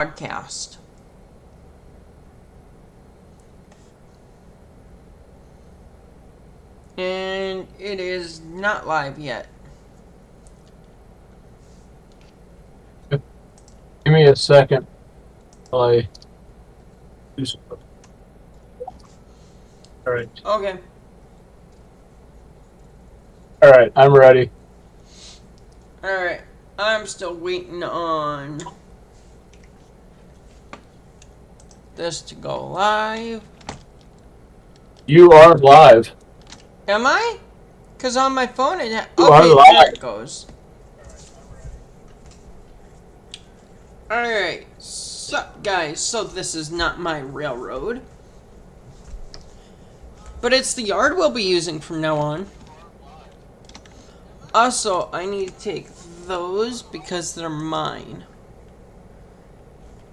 Broadcast. And it is not live yet. Give me a second while I do something. All right. Okay. All right, I'm ready. Alright. I'm still waiting on this to go live. You are live. Am I? Because on my phone it You are okay, live. there it goes. Alright, so guys, so this is not my railroad. But it's the yard we'll be using from now on. Also, I need to take those because they're mine.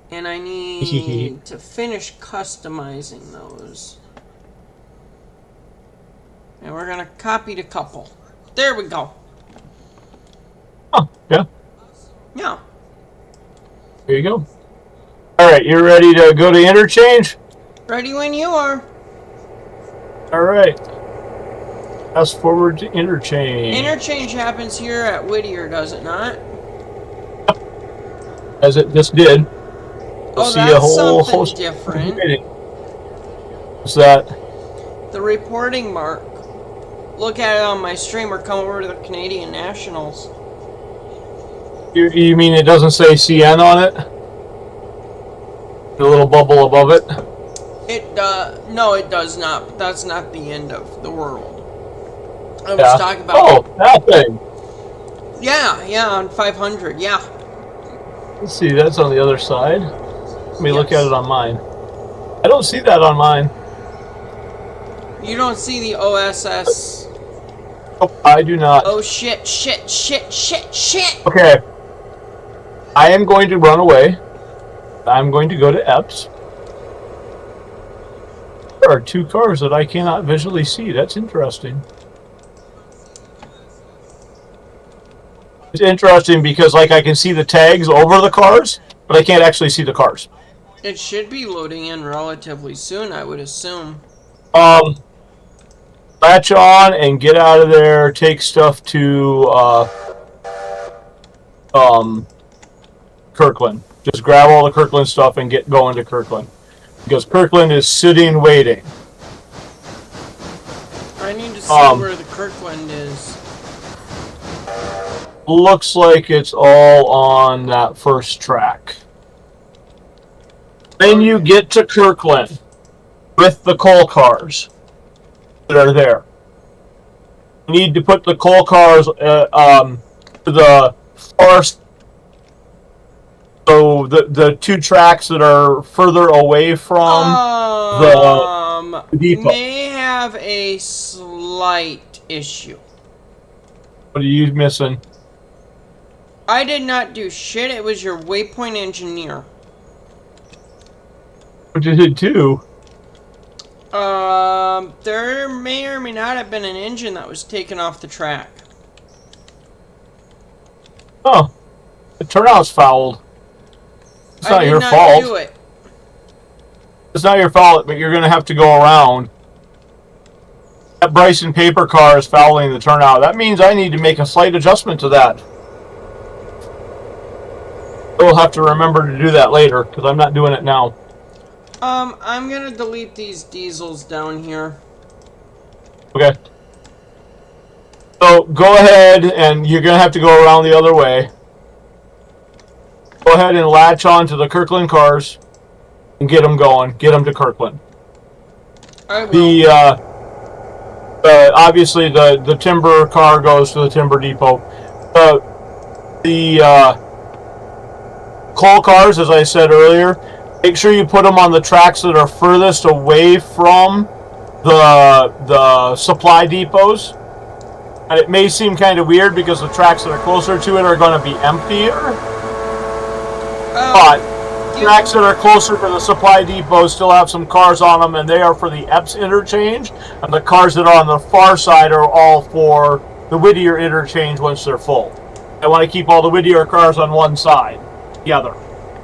And I need to finish customizing those. And we're gonna copy the couple. There we go. Oh, yeah. Yeah. There you go. All right, you ready to go to interchange? Ready when you are. All right. Fast forward to interchange. Interchange happens here at Whittier, does it not? As it just did. You'll Oh, see that's a whole something host different. What's that? The reporting mark. Look at it on my stream or come over to the Canadian Nationals. You mean it doesn't say CN on it? The little bubble above it? No, it does not. But that's not the end of the world. I was Yeah. talking about. Oh, that thing. Yeah, on 500, yeah. Let's see, that's on the other side. Let me look Yes. at it on mine. I don't see that on mine. You don't see the OSS. Oh, I do not. Oh shit. Okay. I am going to run away. I'm going to go to EPS. There are two cars that I cannot visually see. That's interesting. It's interesting because, like, I can see the tags over the cars, but I can't actually see the cars. It should be loading in relatively soon, I would assume. Latch on and get out of there. Take stuff to Kirkland. Just grab all the Kirkland stuff and get going to Kirkland, because Kirkland is sitting waiting. I need to see where the Kirkland is. Looks like it's all on that first track. Then you get to Kirkland with the coal cars that are there. You need to put the coal cars to the far. So the two tracks that are further away from the depot. May have a slight issue. What are you missing? I did not do shit, it was your waypoint engineer. What you did too? There may or may not have been an engine that was taken off the track. Oh, the turnout's fouled. It's not your fault. Do it. It's not your fault, but you're going to have to go around. That Bryson paper car is fouling the turnout. That means I need to make a slight adjustment to that. We'll have to remember to do that later, because I'm not doing it now. I'm gonna delete these diesels down here. Okay. So, go ahead, and you're going to have to go around the other way. Go ahead and latch on to the Kirkland cars and get them going. Get them to Kirkland. I will. Obviously, the timber car goes to the timber depot. The coal cars, as I said earlier, make sure you put them on the tracks that are furthest away from the supply depots. And it may seem kind of weird because the tracks that are closer to it are going to be emptier. But tracks that are closer to the supply depot still have some cars on them, and they are for the EPS interchange. And the cars that are on the far side are all for the Whittier interchange once they're full. I want to keep all the Whittier cars on one side together.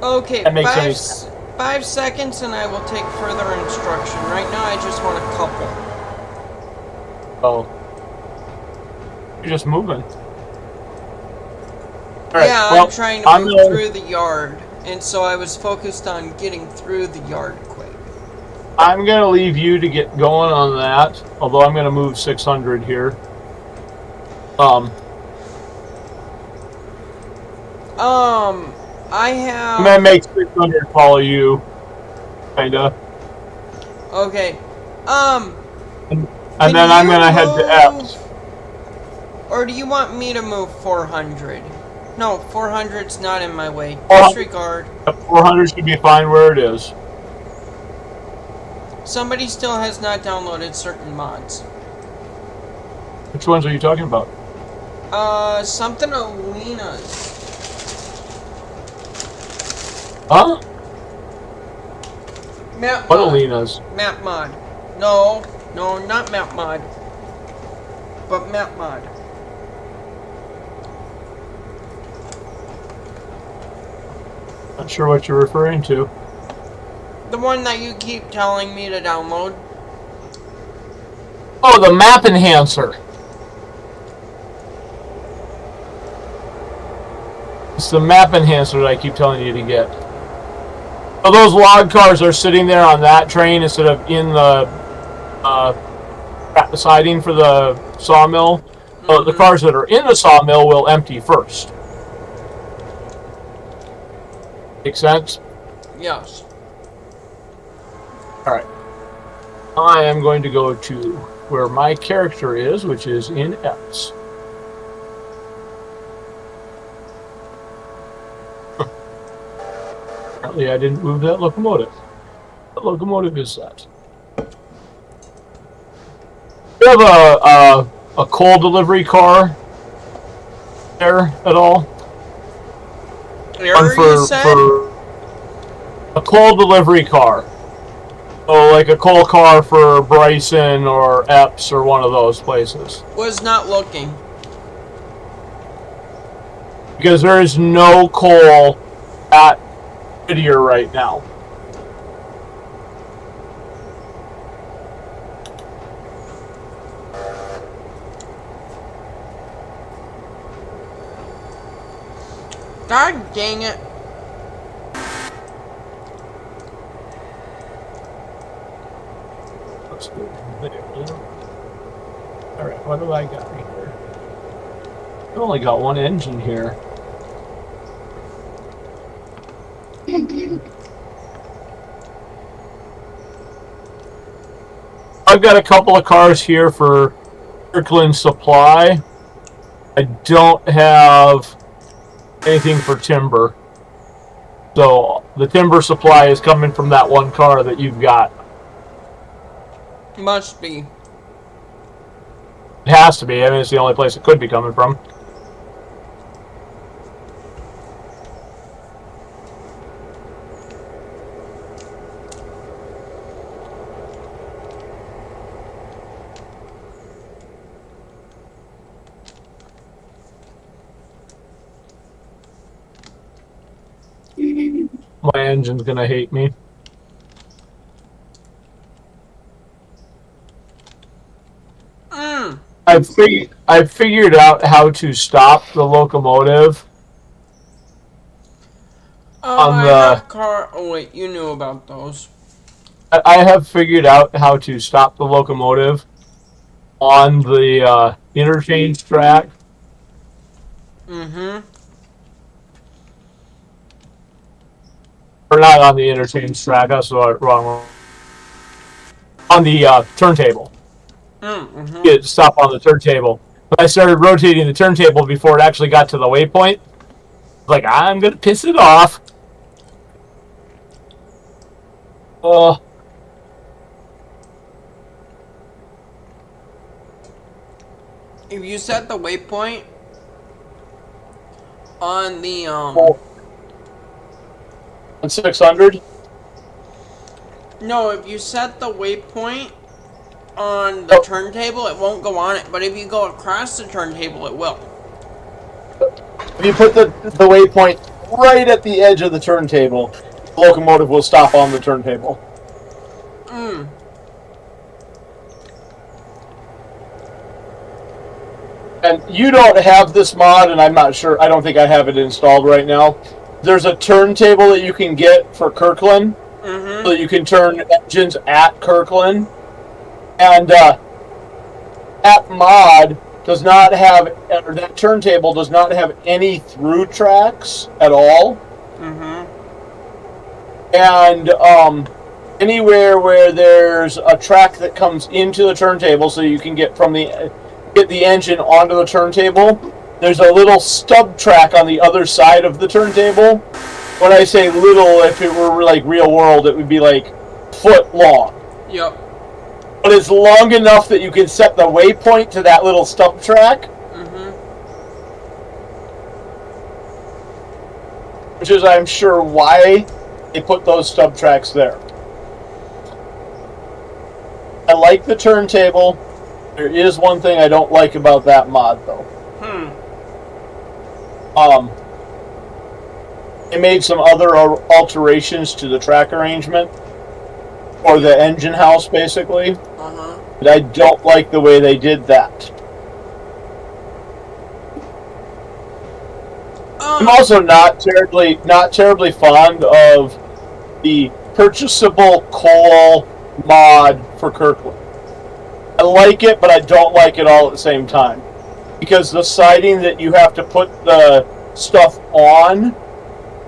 Okay, That makes any sense. 5 seconds and I will take further instruction. Right now I just want a couple. Oh. You're just moving. Alright, Yeah, well, I'm trying to move through the yard. And so I was focused on getting through the yard quick. I'm going to leave you to get going on that. Although I'm going to move 600 here. I have... I'm going to make 600 follow you. Kinda. Okay. And then I'm going to head to F's. Or do you want me to move 400? No, 400's not in my way. 400. Disregard. 400 should be fine where it is. Somebody still has not downloaded certain mods. Which ones are you talking about? Something Alina's. Huh? Map What mod. Alina's? Map mod. No, not map mod. But map mod. Not sure what you're referring to. The one that you keep telling me to download. Oh, the map enhancer. It's the map enhancer that I keep telling you to get. So those log cars are sitting there on that train instead of in the siding for the sawmill. The cars that are in the sawmill will empty first. Make sense? Yes. Alright. I am going to go to where my character is, which is in F's. Apparently I didn't move that locomotive. That locomotive is set. Do you have a coal delivery car there at all? Error, you said? For a coal delivery car. Oh, like a coal car for Bryson or Epps or one of those places. Was not looking. Because there is no coal at Whittier right now. God dang it. Let's go there. Alright, what have I got here? I only got one engine here. I've got a couple of cars here for Kirkland Supply. I don't have anything for timber. So the timber supply is coming from that one car that you've got. Must be. It has to be. I mean, it's the only place it could be coming from. My engine's gonna hate me. I've figured out how to stop the locomotive on the car. Oh wait, you knew about those. I have figured out how to stop the locomotive on the interchange track. Mm-hmm. Or not on the interchange track. That's the wrong. On the turntable. Mm-hmm. Get stop on the turntable. But I started rotating the turntable before it actually got to the waypoint. Like, I'm gonna piss it off. If you set the waypoint on the on 600. No, if you set the waypoint on the turntable, it won't go on it. But if you go across the turntable, it will. If you put the waypoint right at the edge of the turntable, the locomotive will stop on the turntable. Mm. And you don't have this mod, and I'm not sure. I don't think I have it installed right now. There's a turntable that you can get for Kirkland, so that you can turn engines at Kirkland. And that mod does not have, or that turntable does not have any through tracks at all. And anywhere where there's a track that comes into the turntable, so you can get the engine onto the turntable, there's a little stub track on the other side of the turntable. When I say little, if it were like real world, it would be like foot long. Yep. But it's long enough that you can set the waypoint to that little stub track. Which is, I'm sure, why they put those stub tracks there. I like the turntable. There is one thing I don't like about that mod, though. They made some other alterations to the track arrangement, or the engine house, basically. But I don't like the way they did that. I'm also not terribly fond of the purchasable coal mod for Kirkland. I like it, but I don't like it all at the same time. Because the siding that you have to put the stuff on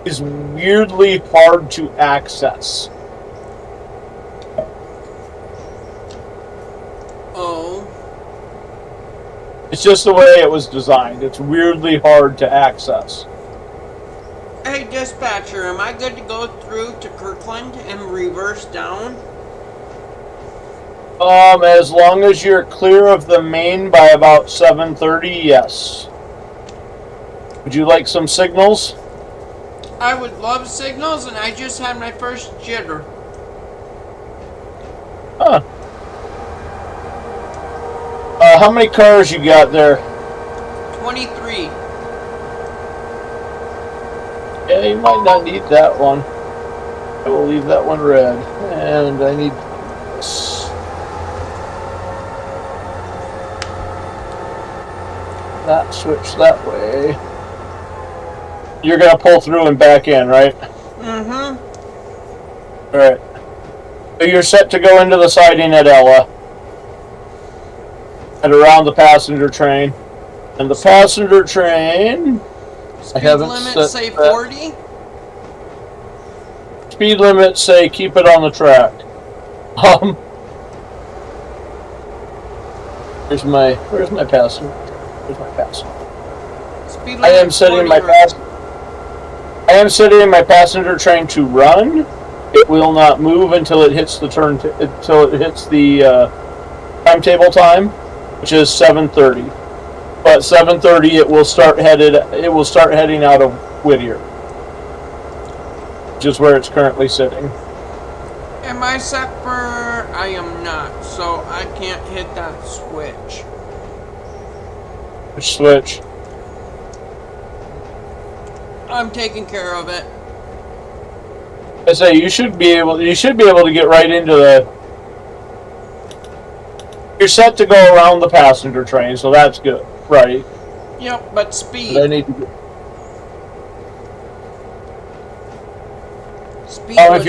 is weirdly hard to access. It's just the way it was designed. It's weirdly hard to access. Hey, dispatcher, am I good to go through to Kirkland and reverse down? As long as you're clear of the main by about 7:30, yes. Would you like some signals? I would love signals, and I just had my first jitter. Huh. How many cars you got there? 23. Yeah, you might not need that one. I will leave that one red. And I need this. That switch that way. You're going to pull through and back in, right? Alright. So you're set to go into the siding at Ella. And around the passenger train. And the passenger train... Speed limit, say 40? Speed limit, say keep it on the track. Where's my passenger? Where's my passenger? Speed limit I am setting my passenger train to run. It will not move until it hits the timetable time, which is 7:30. But 7:30 it will start heading out of Whittier, which is where it's currently sitting. Am I set for... I am not, so I can't hit that switch. Which switch? I'm taking care of it. I say you should be able to get right into the... You're set to go around the passenger train, so that's good, right? Yep, but speed. But I need to get... Speed if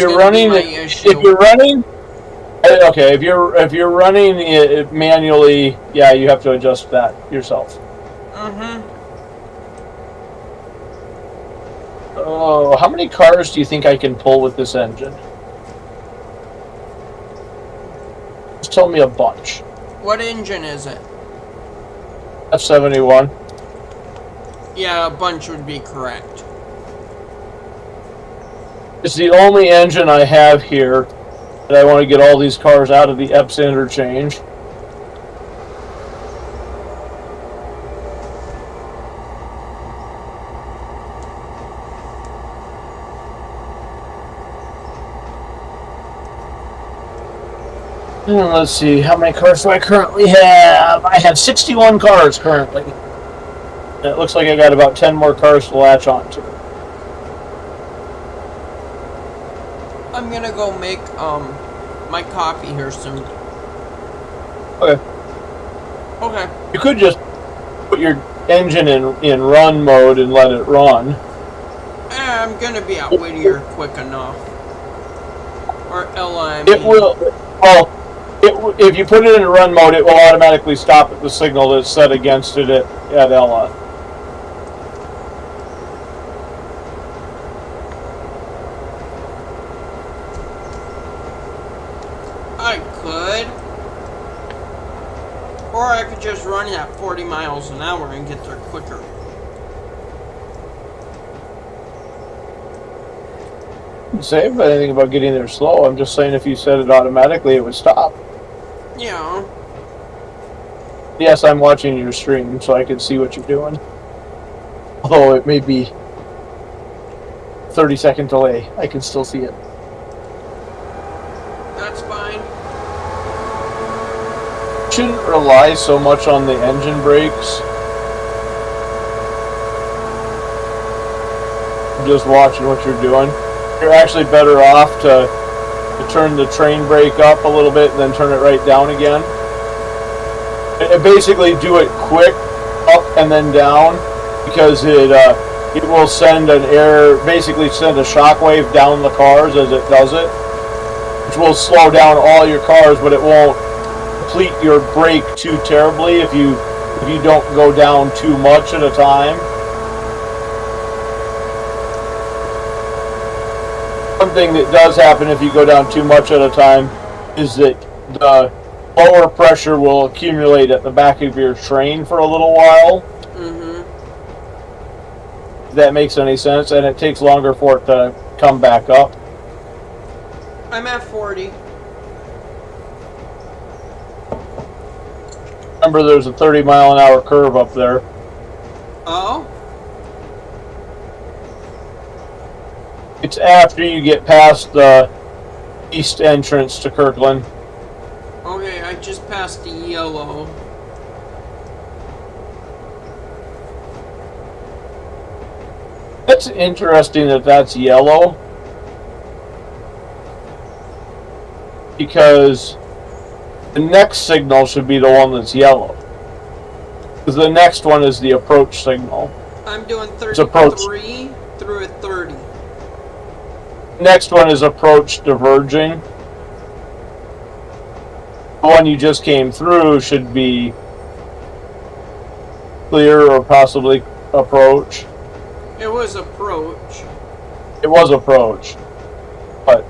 you're running it manually, yeah, you have to adjust that yourself. Oh, how many cars do you think I can pull with this engine? Just tell me a bunch. What engine is it? F71. Yeah, a bunch would be correct. It's the only engine I have here that I want to get all these cars out of the Epps interchange. And let's see, how many cars do I currently have? I have 61 cars currently. And it looks like I got about 10 more cars to latch onto. I'm gonna go make my coffee here soon. Okay. Okay. You could just put your engine in run mode and let it run. I'm gonna be at Whittier quick enough. Or Ella, I mean. It will. Well, if you put it in run mode, it will automatically stop at the signal that's set against it at Ella. I could. Or I could just run at 40 miles an hour and get there quicker. I didn't say anything about getting there slow. I'm just saying if you set it automatically, it would stop. Yeah. Yes, I'm watching your stream, so I can see what you're doing. Although it may be 30-second delay, I can still see it. That's fine. Shouldn't rely so much on the engine brakes. Just watching what you're doing. You're actually better off to turn the train brake up a little bit and then turn it right down again. And basically do it quick, up and then down, because it will send an air, basically send a shockwave down the cars as it does it, which will slow down all your cars, but it won't deplete your brake too terribly if you don't go down too much at a time. One thing that does happen if you go down too much at a time is that the lower pressure will accumulate at the back of your train for a little while. Mm-hmm. If that makes any sense, and it takes longer for it to come back up. I'm at 40. Remember, there's a 30-mile-an-hour curve up there. Oh? It's after you get past the east entrance to Kirkland. Okay, I just passed the yellow. It's interesting that that's yellow, because the next signal should be the one that's yellow. Because the next one is the approach signal. I'm doing It's approach. 33 through a 30. Next one is approach diverging. The one you just came through should be clear or possibly approach. It was approach. It was approach. But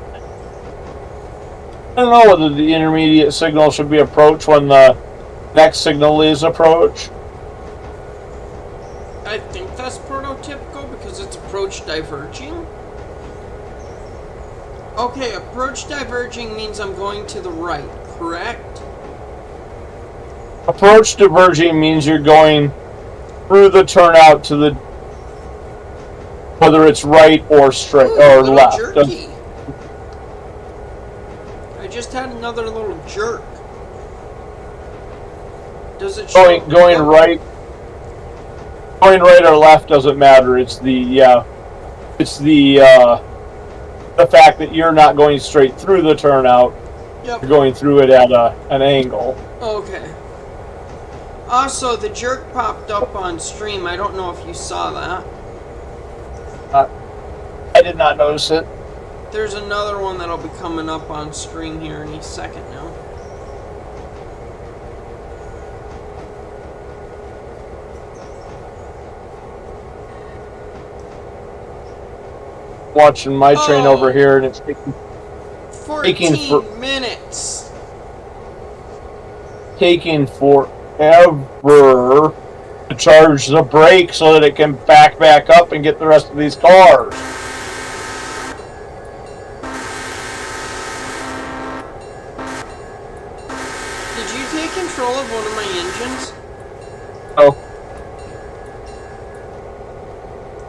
I don't know whether the intermediate signal should be approach when the next signal is approach. I think that's prototypical because it's approach diverging. Okay, approach diverging means I'm going to the right, correct? Approach diverging means you're going through the turnout to the, whether it's right or straight or left. Jerky. I just had another little jerk. Does it show going right? Going right or left doesn't matter. It's the fact that you're not going straight through the turnout. Yep. You're going through it at an angle. Okay. Also, the jerk popped up on stream. I don't know if you saw that. I did not notice it. There's another one that'll be coming up on screen here any second now. Watching my train over here, and it's taking 14 minutes. Taking forever to charge the brake so that it can back up and get the rest of these cars. Did you take control of one of my engines? Oh.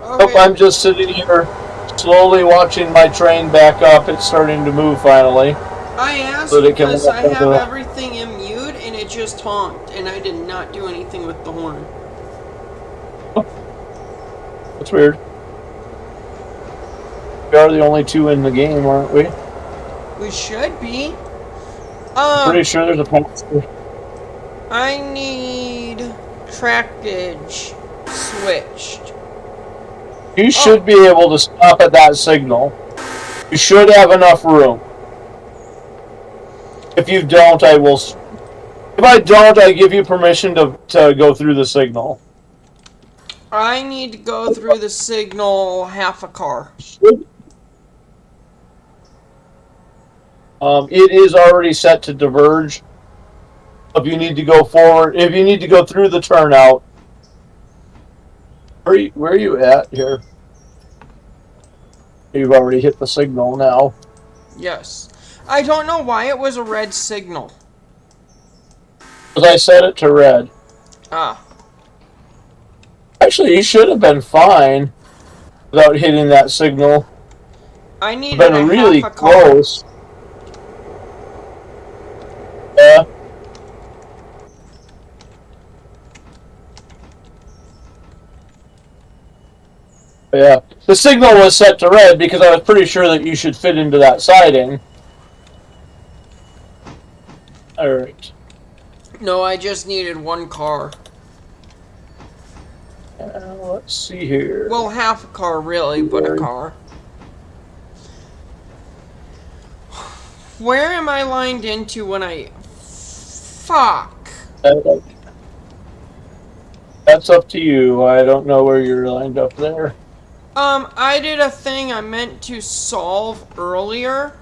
Okay. Nope, I'm just sitting here slowly watching my train back up. It's starting to move finally. I asked so because I have everything in mute and it just honked and I did not do anything with the horn. That's weird. We are the only two in the game, aren't we? We should be. Pretty sure there's a passenger. I need trackage switched. You should be able to stop at that signal. You should have enough room. If you don't, I will. If I don't, I give you permission to go through the signal. I need to go through the signal half a car. It is already set to diverge. If you need to go forward, if you need to go through the turnout, where are you at here? You've already hit the signal now. Yes. I don't know why it was a red signal. Because I set it to red. Ah. Actually, you should have been fine without hitting that signal. I needed been really half a car. Close. Yeah. Yeah. The signal was set to red because I was pretty sure that you should fit into that siding. Alright. No, I just needed one car. Let's see here. Well, half a car, really, but a car. Where am I lined into when I... Fuck. That's up to you. I don't know where you're lined up there. I did a thing I meant to solve earlier.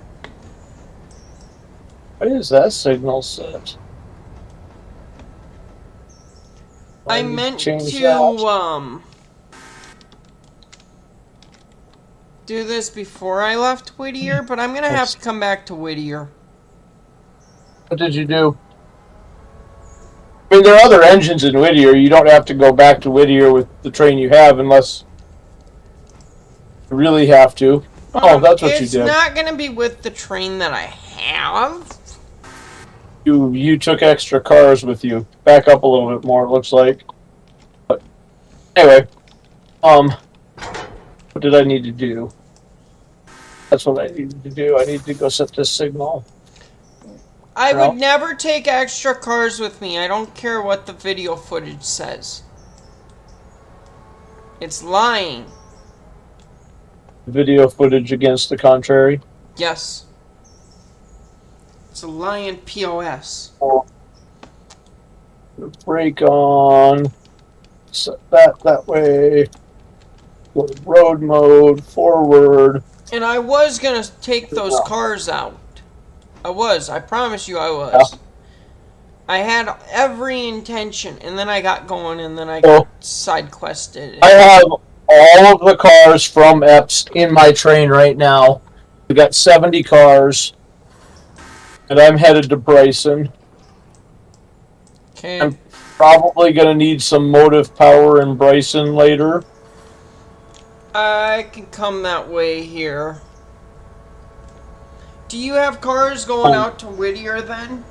Why is that signal set? I meant to, do this before I left Whittier, but I'm gonna have to come back to Whittier. What did you do? I mean, there are other engines in Whittier. You don't have to go back to Whittier with the train you have unless you really have to. Oh, that's what you did. It's not gonna be with the train that I have. You took extra cars with you. Back up a little bit more, it looks like. But anyway, what did I need to do? That's what I needed to do. I need to go set this signal. I would never take extra cars with me. I don't care what the video footage says. It's lying. Video footage against the contrary? Yes. It's a lying POS. Brake on. Set that way. Go to road mode. Forward. And I was gonna take those cars out. I was. I promise you I was. Yeah. I had every intention, and then I got going, and then I got side quested. I have all of the cars from EPS in my train right now. We got 70 cars. And I'm headed to Bryson. Okay. I'm probably going to need some motive power in Bryson later. I can come that way here. Do you have cars going out to Whittier then?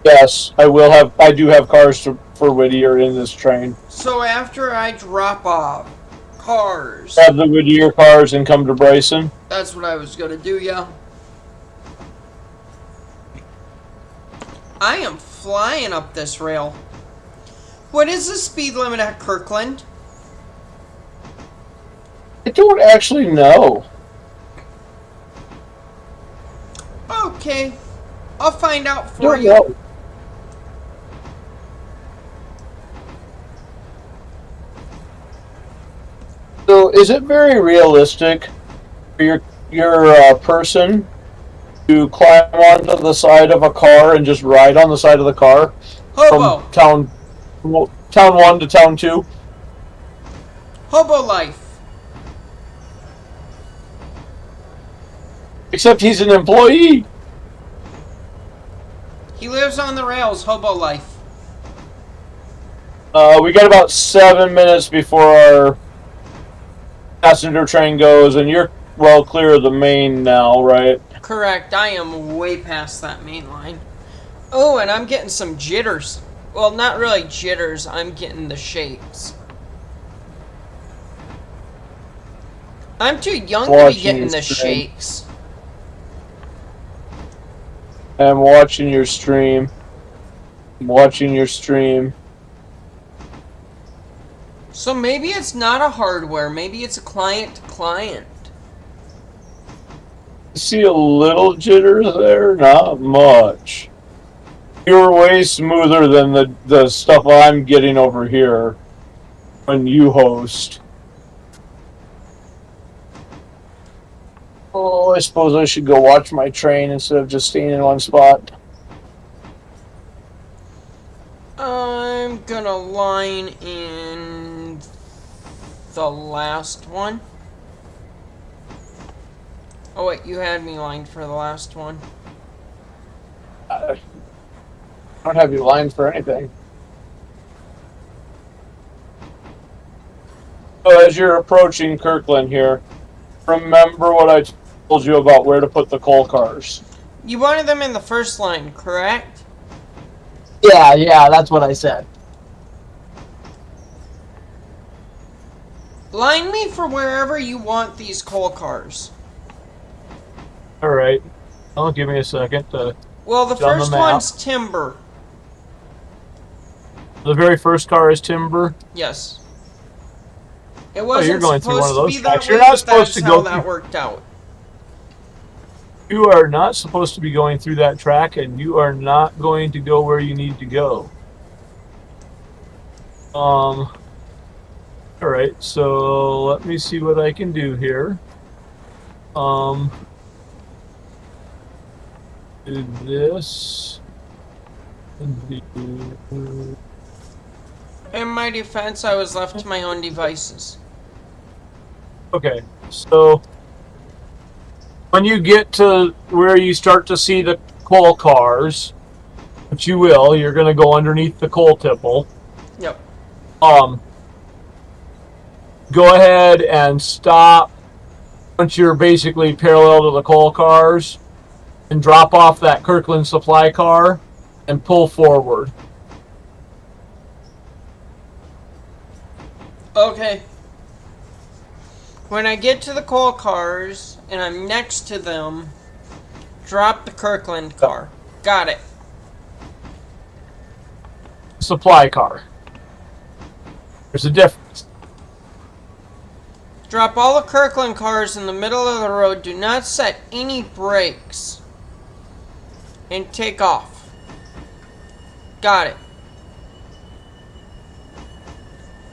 Yes, I will have. I do have cars for Whittier in this train. So after I drop off cars, have the Whittier cars and come to Bryson? That's what I was going to do, yeah. I am flying up this rail. What is the speed limit at Kirkland? I don't actually know. Okay. I'll find out for you. Know. So, is it very realistic for your person to climb onto the side of a car and just ride on the side of the car? Hobo. From town 1 to town 2? Hobo life. Except he's an employee. He lives on the rails, hobo life. We got about 7 minutes before our passenger train goes, and you're well clear of the main now, right? Correct. I am way past that main line. Oh, and I'm getting some jitters. Well, not really jitters. I'm getting the shakes. I'm too young to be getting the shakes. I'm watching your stream. I'm watching your stream. So maybe it's not a hardware. Maybe it's a client-to-client. See a little jitter there? Not much. You're way smoother than the stuff I'm getting over here when you host. Oh, I suppose I should go watch my train instead of just staying in one spot. I'm gonna line in the last one. Oh wait, you had me lined for the last one. I don't have you lined for anything. So as you're approaching Kirkland here, remember what I told you about where to put the coal cars. You wanted them in the first line, correct? Yeah, that's what I said. Line me for wherever you want these coal cars. Alright. Oh, give me a second. Well, the first one's timber. The very first car is timber? Yes. It wasn't you're going through one of those tracks. You're not supposed to go. That worked out. You are not supposed to be going through that track, and you are not going to go where you need to go. Alright, so let me see what I can do here. Do this. In my defense, I was left to my own devices. Okay, so when you get to where you start to see the coal cars, which you will, you're going to go underneath the coal tipple. Yep. Go ahead and stop once you're basically parallel to the coal cars and drop off that Kirkland supply car and pull forward. Okay. When I get to the coal cars and I'm next to them, drop the Kirkland car. Got it. Supply car. There's a difference. Drop all the Kirkland cars in the middle of the road. Do not set any brakes. And take off. Got it.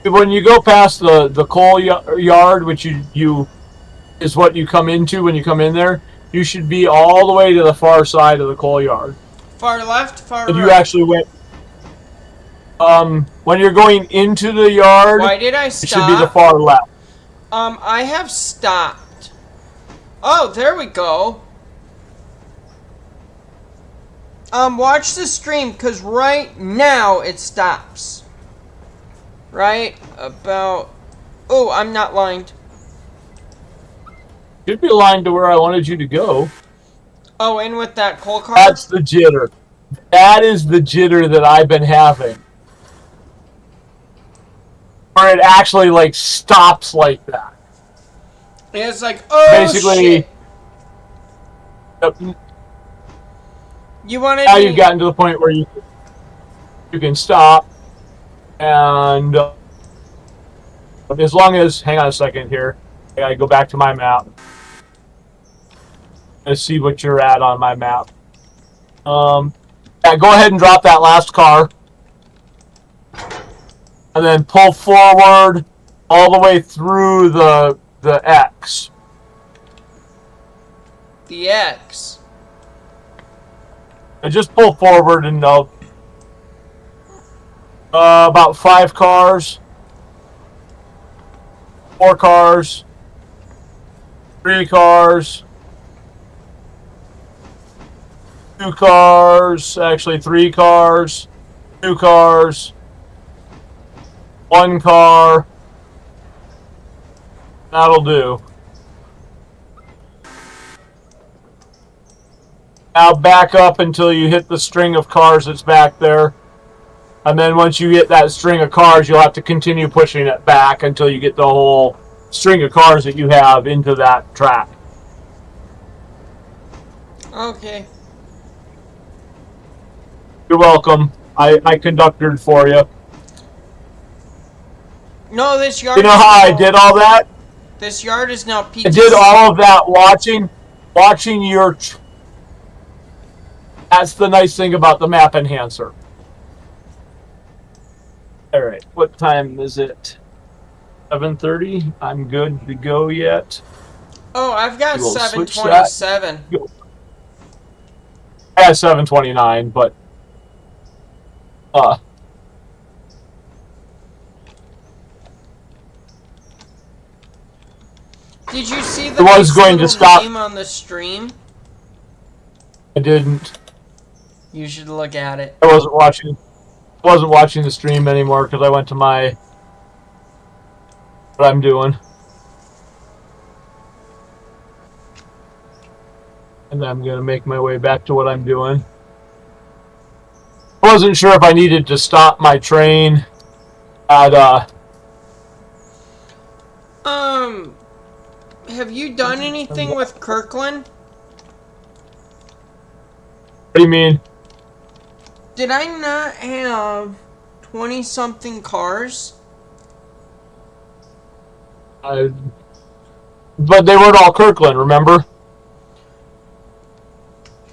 When you go past the coal yard, which you is what you come into when you come in there, you should be all the way to the far side of the coal yard. Far left, far right. And you actually went. When you're going into the yard, why did I stop? It should be the far left. I have stopped. Oh, there we go. Watch the stream, because right now it stops. Right about... Oh, I'm not lined. Should be aligned to where I wanted you to go. Oh, in with that coal car? That's the jitter. That is the jitter that I've been having. Where it actually, like, stops like that. It's like, oh, basically, shit. You wanted now you've gotten to the point where you can stop, and as long as, hang on a second here, I gotta go back to my map. Let's see what you're at on my map. Yeah, go ahead and drop that last car, and then pull forward all the way through the X. The X. And just pull forward and about 5 cars, 4 cars, 3 cars, 2 cars, actually 3 cars, 2 cars, 1 car. That'll do. Now back up until you hit the string of cars that's back there. And then once you hit that string of cars, you'll have to continue pushing it back until you get the whole string of cars that you have into that track. Okay. You're welcome. I conducted for you. No, this yard. You know how I did all that? This yard is now PTC. I did all of that watching your... That's the nice thing about the map enhancer. Alright, what time is it? 7:30? I'm good to go yet. Oh, I've got We'll 7:27. I had 7:29, but... Did you see the I was going to stop meme on the stream? I didn't. You should look at it. I wasn't watching the stream anymore because I went to what I'm doing. And I'm going to make my way back to what I'm doing. I wasn't sure if I needed to stop my train at, have you done anything with Kirkland? What do you mean? Did I not have 20-something cars? But they weren't all Kirkland, remember?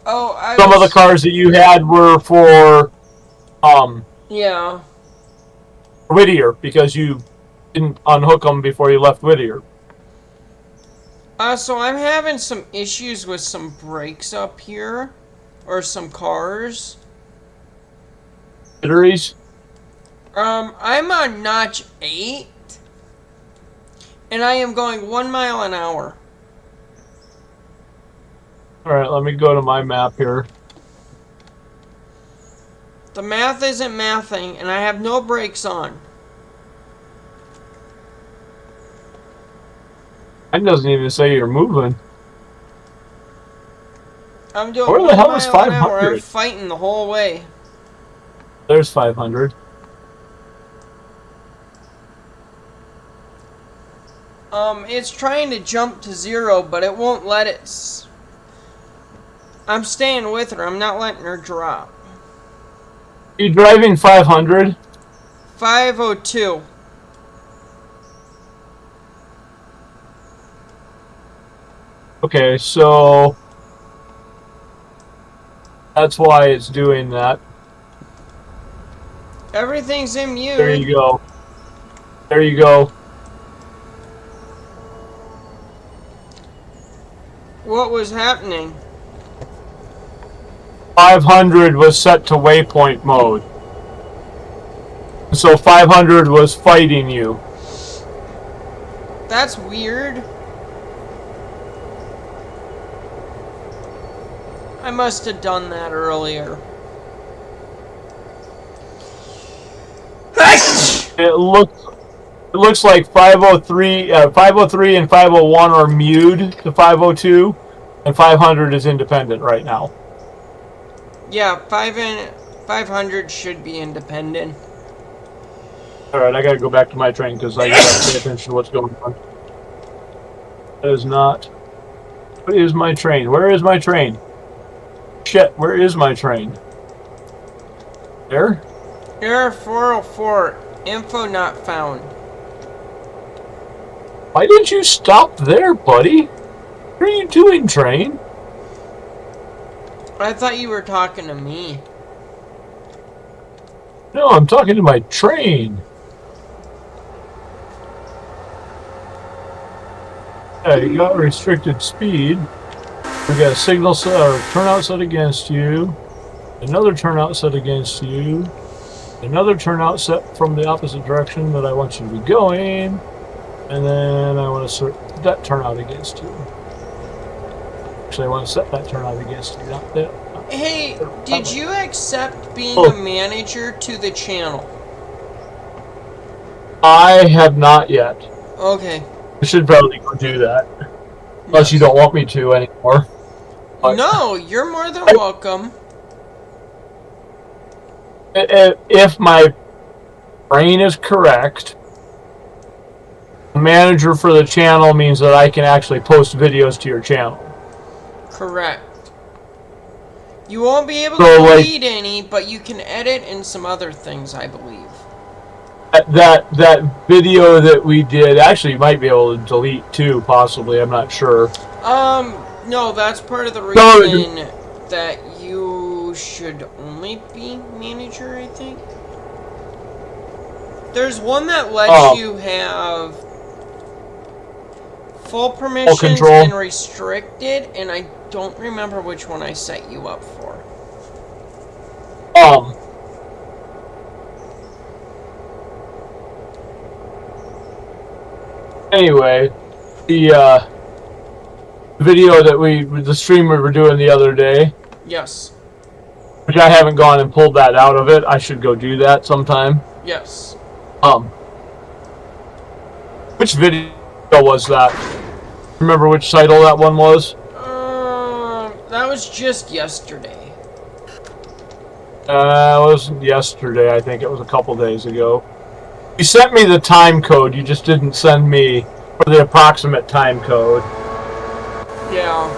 Oh, Some of the cars that you had were for, yeah. Whittier, because you didn't unhook them before you left Whittier. So I'm having some issues with some brakes up here. Or some cars. Batteries? I'm on notch 8. And I am going 1 mile an hour. Alright, let me go to my map here. The math isn't mathing, and I have no brakes on. It doesn't even say you're moving. I'm doing Where the 1 hell mile is an 500? hour. I'm fighting the whole way. There's 500. It's trying to jump to 0, but it won't let it. I'm staying with her. I'm not letting her drop. You driving 500? 502. Okay, so that's why it's doing that. Everything's in mute. There you go. There you go. What was happening? 500 was set to waypoint mode. So 500 was fighting you. That's weird. I must have done that earlier. It looks like 503 and 501 are mewed to 502, and 500 is independent right now. Yeah, 500 should be independent. Alright, I gotta go back to my train because I gotta pay attention to what's going on. That is not... What is my train? Where is my train? Shit, where is my train? There? Error 404. Info not found. Why did you stop there, buddy? What are you doing, train? I thought you were talking to me. No, I'm talking to my train. Yeah, you got restricted speed. We got a signal set or turnout set against you. Another turnout set against you. Another turnout set from the opposite direction that I want you to be going. And then I want to set that turnout against you. Actually, I want to set that turnout against you, not that. Hey, did you accept being a manager to the channel? I have not yet. Okay. I should probably go do that. Unless you don't want me to anymore. But no, you're more than welcome. If my brain is correct, the manager for the channel means that I can actually post videos to your channel. Correct. You won't be able to So, like, delete any, but you can edit and some other things, I believe. that video that we did, actually, you might be able to delete too, possibly. I'm not sure. No, that's part of the reason that you should only be manager, I think. There's one that lets you have full permissions and restricted, and I don't remember which one I set you up for. Anyway, the video that the stream we were doing the other day. Yes. Which I haven't gone and pulled that out of it. I should go do that sometime. Yes. Which video was that? Remember which title that one was? That was just yesterday. It wasn't yesterday. I think it was a couple days ago. You sent me the time code. You just didn't send me for the approximate time code. Yeah.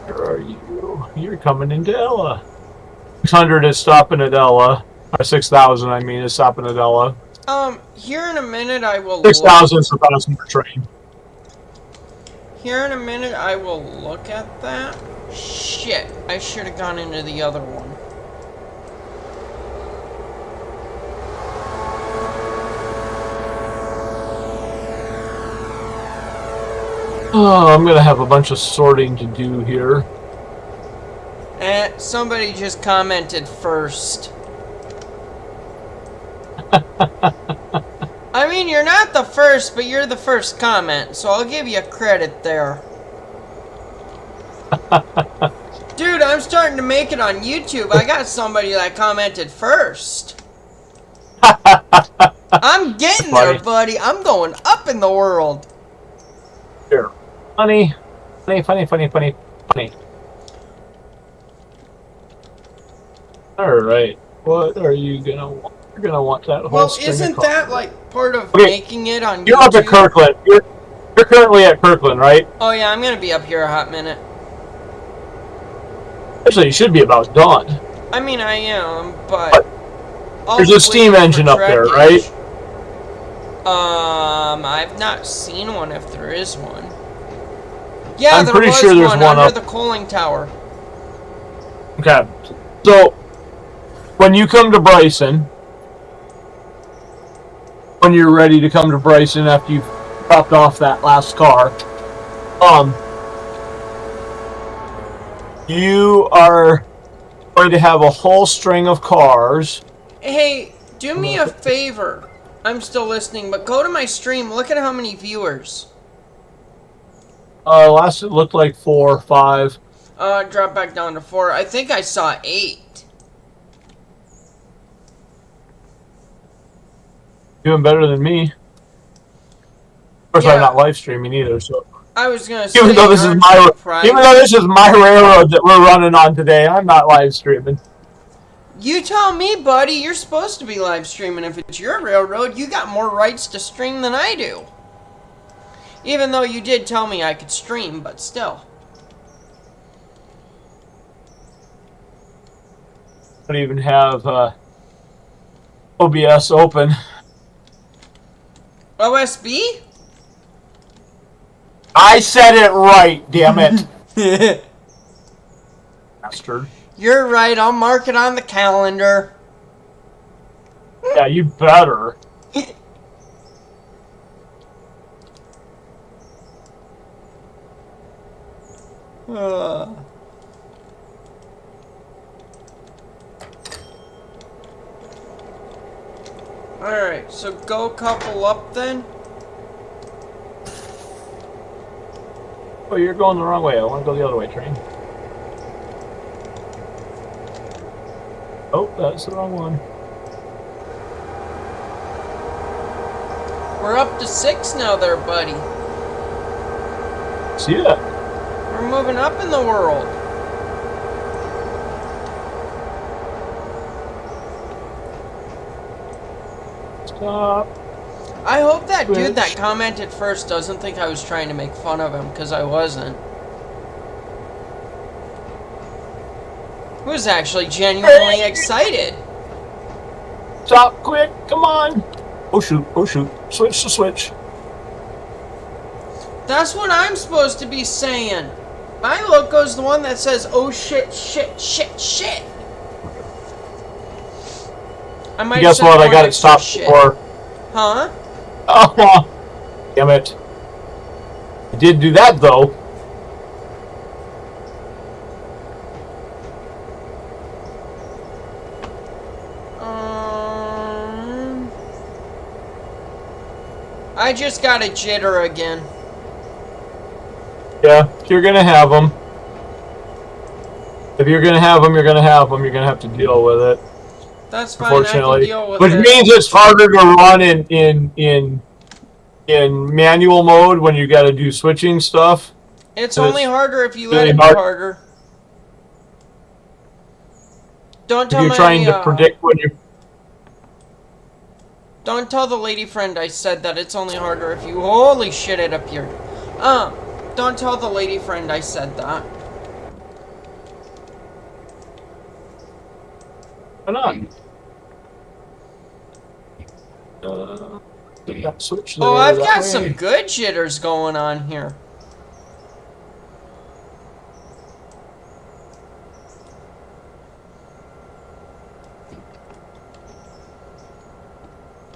Where are you? You're coming into Ella. 600 is stopping at Ella. Or 6,000, I mean, is stopping at Ella. Here in a minute I will 6,000 is the passenger train. Here in a minute I will look at that. Shit, I should have gone into the other one. Oh, I'm gonna have a bunch of sorting to do here. Somebody just commented first. I mean, you're not the first, but you're the first comment, so I'll give you credit there. Dude, I'm starting to make it on YouTube. I got somebody that commented first. I'm getting there, buddy. I'm going up in the world. Here. Funny. Alright. What are you gonna want? You're gonna want that whole Well, string isn't of that like part of making it on YouTube? You're up at Kirkland. You're currently at Kirkland, right? Oh yeah, I'm gonna be up here a hot minute. Actually, you should be about done. I mean, I am, but there's a steam engine up there, right? I've not seen one. If there is one, yeah, I'm pretty sure there's one under up the coaling tower. Okay, so when you come to Bryson, when you're ready to come to Bryson after you've dropped off that last car, you are going to have a whole string of cars. Hey, do me a favor. I'm still listening, but go to my stream. Look at how many viewers. Last it looked like 4 or 5. Drop back down to 4. I think I saw 8. Doing better than me. Of course, I'm not live streaming either, so. I was gonna say, even though this is my railroad that we're running on today, I'm not live streaming. You tell me, buddy. You're supposed to be live streaming. If it's your railroad, you got more rights to stream than I do. Even though you did tell me I could stream, but still. I don't even have OBS open. OSB? I said it right, damn it. Bastard. You're right. I'll mark it on the calendar. Yeah, you better. Alright, so go couple up then. Oh, you're going the wrong way. I want to go the other way, train. Oh, that's the wrong one. We're up to 6 now there, buddy. See that? We're moving up in the world. Stop. I hope that dude that commented first doesn't think I was trying to make fun of him, because I wasn't. He was actually genuinely excited. Stop quick, come on. Oh shoot, switch to switch. That's what I'm supposed to be saying. My loco's the one that says, oh shit, shit, shit, shit. I might Guess what, I got it stopped before. Huh? Oh, damn it. I did do that though. I just got a jitter again. Yeah, you're gonna have them. If you're gonna have them, you're gonna have them. You're gonna have to deal with it. That's fine. Unfortunately, I can deal with which it. Means it's harder to run in manual mode when you got to do switching stuff. It's only harder if you let it be harder. Don't tell you're trying to predict when you. Don't tell the lady friend I said that it's only harder if you. Holy shit! It appeared. Don't tell the lady friend I said that. Why not? Switch there, I've got some good jitters going on here.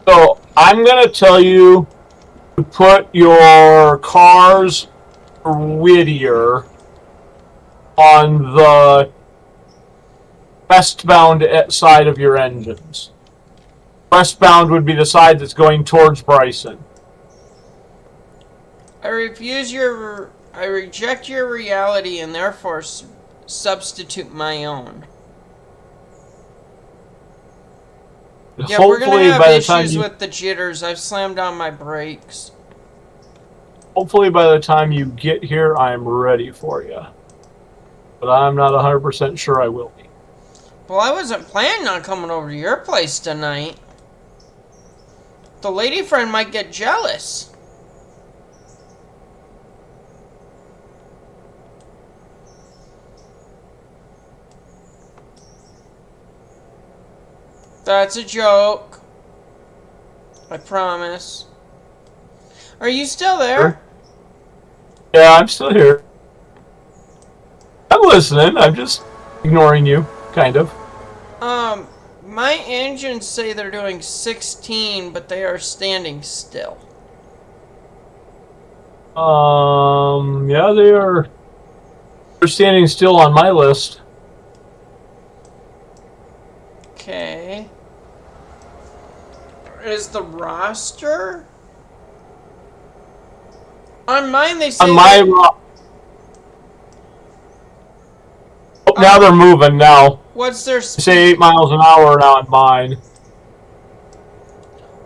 So I'm gonna tell you to put your cars Whittier on the westbound side of your engines. Westbound would be the side that's going towards Bryson. I reject your reality and therefore substitute my own. Yeah, we're gonna have issues with the jitters. I've slammed on my brakes. Hopefully by the time you get here, I'm ready for you. But I'm not 100% sure I will be. Well, I wasn't planning on coming over to your place tonight. The lady friend might get jealous. That's a joke. I promise. Are you still there? Sure. Yeah, I'm still here. I'm listening. I'm just ignoring you, kind of. My engines say they're doing 16, but they are standing still. Yeah, they are. They're standing still on my list. Okay. Is the roster? On mine, they say. On my. Now they're moving now. What's their speed? Say 8 miles an hour now on mine.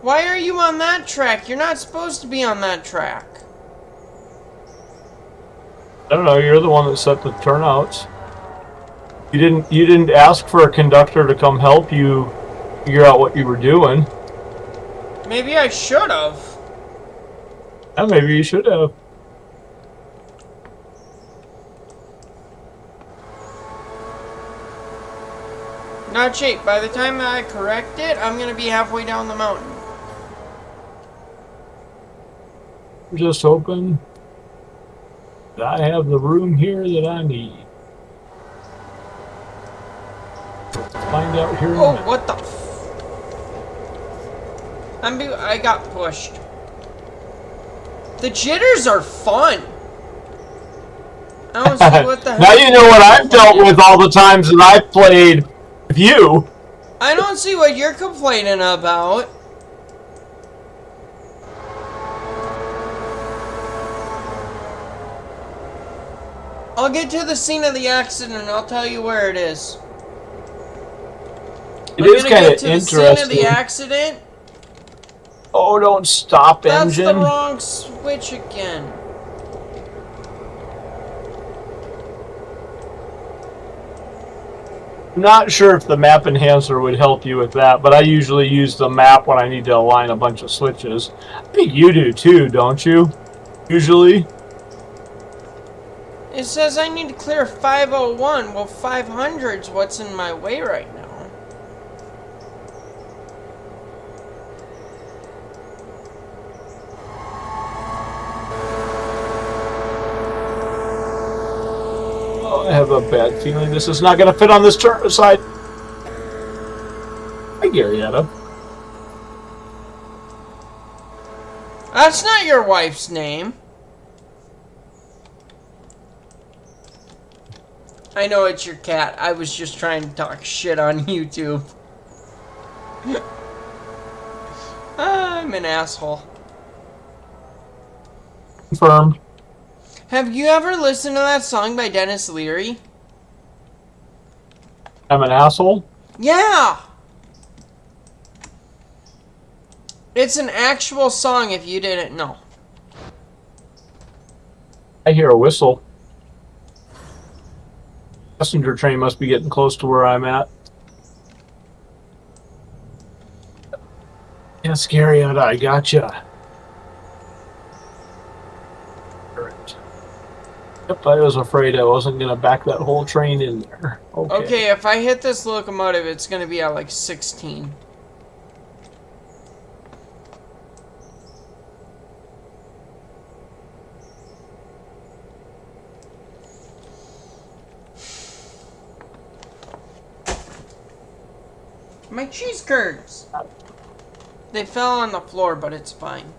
Why are you on that track? You're not supposed to be on that track. I don't know. You're the one that set the turnouts. You didn't ask for a conductor to come help you figure out what you were doing. Maybe I should have. Yeah, maybe you should have. Not cheap. By the time that I correct it, I'm going to be halfway down the mountain. I'm just hoping that I have the room here that I need. Find out here in a minute. What the I got pushed. The jitters are fun. I don't see what the hell. Now you know what I've dealt with all the times that I've played with you. I don't see what you're complaining about. I'll get to the scene of the accident and I'll tell you where it is. It is kind of interesting. The scene of the accident. Oh, don't stop, That's engine. That's the wrong switch again. I'm not sure if the map enhancer would help you with that, but I usually use the map when I need to align a bunch of switches. I think you do too, don't you? Usually. It says I need to clear 501. Well, 500's what's in my way right now. I have a bad feeling this is not going to fit on this side. Hi, Garyetta. That's not your wife's name. I know it's your cat. I was just trying to talk shit on YouTube. I'm an asshole. Confirmed. Have you ever listened to that song by Dennis Leary? I'm an asshole? Yeah! It's an actual song if you didn't know. I hear a whistle. Passenger train must be getting close to where I'm at. Yeah, scary. I gotcha. Yep, I was afraid I wasn't going to back that whole train in there. Okay, if I hit this locomotive, it's going to be at like 16. My cheese curds! They fell on the floor, but it's fine.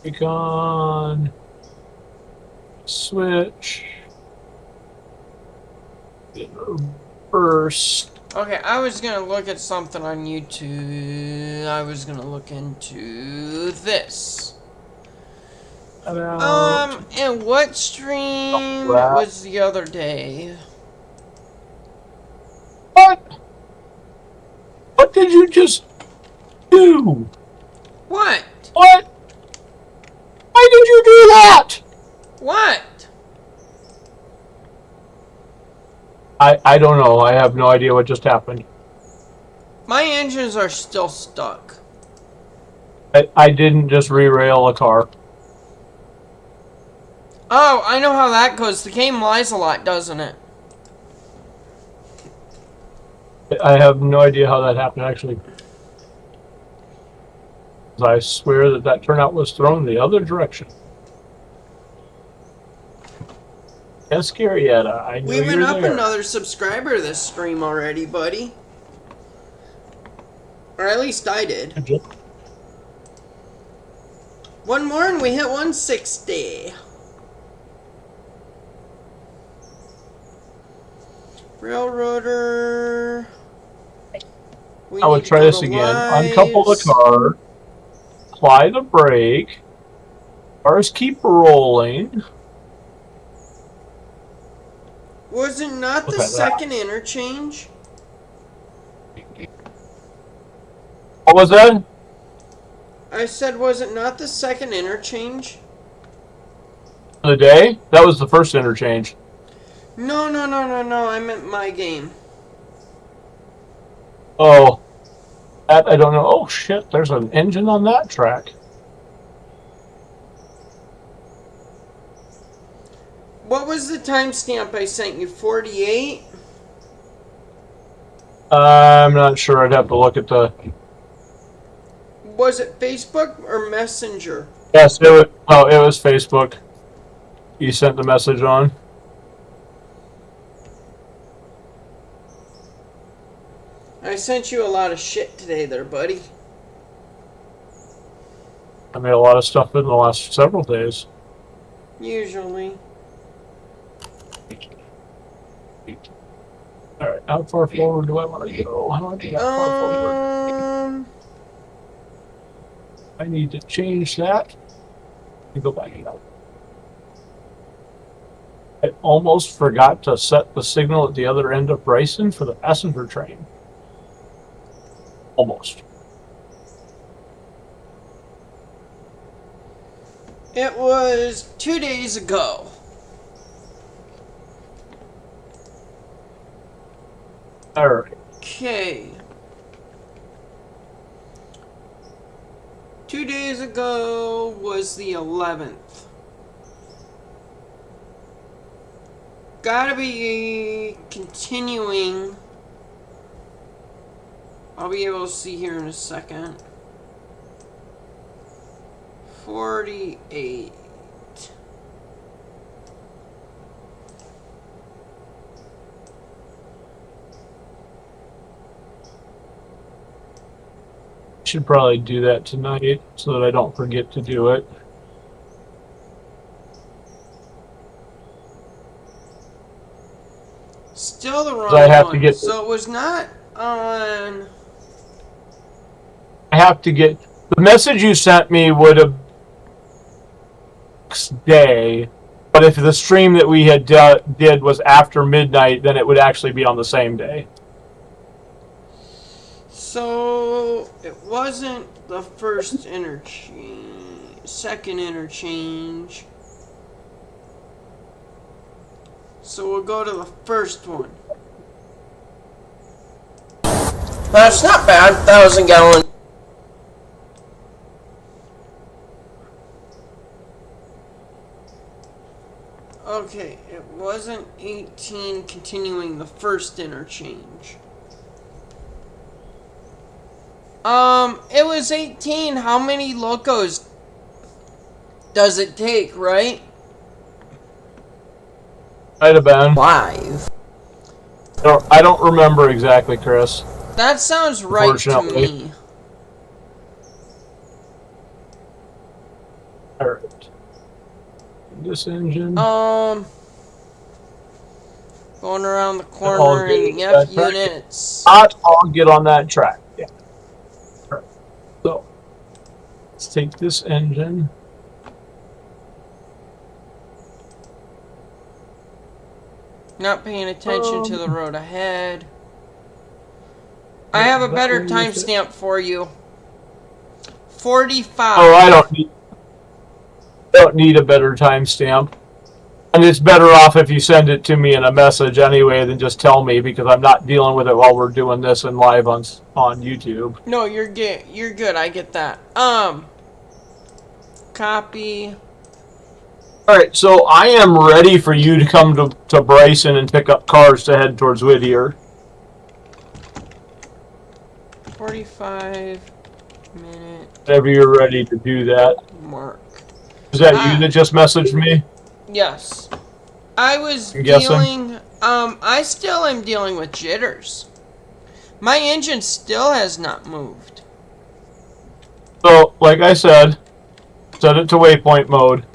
Icon. Switch. Reverse. Okay, I was gonna look at something on YouTube. I was gonna look into this. And what stream was the other day? What? What did you just do? What? What? Why did you do that? What? I don't know. I have no idea what just happened. My engines are still stuck. I didn't just re-rail a car. Oh, I know how that goes. The game lies a lot, doesn't it? I have no idea how that happened, actually. I swear that turnout was thrown the other direction. That's Garyetta. I know We went you're up there. another subscriber this stream already, buddy. Or at least I did. One more and we hit 160. Railroader. I would try this again. Uncouple the car. Apply the brake. Cars keep rolling. Was it not the second interchange? What was that? I said, was it not the second interchange? The day? That was the first interchange. No. I meant my game. Oh. That I don't know. Oh, shit. There's an engine on that track. What was the timestamp I sent you? 48? I'm not sure. I'd have to look at the... Was it Facebook or Messenger? Yes, it was Facebook. You sent the message on. I sent you a lot of shit today there, buddy. I made a lot of stuff in the last several days. Usually. Alright, how far forward do I want to go? How do I get that far forward? I need to change that. And go back out. I almost forgot to set the signal at the other end of Bryson for the passenger train. Almost. It was 2 days ago. Okay. 2 days ago was the 11th. Gotta be continuing. I'll be able to see here in a second. 48. Should probably do that tonight so that I don't forget to do it. Still the wrong I have one. to get. So it was not on. I have to get the message you sent me would have next day, but if the stream that we had did was after midnight, then it would actually be on the same day. So it wasn't the first interchange, second interchange. So we'll go to the first one. That's not bad, 1,000 gallon. Okay, it wasn't 18 continuing the first interchange. It was 18. How many locos does it take, right? Might have been. 5. I don't remember exactly, Chris. That sounds right to me. Alright. This engine. Going around the corner in F units. I'll get on that track. Yeah. Alright. So, let's take this engine. Not paying attention to the road ahead. I have a better timestamp for you. 45. Oh, I don't need a better timestamp. And it's better off if you send it to me in a message anyway than just tell me, because I'm not dealing with it while we're doing this and live on YouTube. No, you're good. You're good. I get that. Copy. Alright, so I am ready for you to come to Bryson and pick up cars to head towards Whittier. 45 minute Whenever you're ready to do that. mark. Is that you that just messaged me? Yes. I was I'm guessing. dealing, I still am dealing with jitters. My engine still has not moved. So, like I said, set it to waypoint mode.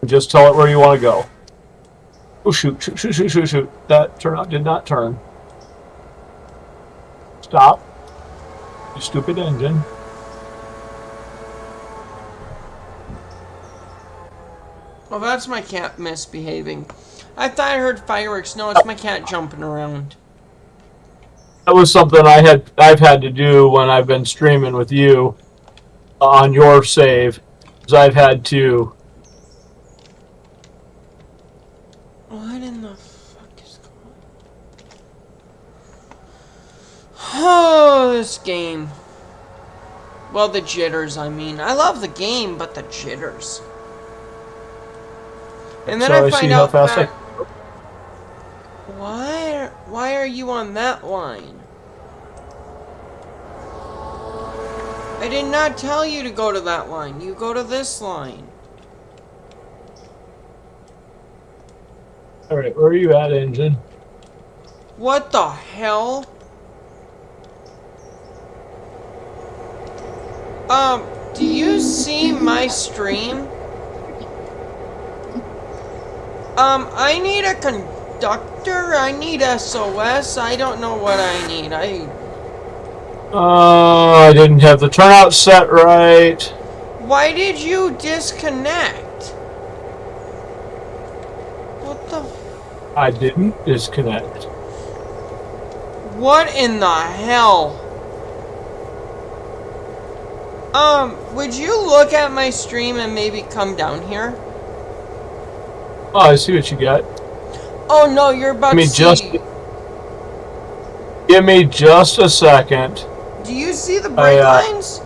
And just tell it where you want to go. Oh, shoot. That turnout did not turn. Stop. You stupid engine. Well, that's my cat misbehaving. I thought I heard fireworks. No, it's my cat jumping around. That was something I've had to do when I've been streaming with you on your save. Because I've had to. What in the fuck is going on? Oh, this game. Well, the jitters, I mean. I love the game, but the jitters. And then I find out that... Why are you on that line? I did not tell you to go to that line. You go to this line. Alright, where are you at, engine? What the hell? Do you see my stream? I need a conductor, I need SOS, I don't know what I need, I didn't have the turnout set right. Why did you disconnect? What the... I didn't disconnect. What in the hell? Would you look at my stream and maybe come down here? Oh, I see what you got. Oh no, you're about to see. Give me just a second. Do you see the brake lines?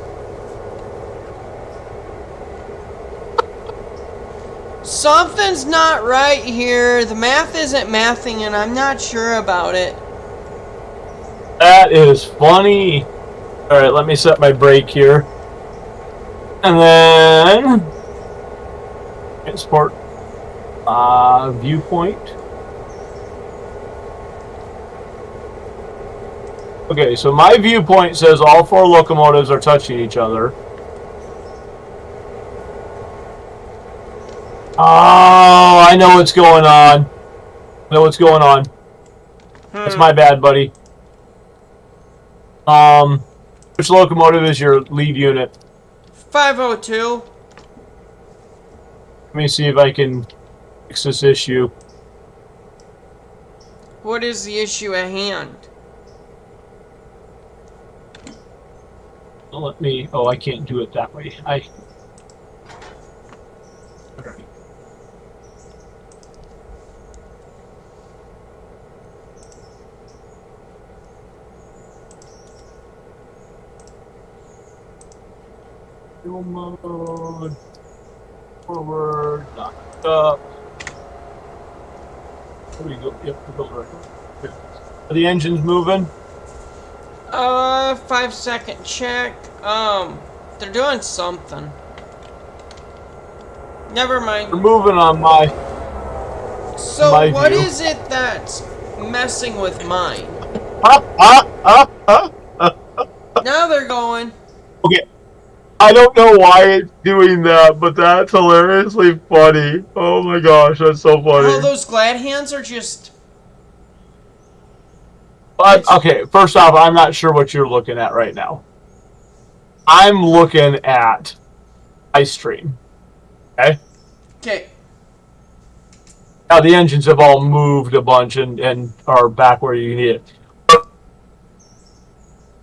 Something's not right here. The math isn't mathing, and I'm not sure about it. That is funny. Alright, let me set my brake here. And then... Transport. Viewpoint. Okay, so my viewpoint says all 4 locomotives are touching each other. Oh, I know what's going on. I know what's going on. That's my bad, buddy. Which locomotive is your lead unit? 502. Let me see if I can fix this issue. What is the issue at hand? Let me... Oh, I can't do it that way. Alright. Fuel mode. Forward. Knock up. There we go. Yep, we go right. Okay. Are the engines moving? 5-second check. They're doing something. Never mind. They're moving on my... So my what view. is it that's messing with mine? Now they're going. Okay. I don't know why it's doing that, but that's hilariously funny. Oh my gosh, that's so funny. Oh, those glad hands are just... Okay, first off, I'm not sure what you're looking at right now. I'm looking at iStream. Okay? Okay. Now the engines have all moved a bunch and are back where you need it. What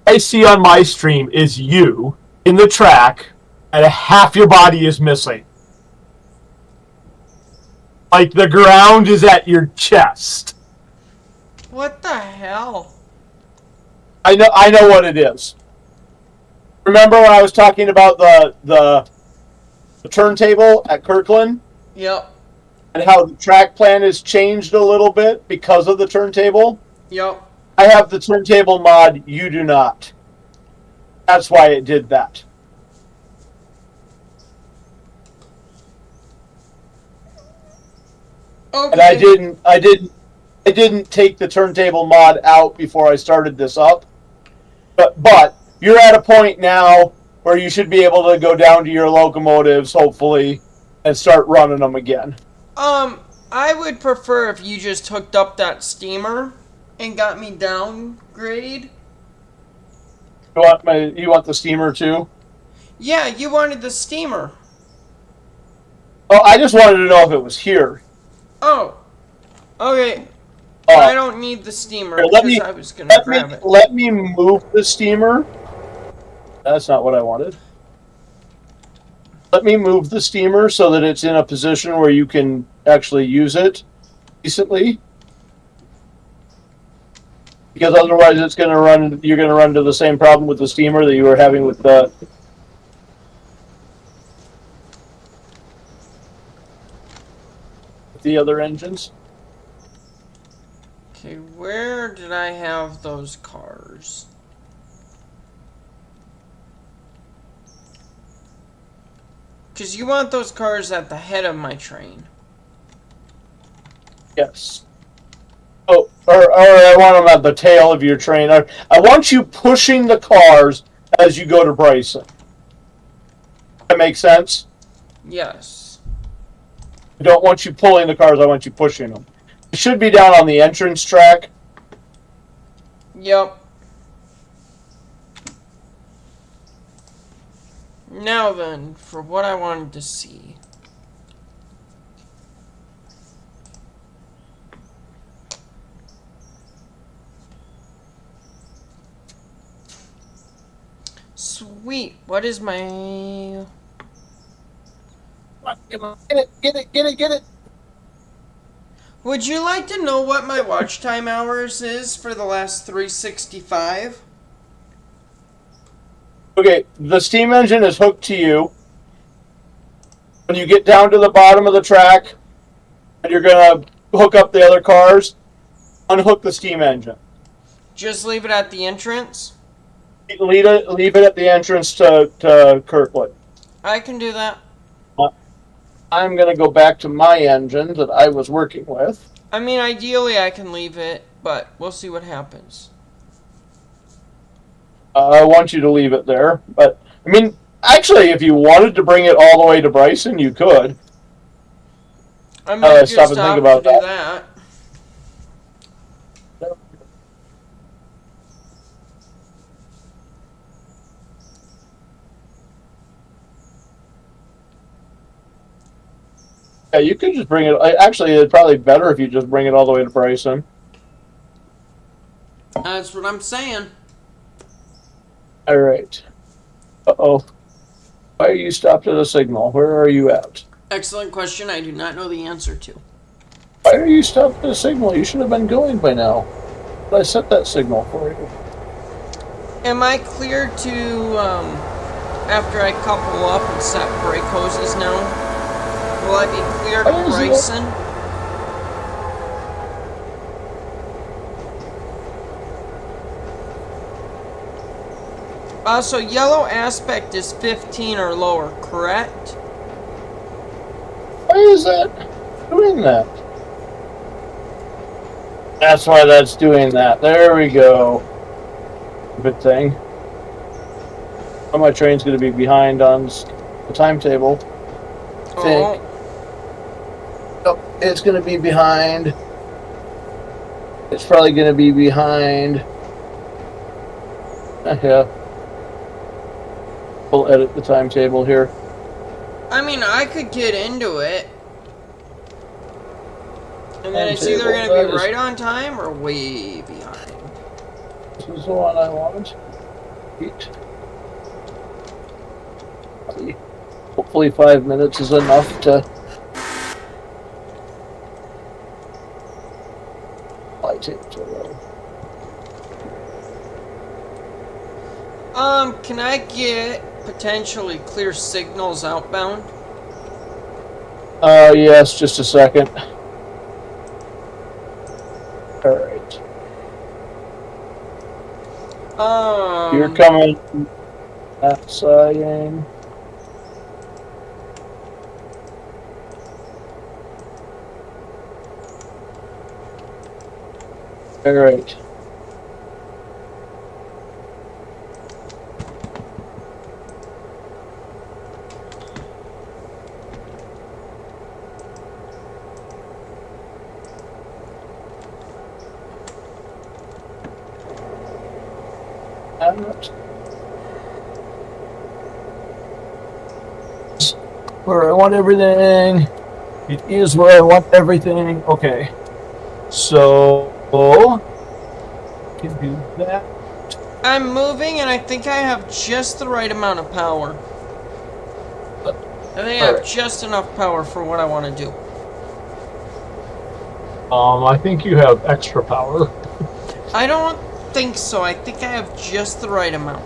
I see on my stream is you in the track and half your body is missing. Like the ground is at your chest. What the hell? I know what it is. Remember when I was talking about the turntable at Kirkland? Yep. And how the track plan has changed a little bit because of the turntable? Yep. I have the turntable mod, you do not. That's why it did that. Okay. And I didn't take the turntable mod out before I started this up. But you're at a point now where you should be able to go down to your locomotives, hopefully, and start running them again. I would prefer if you just hooked up that steamer and got me downgrade. You want the steamer too? Yeah, you wanted the steamer. Oh, I just wanted to know if it was here. Oh. Okay. I don't need the steamer because I was going to grab it. Let me move the steamer. That's not what I wanted. Let me move the steamer so that it's in a position where you can actually use it decently. Because otherwise it's going to run, you're going to run into the same problem with the steamer that you were having with the other engines. Okay, where did I have those cars? Because you want those cars at the head of my train. Yes. Oh, or I want them at the tail of your train. I want you pushing the cars as you go to Bryson. That makes sense? Yes. I don't want you pulling the cars, I want you pushing them. It should be down on the entrance track. Yep. Now then, for what I wanted to see. Sweet. What is my... Get it, get it, get it, get it. Would you like to know what my watch time hours is for the last 365? Okay, the steam engine is hooked to you. When you get down to the bottom of the track, and you're going to hook up the other cars, unhook the steam engine. Just leave it at the entrance? Leave it at the entrance to Kirkwood. I can do that. I'm going to go back to my engine that I was working with. I mean, ideally I can leave it, but we'll see what happens. I want you to leave it there. But, I mean, actually, if you wanted to bring it all the way to Bryson, you could. I might just stop and think about to do that. Yeah, you could just bring it. Actually, it's probably better if you just bring it all the way to Bryson. That's what I'm saying. All right. Uh-oh. Why are you stopped at a signal? Where are you at? Excellent question. I do not know the answer to. Why are you stopped at a signal? You should have been going by now. But I set that signal for you. Am I clear to, after I couple up and set brake hoses now? Will I be clear to Bryson? So yellow aspect is 15 or lower, correct? Why is that doing that? That's why that's doing that. There we go. Good thing. Oh, my train's going to be behind on the timetable. I think. Oh, it's going to be behind. It's probably going to be behind. Yeah. We'll edit the timetable here. I mean, I could get into it. And then it's either going to be right on time or way behind. This is the one I wanted. Hopefully 5 minutes is enough to light it to roll. Can I get potentially clear signals outbound? Yes, just a second. Alright. You're coming outside. Alright. Where I want everything. It is where I want everything. Okay. So can do that. I'm moving and I think I have just the right amount of power. I think I have just enough power for what I want to do. I think you have extra power. I don't think so. I think I have just the right amount.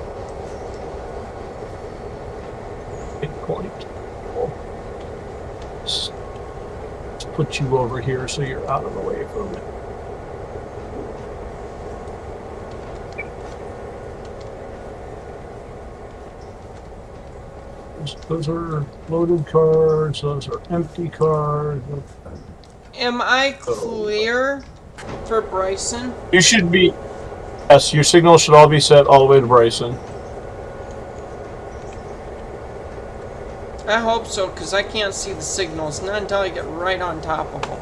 Let's put you over here so you're out of the way from it. Those are loaded cars. Those are empty cars. Am I clear for Bryson? You should be. Yes, your signal should all be set all the way to Bryson. I hope so, because I can't see the signals, not until I get right on top of them.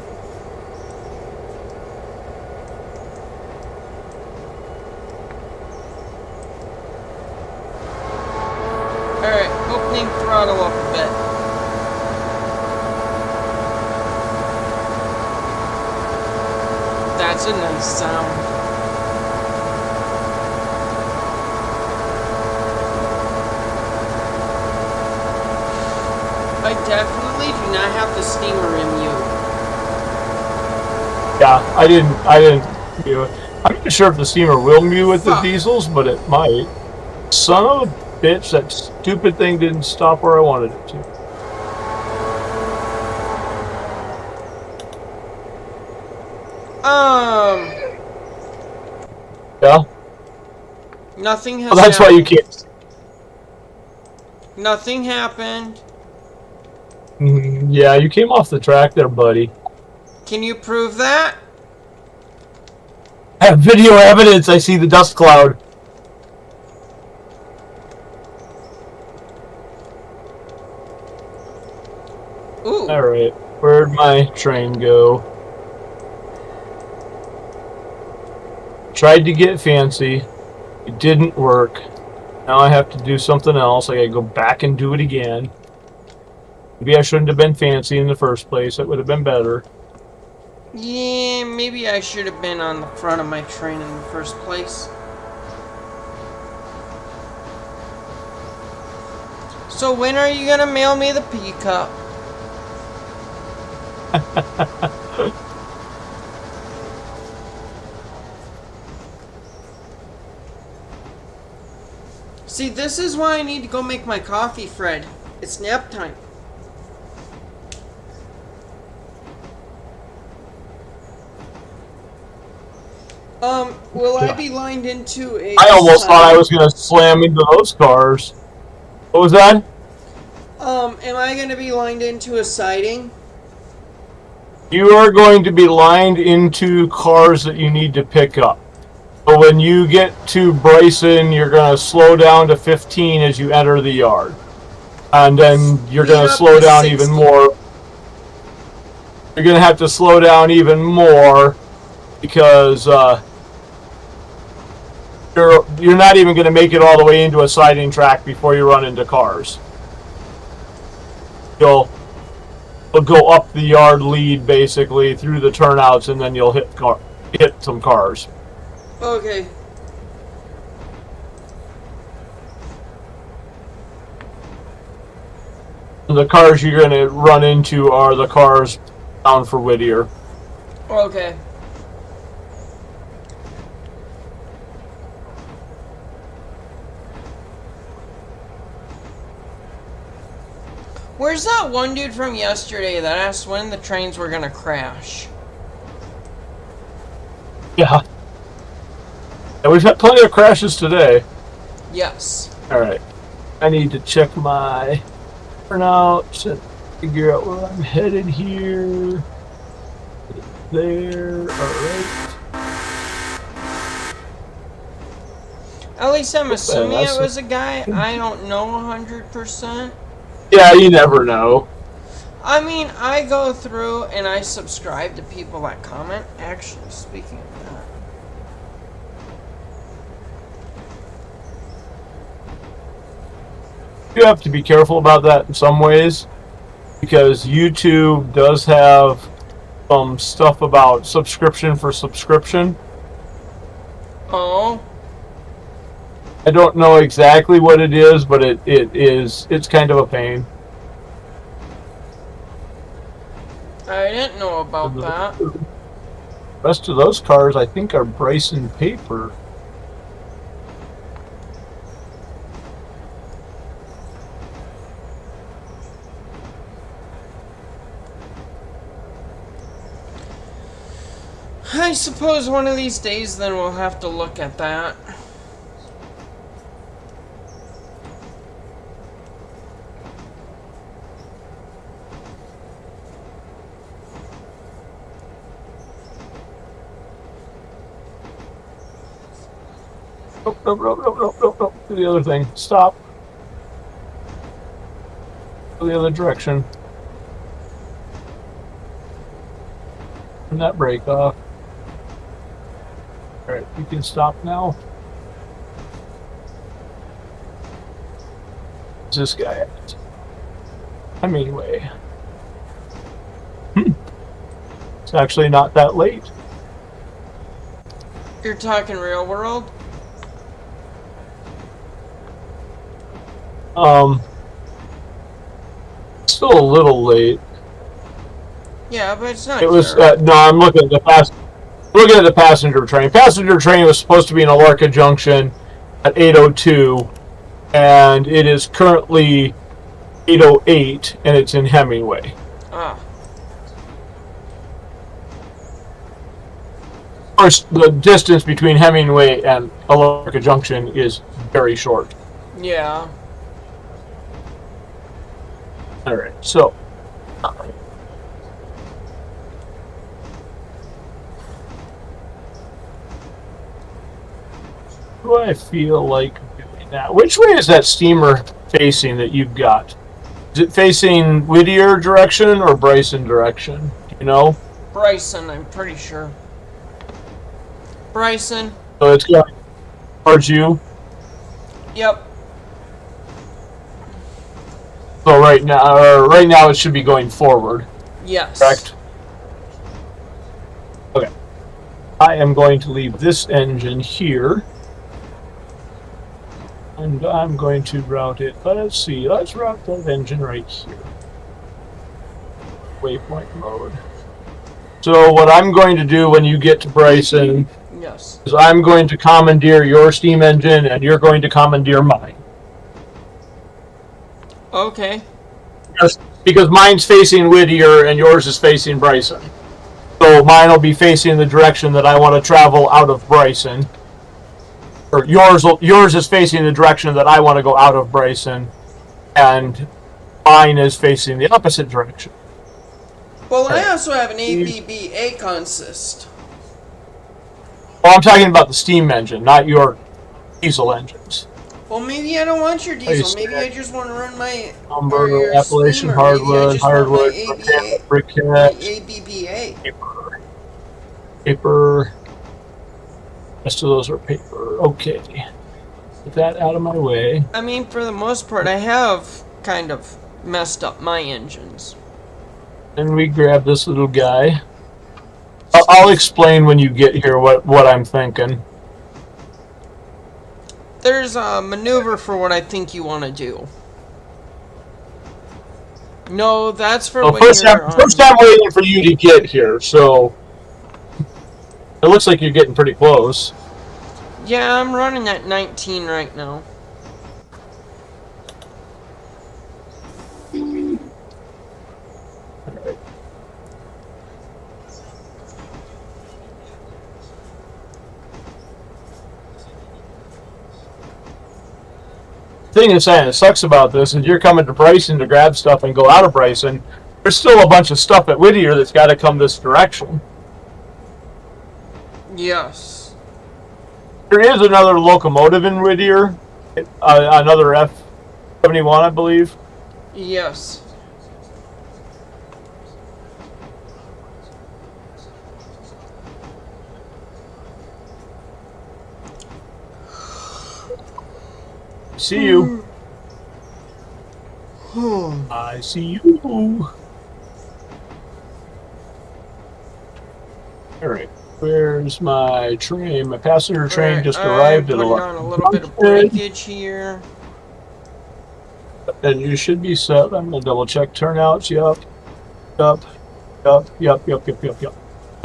Alright, opening throttle up a bit. That's a nice sound. I definitely do not have the steamer in mute. Yeah, I didn't view it. I'm not sure if the steamer will mute with the diesels, but it might. Son of a bitch, that stupid thing didn't stop where I wanted it to. Yeah? Nothing has Well, that's happened. why you can't. Nothing happened. Yeah, you came off the track there, buddy. Can you prove that? I have video evidence. I see the dust cloud. Ooh. Alright, where'd my train go? Tried to get fancy. It didn't work. Now I have to do something else. I gotta go back and do it again. Maybe I shouldn't have been fancy in the first place. It would have been better. Yeah, maybe I should have been on the front of my train in the first place. So when are you gonna mail me the pea cup? See, this is why I need to go make my coffee, Fred. It's nap time. Will I be lined into a... I almost thought I was going to slam into those cars. What was that? Am I going to be lined into a siding? You are going to be lined into cars that you need to pick up. So when you get to Bryson, you're going to slow down to 15 as you enter the yard. And then you're going to slow down even more. You're going to have to slow down even more because you're not even going to make it all the way into a siding track before you run into cars. You'll go up the yard lead basically through the turnouts, and then you'll hit some cars. Okay. The cars you're going to run into are the cars bound for Whittier. Okay. Where's that one dude from yesterday that asked when the trains were gonna crash? Yeah. And we've had plenty of crashes today. Yes. Alright. I need to check my turnouts and figure out where I'm headed here. There. Alright. At least I'm assuming it was a guy. I don't know 100%. Yeah, you never know. I mean, I go through and I subscribe to people that comment. Actually, speaking of that. You have to be careful about that in some ways, because YouTube does have some stuff about subscription for subscription. Oh. I don't know exactly what it is, but it's kind of a pain. I didn't know about that. The rest of those cars, I think, are Bryson paper. I suppose one of these days then we'll have to look at that. Nope. Do the other thing. Stop. Go the other direction. Turn that brake off. Alright, you can stop now. Where's this guy at? Anyway. It's actually not that late. You're talking real world? Still a little late. Yeah, but it's not. It was here. no. I'm looking at the passenger train. Passenger train was supposed to be in ALCo Junction at 8:02, and it is currently 8:08, and it's in Hemingway. Ah. Of course, the distance between Hemingway and ALCo Junction is very short. Yeah. All right, so. Do I feel like doing that? Which way is that steamer facing that you've got? Is it facing Whittier direction or Bryson direction? Do you know? Bryson, I'm pretty sure. Bryson. So it's going towards you. Yep. So right now it should be going forward. Yes. Correct. Okay. I am going to leave this engine here. And I'm going to route it. Let's see. Let's route that engine right here. Waypoint mode. So what I'm going to do when you get to Bryson Yes. is I'm going to commandeer your steam engine and you're going to commandeer mine. Okay. Because mine's facing Whittier and yours is facing Bryson. So mine will be facing the direction that I want to travel out of Bryson. Or yours is facing the direction that I want to go out of Bryson, and mine is facing the opposite direction. Well, I also have an ABBA consist. Well, I'm talking about the steam engine, not your diesel engines. Well, maybe I don't want your diesel. Nice. Maybe I just want to run my Lumber, Appalachian steamer. hardwood, hardwood, My briquette, ABBA. paper. Rest of those are paper. Okay. Get that out of my way. I mean, for the most part, I have kind of messed up my engines. And we grab this little guy. I'll explain when you get here what I'm thinking. There's a maneuver for what I think you want to do. No, that's for Well, when first you're I'm waiting for you to get here, so it looks like you're getting pretty close. Yeah, I'm running at 19 right now. Alright. Thing is saying it sucks about this is you're coming to Bryson to grab stuff and go out of Bryson. There's still a bunch of stuff at Whittier that's got to come this direction. Yes. There is another locomotive in Whittier, another F-71, I believe. Yes. See you. I see you. Alright, where's my train? My passenger train Right, just arrived at I'm putting on a little bit of breakage here. And you should be set. I'm going to double check turnouts. Yep. So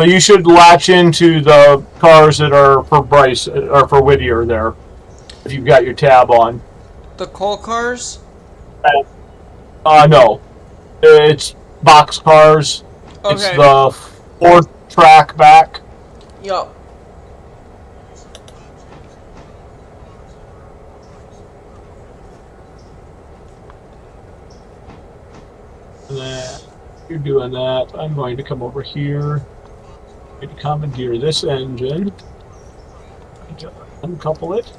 you should latch into the cars that are for Bryce or for Whittier there, if you've got your tab on. The coal cars? No. It's box cars. Okay. It's the fourth track back. Yup. And then you're doing that. I'm going to come over here. I'm going to commandeer this engine. Uncouple it.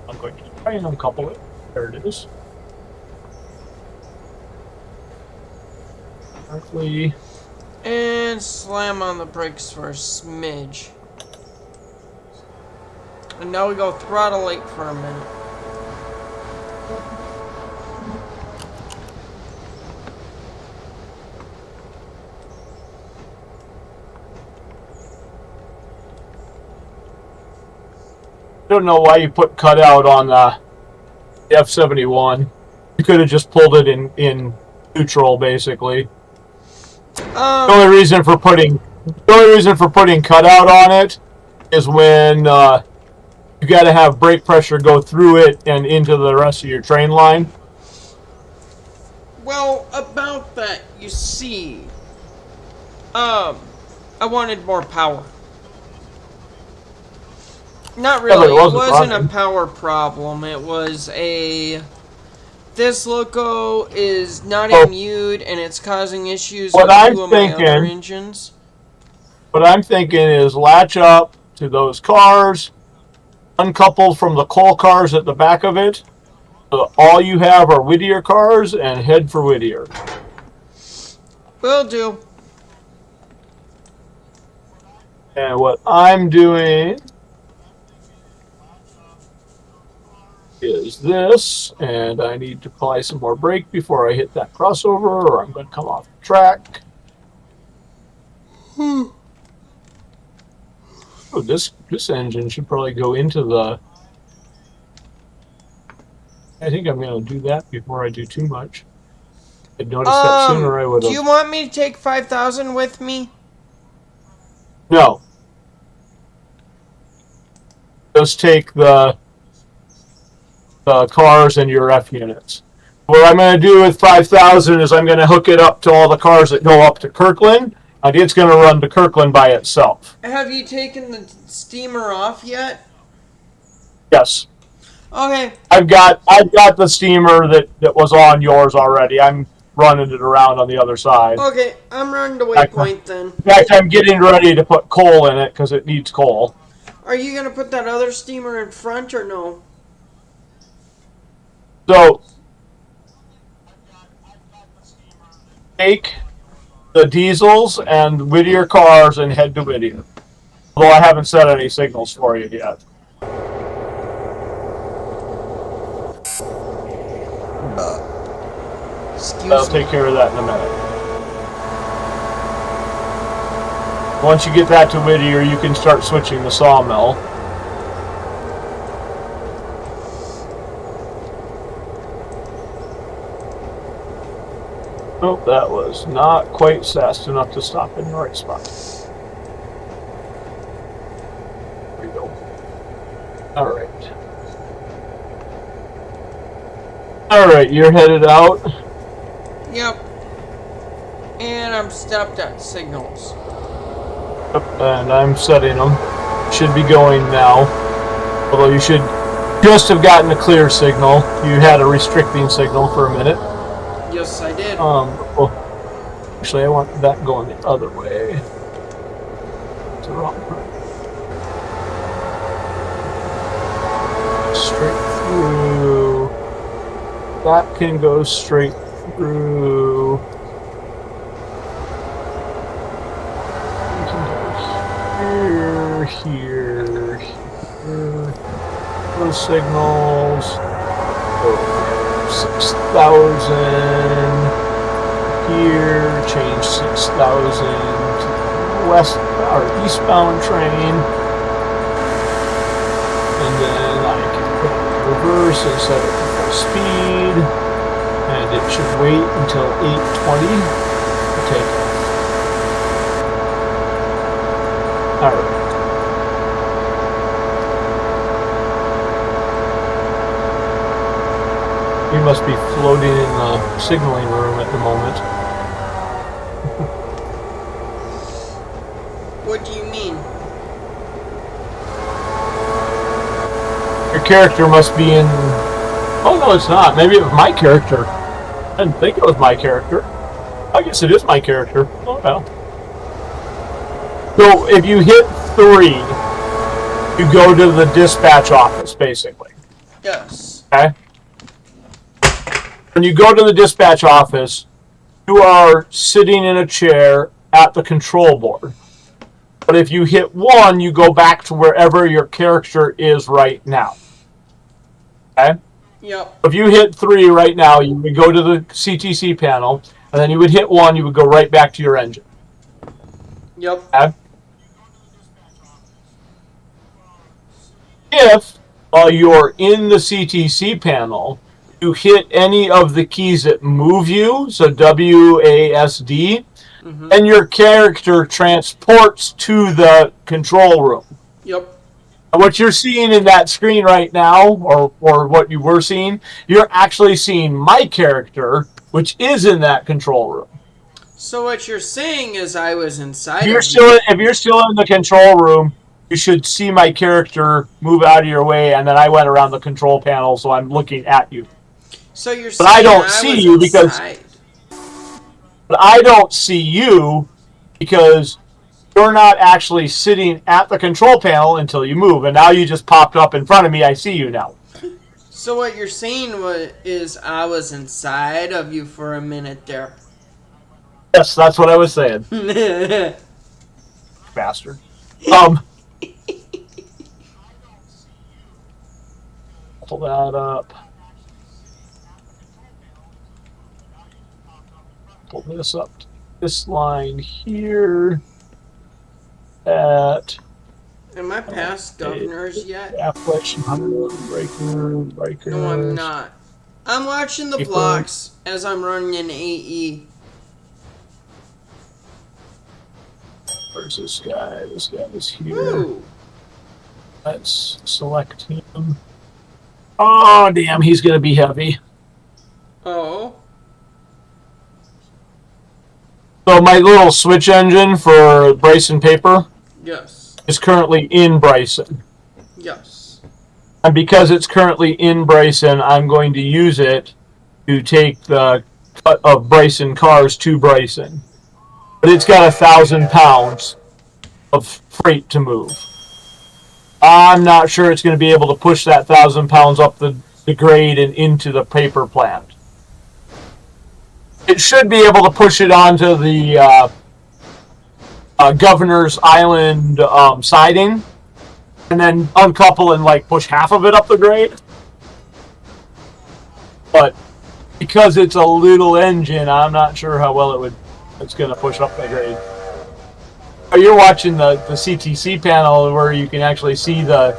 I'm going to try and uncouple it. There it is. Carefully. And slam on the brakes for a smidge. And now we go throttle 8 for a minute. I don't know why you put cutout on the F-71. You could have just pulled it in neutral, basically. The only reason for putting cutout on it is when you got to have brake pressure go through it and into the rest of your train line. Well, about that, you see, I wanted more power. Not really. Yeah, it wasn't a power problem. It was a... This loco is not immured, and it's causing issues with two of my other engines. What I'm thinking is latch up to those cars, uncoupled from the coal cars at the back of it. So all you have are Whittier cars, and head for Whittier. Will do. And what I'm doing is this, and I need to apply some more brake before I hit that crossover, or I'm going to come off the track. Oh, this engine should probably go into the... I think I'm going to do that before I do too much. I'd noticed that sooner I would have... Do you want me to take 5,000 with me? No. Just take the cars and your F units. What I'm going to do with 5,000 is I'm going to hook it up to all the cars that go up to Kirkland. And it's going to run to Kirkland by itself. Have you taken the steamer off yet? Yes. Okay. I've got the steamer that was on yours already. I'm running it around on the other side. Okay, I'm running to waypoint then. In fact, I'm getting ready to put coal in it because it needs coal. Are you going to put that other steamer in front or no? So, take the diesels and Whittier cars and head to Whittier. Although I haven't set any signals for you yet. I'll take care of that in a minute. Once you get that to Whittier, you can start switching the sawmill. Nope, that was not quite fast enough to stop in the right spot. There we go. Alright. Alright, you're headed out? Yep. And I'm stopped at signals. Yep, and I'm setting them. Should be going now. Although you should just have gotten a clear signal. You had a restricting signal for a minute. Yes, I did. Well, actually, I want that going the other way. It's the wrong part. Straight through. That can go straight through. We can go here, here. Those signals. Go 6,000 here, change 6,000 to west or eastbound train, and then I can put it in reverse and set it to full speed, and it should wait until 8:20 to take off. Alright. You must be floating in the signaling room at the moment. What do you mean? Your character must be in... Oh, no, it's not. Maybe it was my character. I didn't think it was my character. I guess it is my character. Oh, well. So, if you hit 3, you go to the dispatch office, basically. Yes. Okay? When you go to the dispatch office, you are sitting in a chair at the control board. But if you hit 1, you go back to wherever your character is right now. Okay? Yep. If you hit 3 right now, you would go to the CTC panel, and then you would hit 1, you would go right back to your engine. Yep. Okay? If, while you're in the CTC panel, you hit any of the keys that move you, so WASD, and your character transports to the control room. Yep. And what you're seeing in that screen right now, or what you were seeing, you're actually seeing my character, which is in that control room. So what you're saying is I was inside. If you're still in the control room, you should see my character move out of your way, and then I went around the control panel, so I'm looking at you. So you're But saying I don't see you because. But I don't see you because you're not actually sitting at the control panel until you move, and now you just popped up in front of me. I see you now. So what you're saying is I was inside of you for a minute there. Yes, that's what I was saying. Bastard. Pull that up. Pull this up to this line here at Am I past governors yet? Appalachian breaker. No, I'm not. I'm watching the blocks as I'm running in AE. Where's this guy? This guy is here. Ooh. Let's select him. Oh, damn, he's going to be heavy. Oh. So my little switch engine for Bryson paper Yes. is currently in Bryson. Yes. And because it's currently in Bryson, I'm going to use it to take the cut of Bryson cars to Bryson. But it's got 1,000 pounds of freight to move. I'm not sure it's going to be able to push that 1,000 pounds up the grade and into the paper plant. It should be able to push it onto the Governor's Island siding, and then uncouple and like push half of it up the grade. But because it's a little engine, I'm not sure how well it's going to push up the grade. You're watching the CTC panel where you can actually see the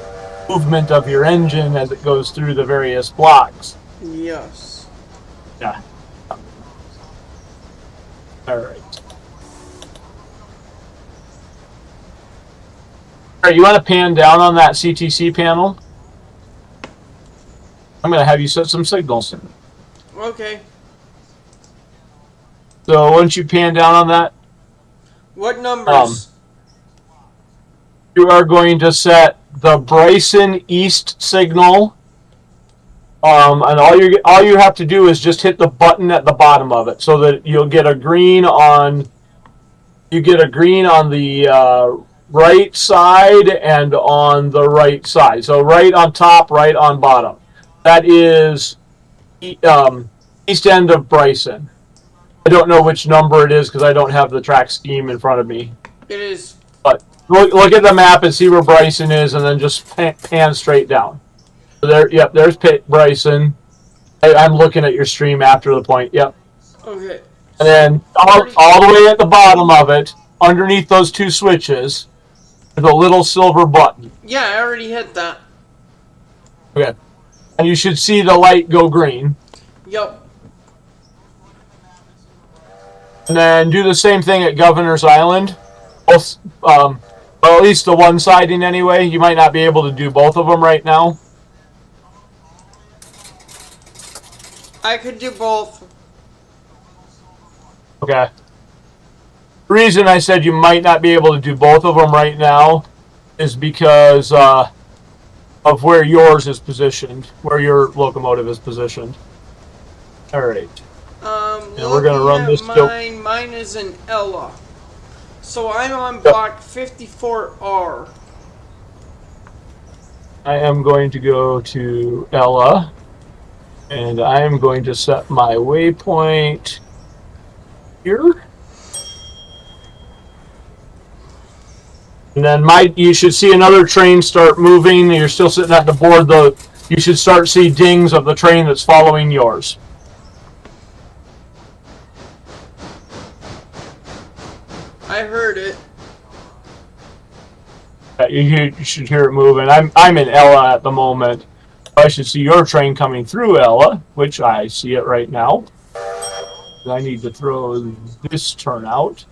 movement of your engine as it goes through the various blocks. Yes. Yeah. All right. All right, you want to pan down on that CTC panel? I'm going to have you set some signals. Okay. So once you pan down on that, What numbers? you are going to set the Bryson East signal. And all you have to do is just hit the button at the bottom of it, so that you'll get a green on. You get a green on the right side and on the right side. So right on top, right on bottom. That is east end of Bryson. I don't know which number it is because I don't have the track scheme in front of me. It is. But look at the map and see where Bryson is, and then just pan straight down. So there, yep, there's Bryson. I'm looking at your stream after the point. Yep. Okay. And then all the way at the bottom of it, underneath those two switches, there's a little silver button. Yeah, I already hit that. Okay. And you should see the light go green. Yep. And then do the same thing at Governor's Island. Both, well, at least the one siding anyway. You might not be able to do both of them right now. I could do both. Okay. The reason I said you might not be able to do both of them right now is because of where yours is positioned, where your locomotive is positioned. All right. And we're gonna run this. Mine is in Ella, so I'm on block 54R. I am going to go to Ella, and I am going to set my waypoint here. And then you should see another train start moving. You're still sitting at the board. You should start see dings of the train that's following yours. I heard it. You should hear it moving. I'm in Ella at the moment. I should see your train coming through Ella, which I see it right now. I need to throw this turnout.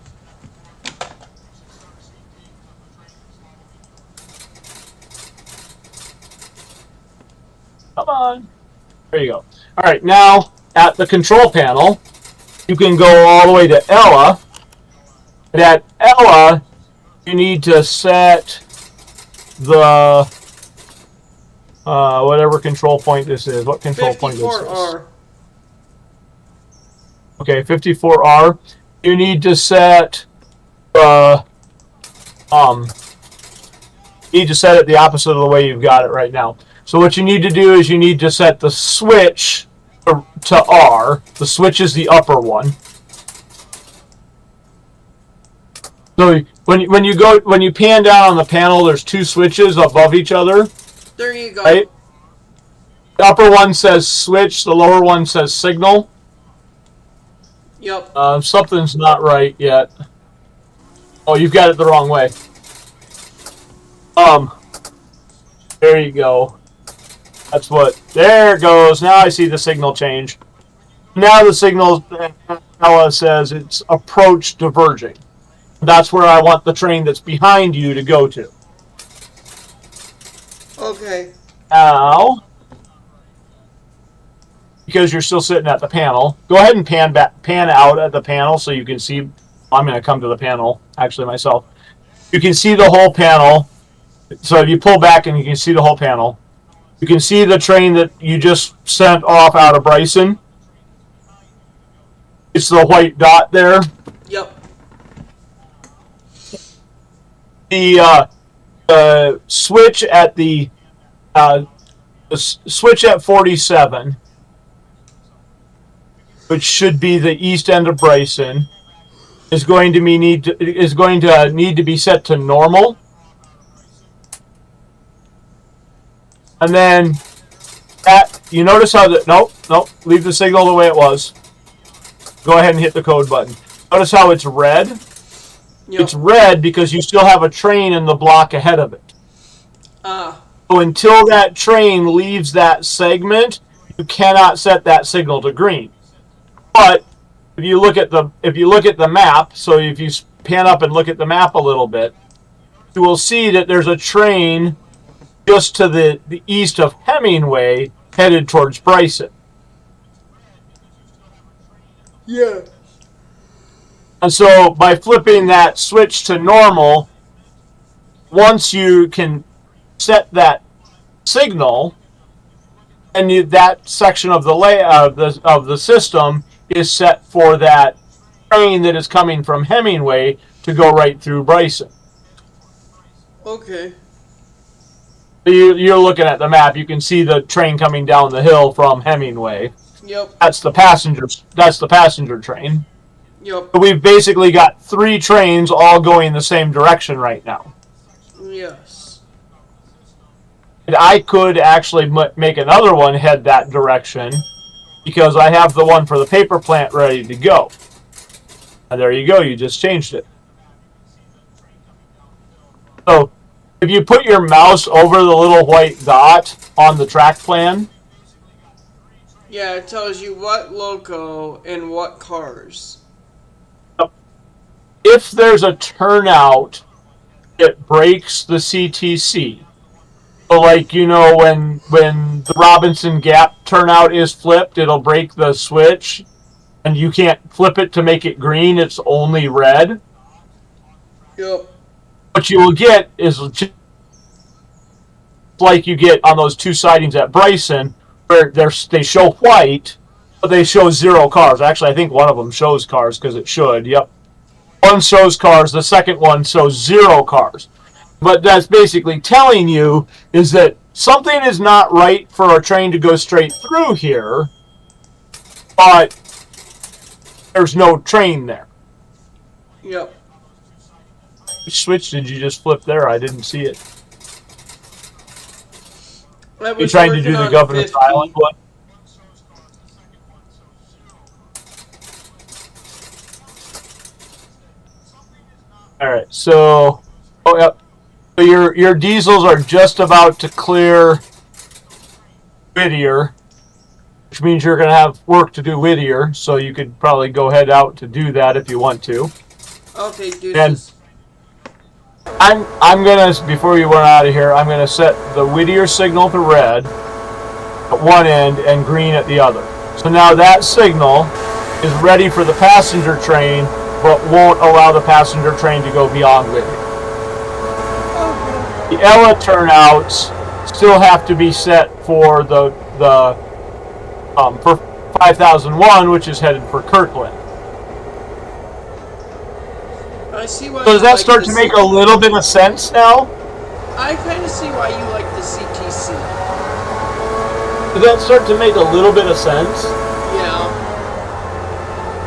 There you go. All right, now at the control panel, you can go all the way to Ella. And at Ella, you need to set the whatever control point this is. What control point is this? 54R. Okay, 54R. You need to set need to set it the opposite of the way you've got it right now. So what you need to do is you need to set the switch to R. The switch is the upper one. So when you pan down on the panel, there's two switches above each other. There you go. Right? The upper one says switch. The lower one says signal. Yep. Something's not right yet. Oh, you've got it the wrong way. There you go. That's what. There it goes. Now I see the signal change. Now the signal says it's approach diverging. That's where I want the train that's behind you to go to. Okay. Now, because you're still sitting at the panel, go ahead and pan out at the panel so you can see. I'm going to come to the panel actually myself. You can see the whole panel. So if you pull back and you can see the whole panel, you can see the train that you just sent off out of Bryson. It's the white dot there. Yep. The switch at the switch at 47, which should be the east end of Bryson, is going to need to be set to normal. And then you notice how that nope, leave the signal the way it was. Go ahead and hit the code button. Notice how it's red? Yep. It's red because you still have a train in the block ahead of it. So until that train leaves that segment, you cannot set that signal to green. But if you look at the map, so if you pan up and look at the map a little bit, you will see that there's a train just to the east of Hemingway headed towards Bryson. Yeah. And so by flipping that switch to normal, once you can set that signal, and that section of the layout of the system is set for that train that is coming from Hemingway to go right through Bryson. Okay. You're looking at the map. You can see the train coming down the hill from Hemingway. Yep. That's the passenger train. Yep. So we've basically got 3 trains all going the same direction right now. Yes. And I could actually make another one head that direction because I have the one for the paper plant ready to go. And there you go. You just changed it. So if you put your mouse over the little white dot on the track plan. Yeah, it tells you what loco and what cars. If there's a turnout, it breaks the CTC. So like, when the Robinson Gap turnout is flipped, it'll break the switch. And you can't flip it to make it green, it's only red. Yep. What you will get is like you get on those 2 sidings at Bryson, where they show white, but they show 0 cars. Actually, I think one of them shows cars because it should. Yep. One shows cars, the second one shows 0 cars. But that's basically telling you is that something is not right for a train to go straight through here, but there's no train there. Yep. Which switch did you just flip there? I didn't see it. You trying to do the Governor's 50. Island one? Alright, so yep. So your diesels are just about to clear Whittier, which means you're gonna have work to do Whittier, so you could probably go head out to do that if you want to. Okay, dude. And I'm gonna, before you run out of here, I'm gonna set the Whittier signal to red. at one end and green at the other. So now that signal is ready for the passenger train, but won't allow the passenger train to go beyond Whittier. The Ella turnouts still have to be set for for 5001, which is headed for Kirkland. I see why. So does that start to make a little bit of sense now? I kind of see why you like the CTC. Does that start to make a little bit of sense? Yeah.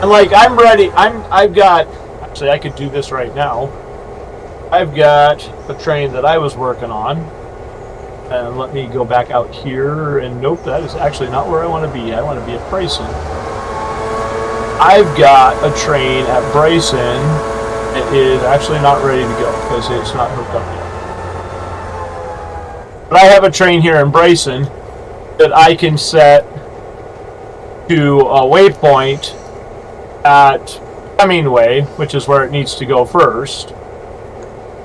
And like, I'm ready. I've got. Actually, I could do this right now. I've got a train that I was working on. And let me go back out here. And nope, that is actually not where I want to be. I want to be at Bryson. I've got a train at Bryson. It is actually not ready to go because it's not hooked up yet. But I have a train here in Bryson that I can set to a waypoint at Hemingway, which is where it needs to go first.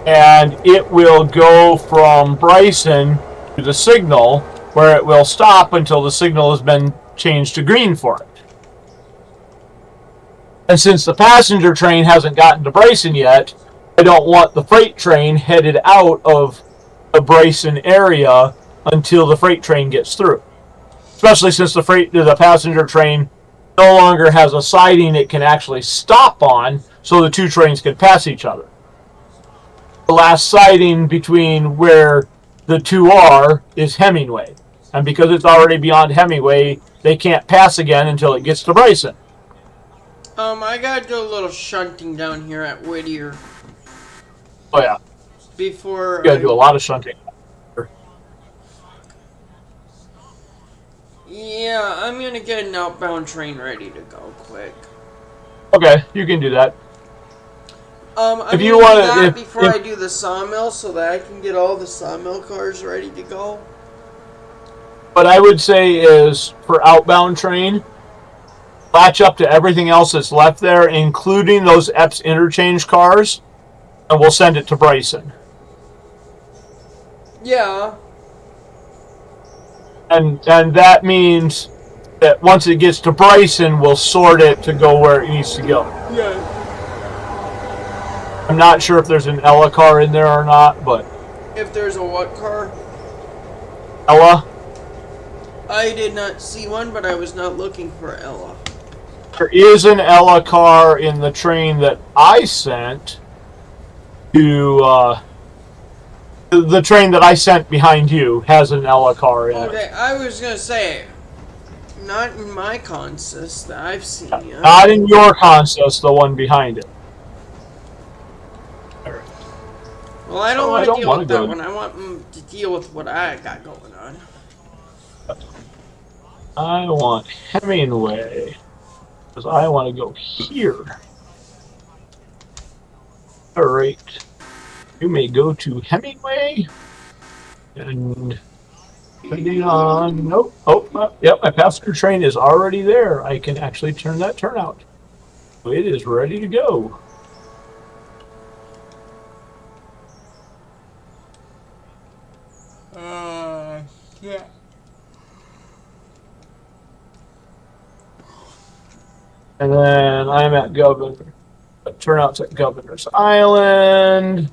And it will go from Bryson to the signal, where it will stop until the signal has been changed to green for it. And since the passenger train hasn't gotten to Bryson yet, I don't want the freight train headed out of the Bryson area until the freight train gets through. Especially since the passenger train no longer has a siding it can actually stop on, so the two trains can pass each other. The last siding between where the two are is Hemingway. And because it's already beyond Hemingway, they can't pass again until it gets to Bryson. I gotta do a little shunting down here at Whittier. Oh yeah. Before You gotta do a lot of shunting. Yeah, I'm gonna get an outbound train ready to go quick. Okay, you can do that. I'm if you gonna want do that to, before I do the sawmill, so that I can get all the sawmill cars ready to go. What I would say is, for outbound train, latch up to everything else that's left there, including those EPS interchange cars, and we'll send it to Bryson. Yeah. And that means that once it gets to Bryson, we'll sort it to go where it needs to go. Yeah. I'm not sure if there's an Ella car in there or not, but... If there's a what car? Ella? I did not see one, but I was not looking for Ella. There is an Ella car in the train that I sent to, the train that I sent behind you has an Ella car in it. Okay, I was gonna say, not in my consist that I've seen yet. Not in your consist, the one behind it. Well, I don't want to deal with that one. I want to deal with what I got going on. I want Hemingway, because I want to go here. Alright. You may go to Hemingway, and depending on... Nope. Oh, yep, my passenger train is already there. I can actually turn that turnout. It is ready to go. Yeah. And then I'm at turnouts at Governor's Island.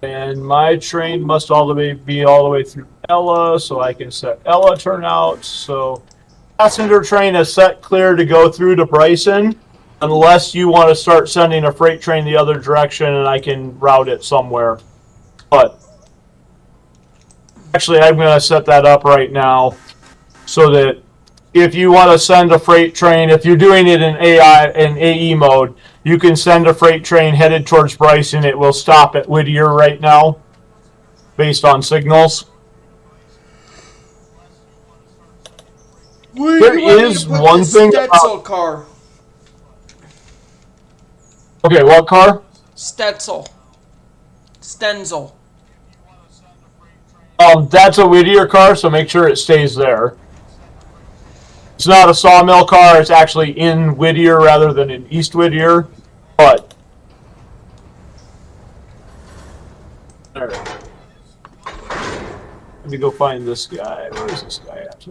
And my train must be all the way through Ella, so I can set Ella turnouts. So passenger train is set clear to go through to Bryson, unless you want to start sending a freight train the other direction and I can route it somewhere. But actually, I'm going to set that up right now so that if you want to send a freight train, if you're doing it in AE mode, you can send a freight train headed towards Bryson. It will stop at Whittier right now, based on signals. There is one thing Stetzel car. Okay, what car? Stetzel. Stenzel. That's a Whittier car, so make sure it stays there. It's not a sawmill car, it's actually in Whittier rather than in East Whittier, but... There. Let me go find this guy. Where is this guy at?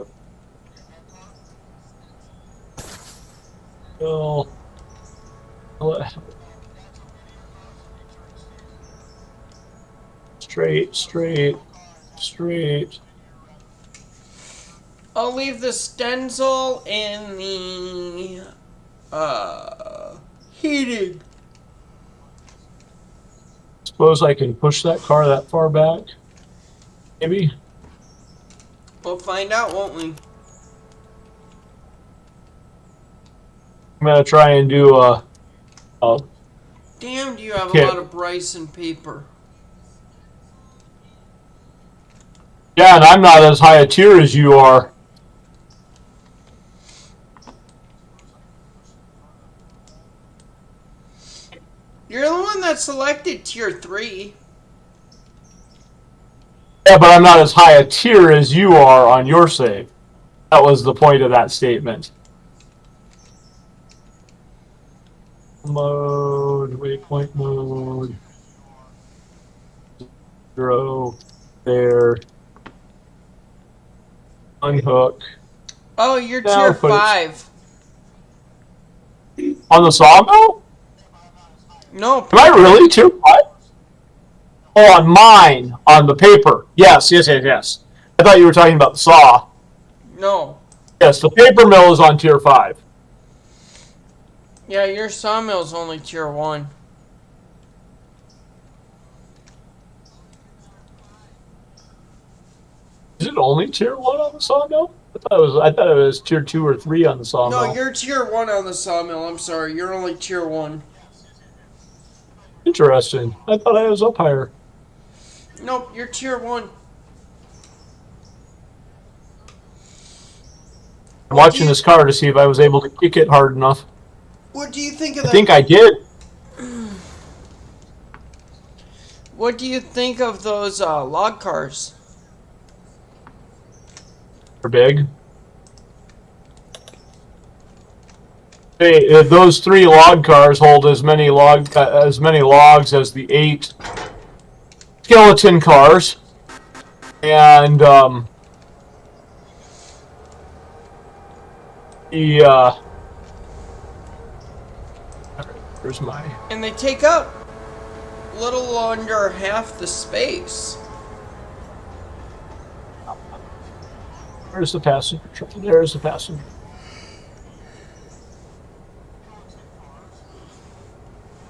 Oh. Straight, straight, straight. I'll leave the stencil in the heating. Suppose I can push that car that far back? Maybe? We'll find out, won't we? I'm gonna try and do a Damn, do you have Okay. a lot of Bryson paper. yeah, and I'm not as high a tier as you are. You're the one that selected tier 3. Yeah, but I'm not as high a tier as you are on your save. That was the point of that statement. Mode, waypoint mode. 0, there. Unhook. Oh, you're Now tier put it- 5. On the sawmill? No. Am I really tier 5? Oh, on mine. On the paper. Yes, yes, yes, yes. I thought you were talking about the saw. No. Yes, the paper mill is on tier 5. Yeah, your sawmill's only tier 1. Is it only tier 1 on the sawmill? I thought it was tier 2 or 3 on the sawmill. No, you're tier 1 on the sawmill. I'm sorry. You're only tier 1. Interesting. I thought I was up higher. Nope, you're tier 1. I'm watching this car to see if I was able to kick it hard enough. What do you think of I think I did. What do you think of those log cars? They're big. Hey, those 3 log cars hold as many logs as the 8 skeleton cars, and where's my? And they take up little under half the space. Where's the passenger? There's the passenger.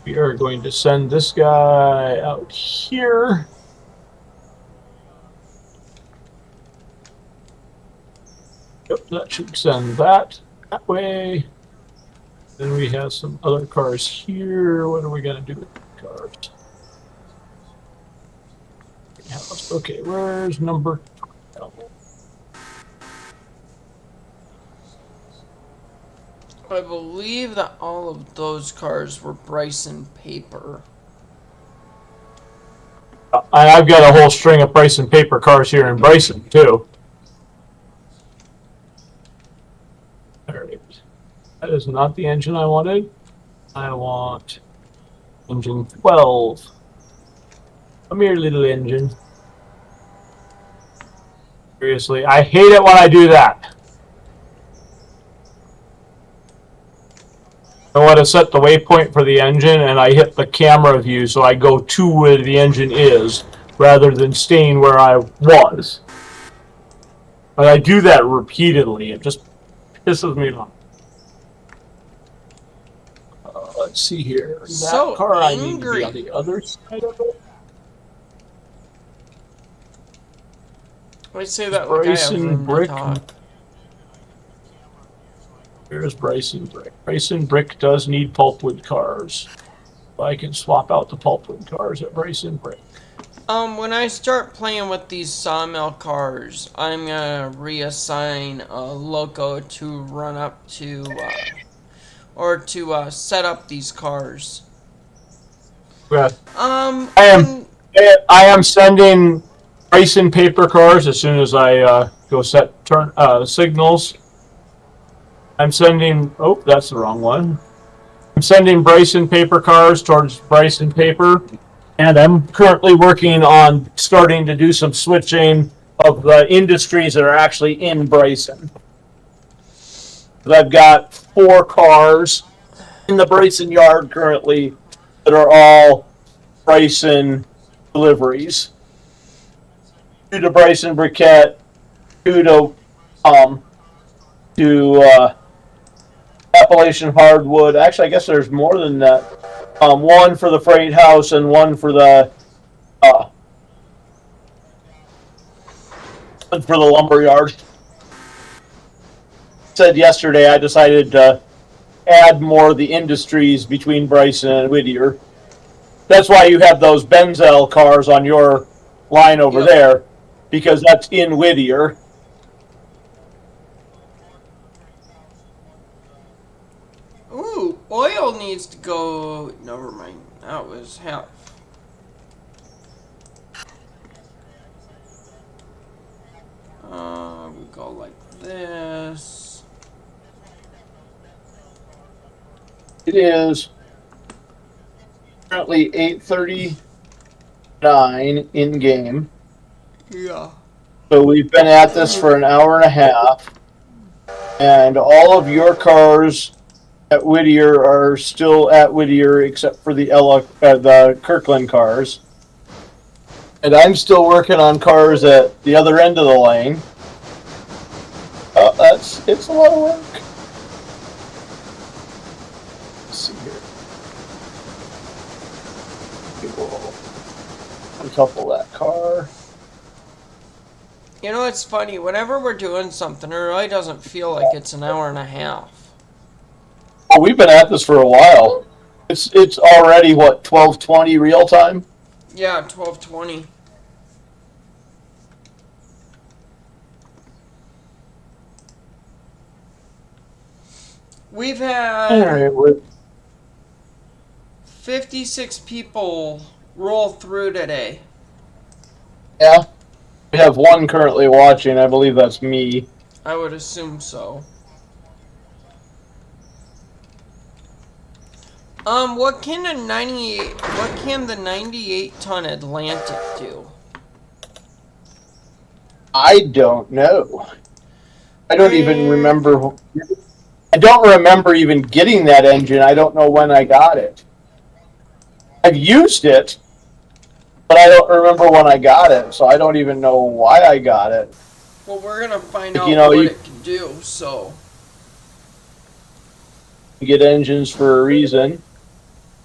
We are going to send this guy out here. Yep, that should send that way. Then we have some other cars here. What are we going to do with the cars? Okay, where's number 12? I believe that all of those cars were Bryson paper. I've got a whole string of Bryson paper cars here in Bryson, too. There it is. That is not the engine I wanted. I want engine 12. Come here, little engine. Seriously, I hate it when I do that. I want to set the waypoint for the engine, and I hit the camera view, so I go to where the engine is, rather than staying where I was. But I do that repeatedly. It just pisses me off. Let's see here. That So car, I need to angry. be on the other side of it. I say that like I have Bryson room to brick. talk. Here's Bryson Brick. Bryson Brick does need pulpwood cars. I can swap out the pulpwood cars at Bryson Brick. When I start playing with these sawmill cars, I'm gonna reassign a Loco to run up to, or to set up these cars. Yeah. I I am sending Bryson paper cars as soon as I go set signals. I'm sending. Oh, that's the wrong one. I'm sending Bryson paper cars towards Bryson paper, and I'm currently working on starting to do some switching of the industries that are actually in Bryson. I've got 4 cars in the Bryson yard currently that are all Bryson deliveries. 2 to Bryson Briquette, 2 to Appalachian Hardwood. Actually, I guess there's more than that. 1 for the freight house and 1 for the lumber yard. Said yesterday I decided to add more of the industries between Bryson and Whittier. That's why you have those Benzel cars on your line over there, because that's in Whittier. Ooh, oil needs to go. Never mind. That was half. We go like this. It is currently 8:39 in game. Yeah. So we've been at this for an hour and a half, and all of your cars at Whittier are still at Whittier except for the Kirkland cars. And I'm still working on cars at the other end of the lane. It's a lot of work. Let's see here. We'll uncouple that car. You know, it's funny. Whenever we're doing something, it really doesn't feel like it's an hour and a half. Oh, we've been at this for a while. It's already, what, 12:20 real time? Yeah, 12:20. We've had 56 people roll through today. Yeah. We have 1 currently watching. I believe that's me. I would assume so. What can the 98-ton Atlantic do? I don't know. I don't even remember. I don't remember even getting that engine. I don't know when I got it. I've used it, but I don't remember when I got it, so I don't even know why I got it. Well, we're gonna find out what it can do, so. You get engines for a reason.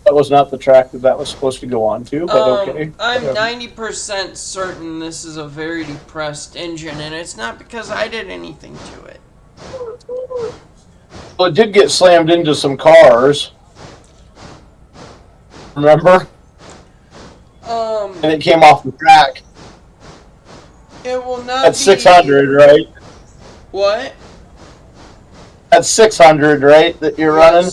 That was not the track that was supposed to go on to, but okay. I'm 90% certain this is a very depressed engine, and it's not because I did anything to it. Well, it did get slammed into some cars. Remember? And it came off the track. It will not That's 600, right? What? That's 600, right, that you're running?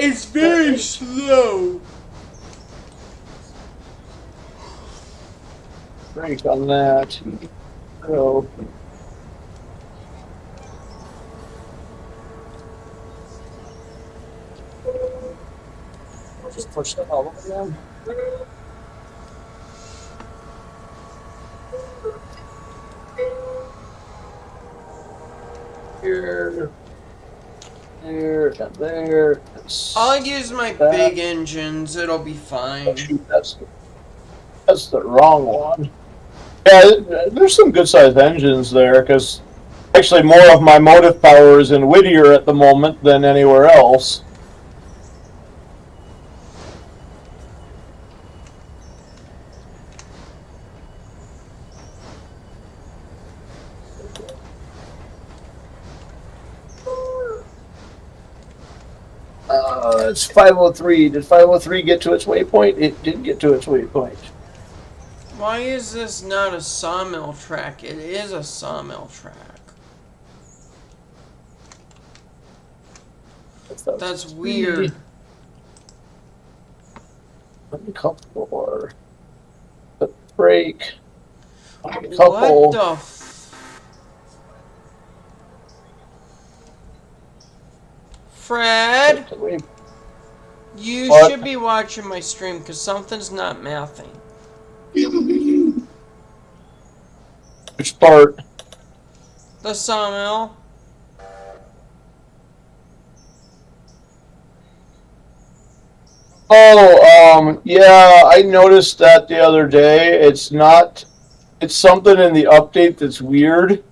It's very slow. Brake on that. So. I'll just push that all the way down. Here. There, and there. I'll use my big engines. It'll be fine. Shoot, that's the wrong one. Yeah, there's some good-sized engines there, because actually more of my motive power is in Whittier at the moment than anywhere else. It's 503. Did 503 get to its waypoint? It did get to its waypoint. Why is this not a sawmill track? It is a sawmill track. That's weird. Uncouple or the brake. Uncouple. What the Fred? You What? should be watching my stream because something's not mathing. Which part? The sawmill. Oh, yeah, I noticed that the other day. It's something in the update that's weird.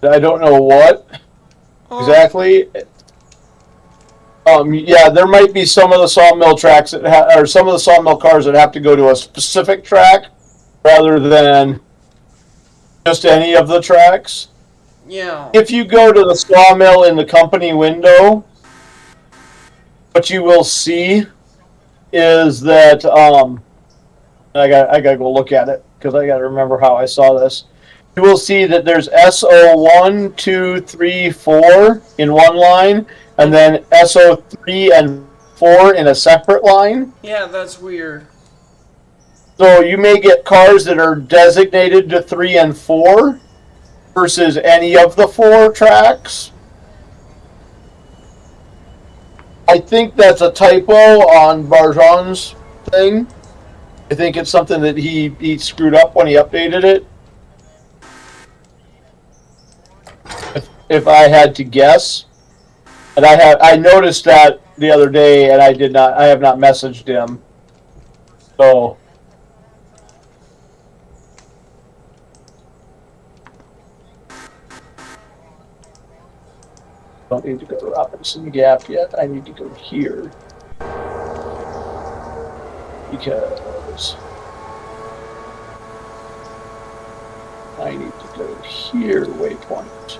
I don't know what exactly. Yeah, there might be some of the sawmill tracks that or some of the sawmill cars that have to go to a specific track rather than just any of the tracks. Yeah. If you go to the sawmill in the company window, what you will see is that I gotta go look at it because I gotta remember how I saw this. You will see that there's SO1, 2, 3, 4 in one line, and then SO3 and 4 in a separate line. Yeah, that's weird. So you may get cars that are designated to 3 and 4 versus any of the 4 tracks. I think that's a typo on Barjan's thing. I think it's something that he screwed up when he updated it. If I had to guess, and I noticed that the other day, and I have not messaged him. So don't need to go to Robinson Gap yet. I need to go here because I need to go here, waypoint,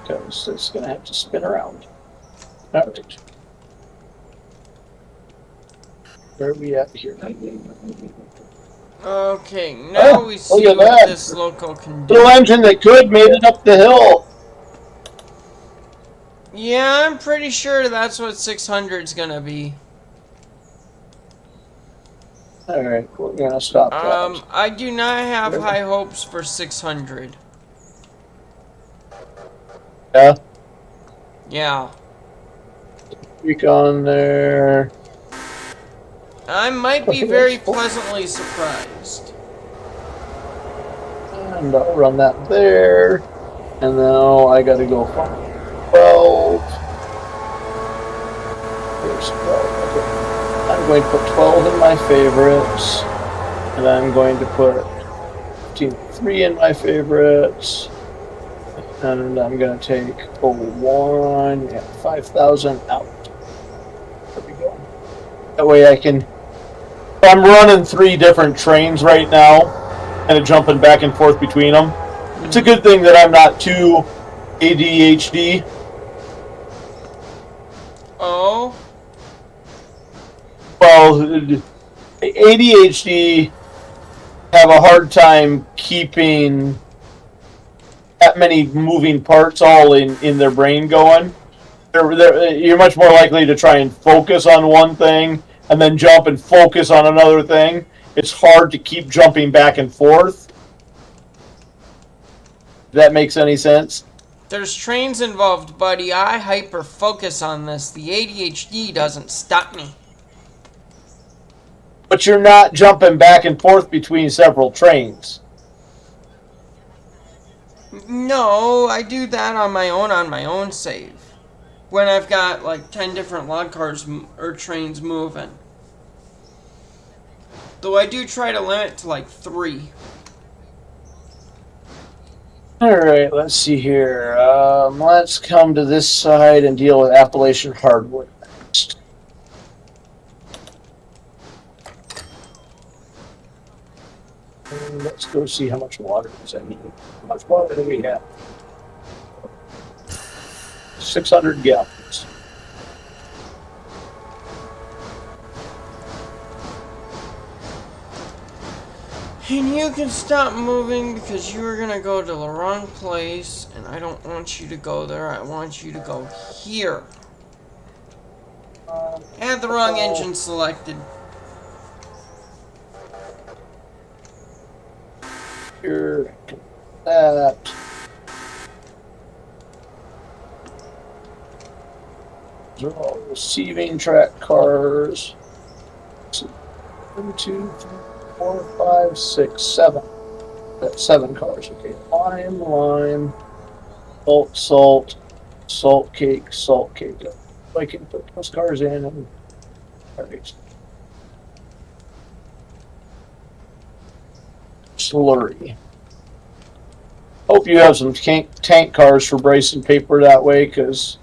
because it's going to have to spin around. All right. Where are we at here? Okay, now we see look at what that. this loco can do. Little engine that could made it up the hill. Yeah, I'm pretty sure that's what 600's gonna be. All right, we're gonna stop that. I do not have high hopes for 600. Yeah. Yeah. Speak on there. I might be very pleasantly surprised. And I'll run that there. And now I gotta go from 12. There's 12. Okay. I'm going to put 12 in my favorites. And I'm going to put 15.3 in my favorites. And I'm going to take 01 and 5,000 out. There we go. That way I can... I'm running 3 different trains right now, kind of jumping back and forth between them. It's a good thing that I'm not too ADHD. Oh? Well, ADHD have a hard time keeping that many moving parts all in their brain going. You're much more likely to try and focus on one thing and then jump and focus on another thing. It's hard to keep jumping back and forth. If that makes any sense? There's trains involved, buddy. I hyper-focus on this. The ADHD doesn't stop me. But you're not jumping back and forth between several trains. No, I do that on my own save. When I've got like 10 different log cars or trains moving. Though I do try to limit to like 3. Alright, let's see here. Let's come to this side and deal with Appalachian hardwood next. And let's go see how much water does I need. How much water do we have? 600 gallons. And you can stop moving because you are going to go to the wrong place. And I don't want you to go there. I want you to go here. I had the wrong engine selected. Here, that. These are all receiving track cars. 1, 2, 3, 4, 5, 6, 7. That's 7 cars. Okay, lime, salt cake. I can put those cars in and alright. Slurry. Hope you have some tank cars for bracing paper that way, because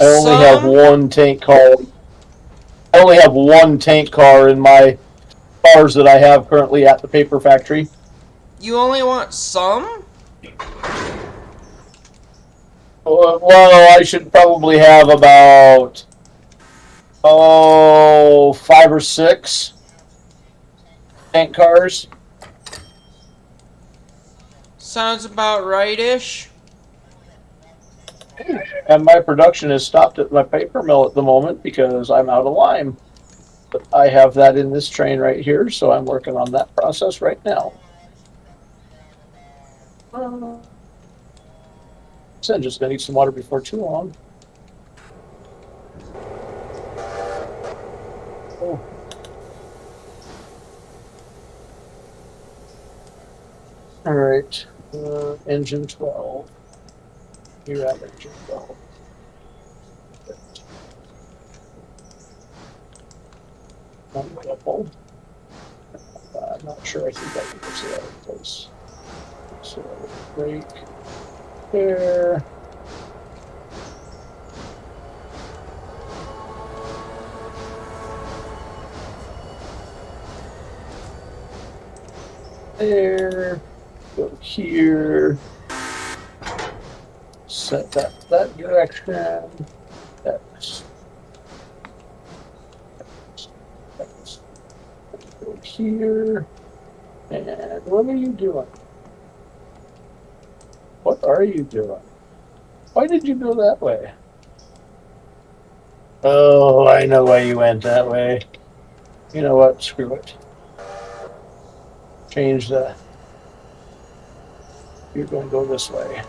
I only have one tank car. I only have one tank car in my cars that I have currently at the paper factory. You only want some? Well, I should probably have about 5 or 6 tank cars. Sounds about right-ish. And my production has stopped at my paper mill at the moment because I'm out of lime. But I have that in this train right here, so I'm working on that process right now. So I'm just gonna need some water before too long. Oh. All right, engine 12. You're at engine 12. One couple. I'm not sure. I think I can go to the other place. So break there. There. Go here. Set that direction. That's go here. And what are you doing? What are you doing? Why did you go that way? Oh, I know why you went that way. You know what? Screw it. Change the... You're going to go this way.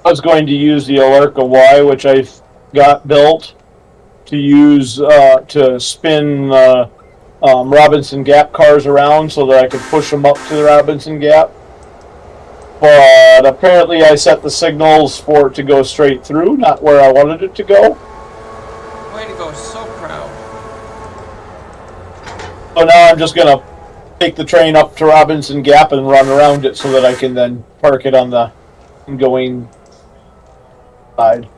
I was going to use the ALCo Y, which I got built, to use to spin Robinson Gap cars around so that I could push them up to the Robinson Gap. But apparently I set the signals for it to go straight through, not where I wanted it to go. Way to go, so proud. So now I'm just going to take the train up to Robinson Gap and run around it so that I can then park it on the going side.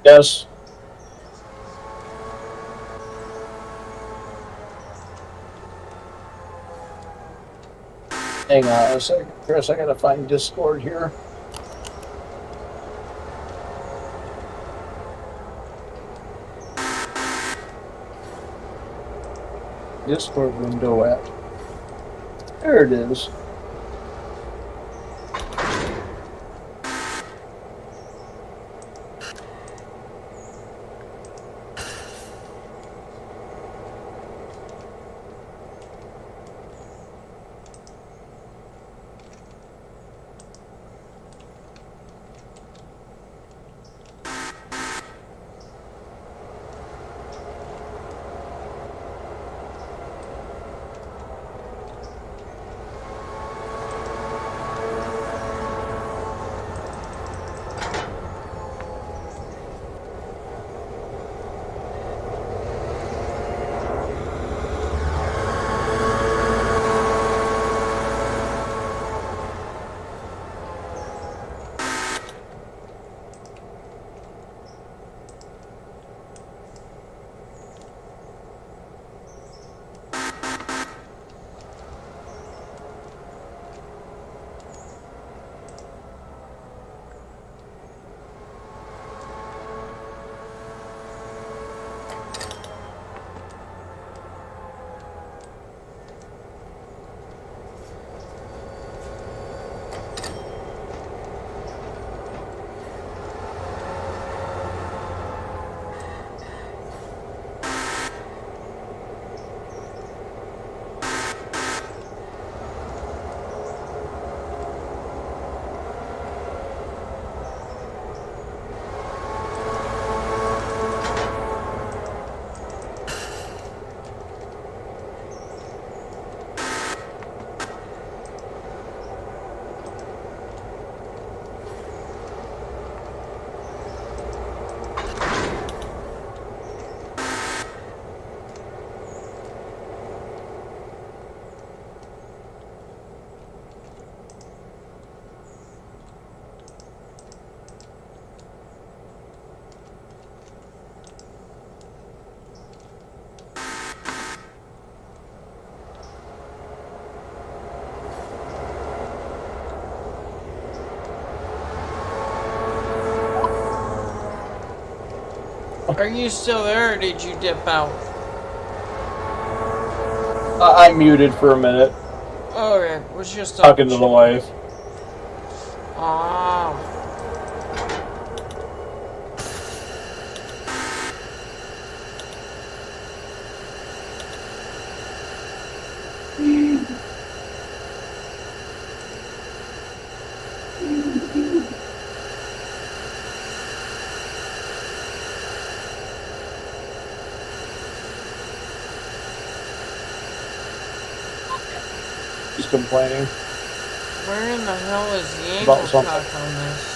Yes. Hang on a second, Chris. I gotta find Discord here. Discord window at. There it is. Are you still there, or did you dip out? I'm muted for a minute. Okay, was just Talking to the wife. Ah. She's complaining. Where in the hell is the About angle something. cock on this?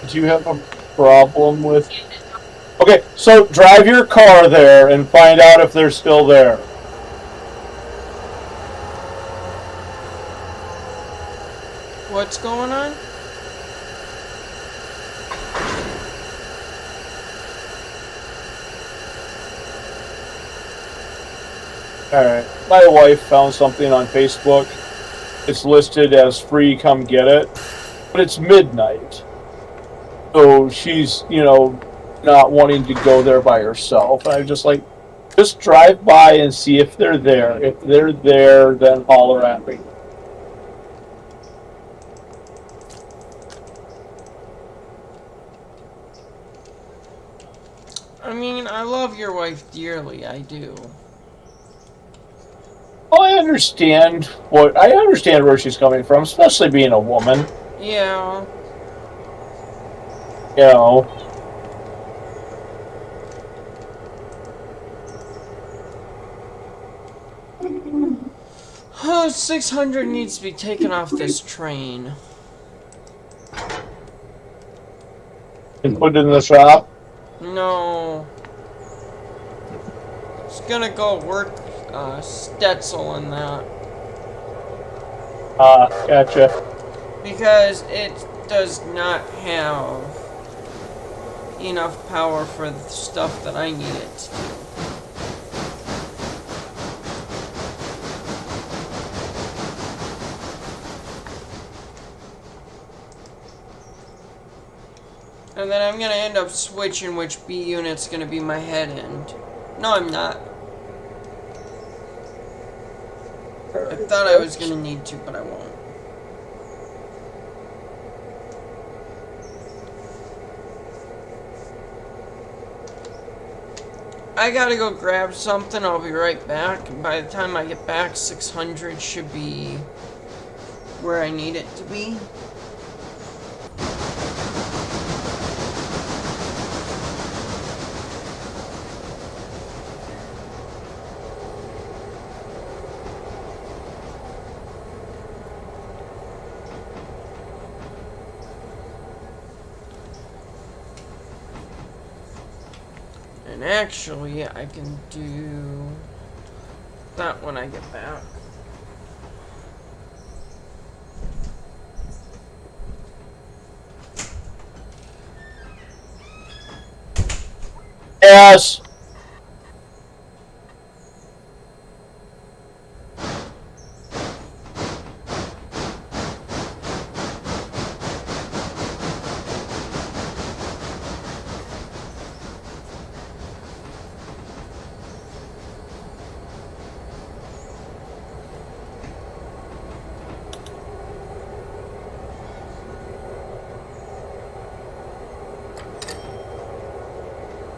Did you have a problem with... Okay, so drive your car there and find out if they're still there. What's going on? Alright, my wife found something on Facebook. It's listed as free, come get it. But it's midnight. So she's, you know, not wanting to go there by herself. And I'm just like, just drive by and see if they're there. If they're there, then holler at me. I mean, I love your wife dearly, I do. Well, I understand where she's coming from, especially being a woman. Yeah. You know. Oh, 600 needs to be taken off this train. And put it in the shop. No. It's gonna go work Stetzel in that. Gotcha. Because it does not have enough power for the stuff that I need it to do. And then I'm gonna end up switching which B unit's gonna be my head end. No, I'm not. I thought I was gonna need to, but I won't. I gotta go grab something, I'll be right back. And by the time I get back, 600 should be where I need it to be. And actually, I can do that when I get back. Yes.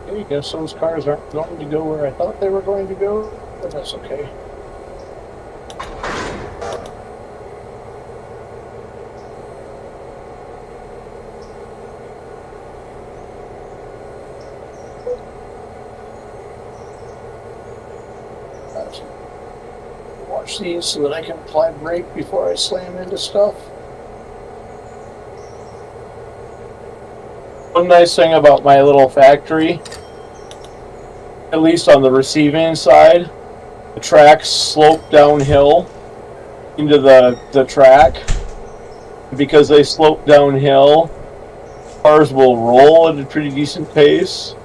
I guess those cars aren't going to go where I thought they were going to go, but that's okay. Watch these so that I can apply brake before I slam into stuff. One nice thing about my little factory, at least on the receiving side, the tracks slope downhill into the track. Because they slope downhill, cars will roll at a pretty decent pace.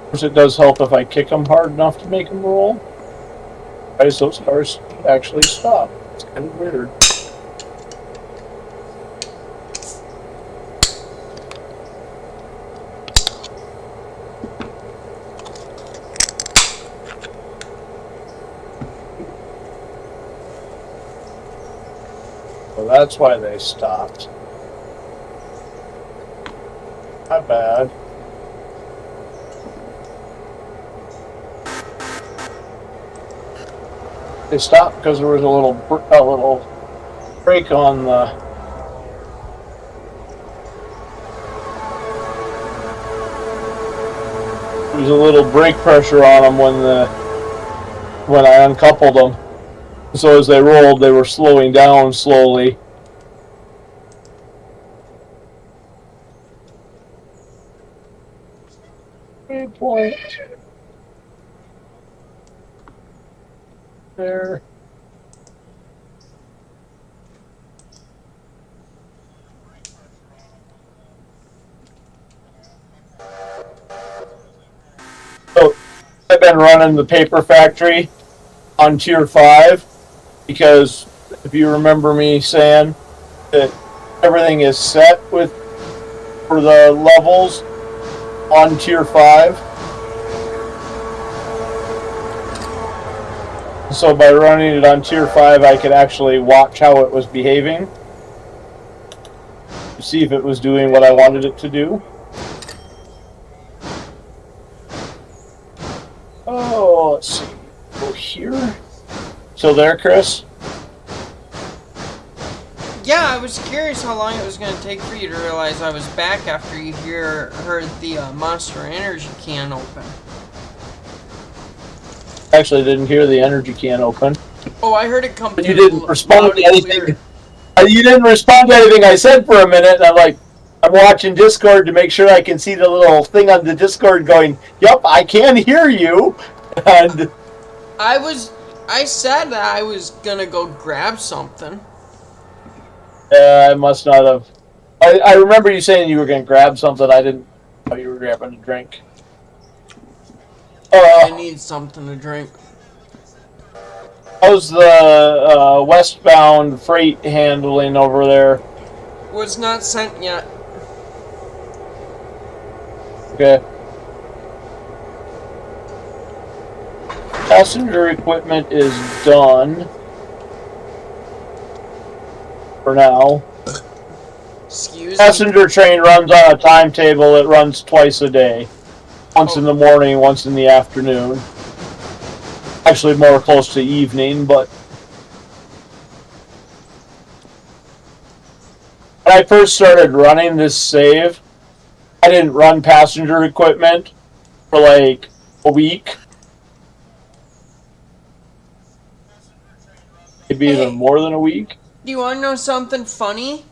Of course, it does help if I kick them hard enough to make them roll. Otherwise, those cars actually stop. It's kind of weird. So that's why they stopped. Not bad. They stopped because there was a little break on the. There was a little brake pressure on them when I uncoupled them. So as they rolled, they were slowing down slowly. Point there. So I've been running the paper factory on tier 5 because if you remember me saying that everything is set for the levels on tier 5. So by running it on tier 5, I could actually watch how it was behaving to see if it was doing what I wanted it to do. Oh, let's see. Go here. Still there, Chris? Yeah, I was curious how long it was going to take for you to realize I was back after you heard the Monster Energy can open. Actually, I didn't hear the energy can open. Oh, I heard it come But through. you didn't respond to anything. Clear. You didn't respond to anything I said for a minute, and I'm watching Discord to make sure I can see the little thing on the Discord going, "Yup, I can hear you." And I said that I was gonna go grab something. I must not have. I remember you saying you were going to grab something. I didn't know you were grabbing a drink. I need something to drink. How's the westbound freight handling over there? Was not sent yet. Okay. Passenger equipment is done. For now. Excuse me. Passenger train runs on a timetable. It runs twice a day. Once in the morning, once in the afternoon. Actually more close to evening, but when I first started running this save, I didn't run passenger equipment for like a week. Maybe even more than a week. Do you want to know something funny?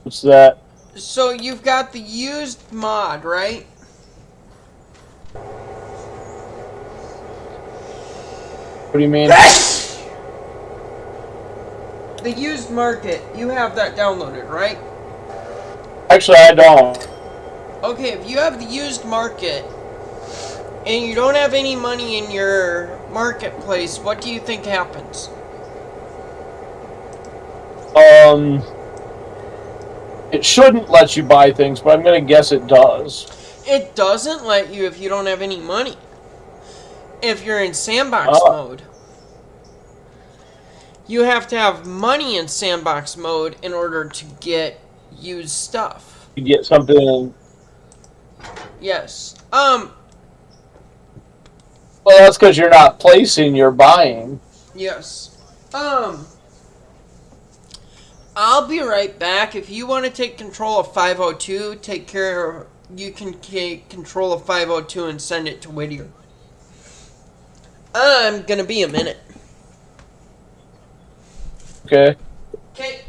What's that? So you've got the used mod, right? What do you mean? The used market, you have that downloaded, right? Actually, I don't. Okay, if you have the used market and you don't have any money in your marketplace, what do you think happens? It shouldn't let you buy things, but I'm going to guess it does. It doesn't let you if you don't have any money. If you're in sandbox mode. You have to have money in sandbox mode in order to get used stuff. You get something. Yes. Well, that's because you're not placing, you're buying. Yes. I'll be right back. If you want to take control of 502, you can take control of 502 and send it to Whittier. I'm gonna be a minute. Okay. Okay.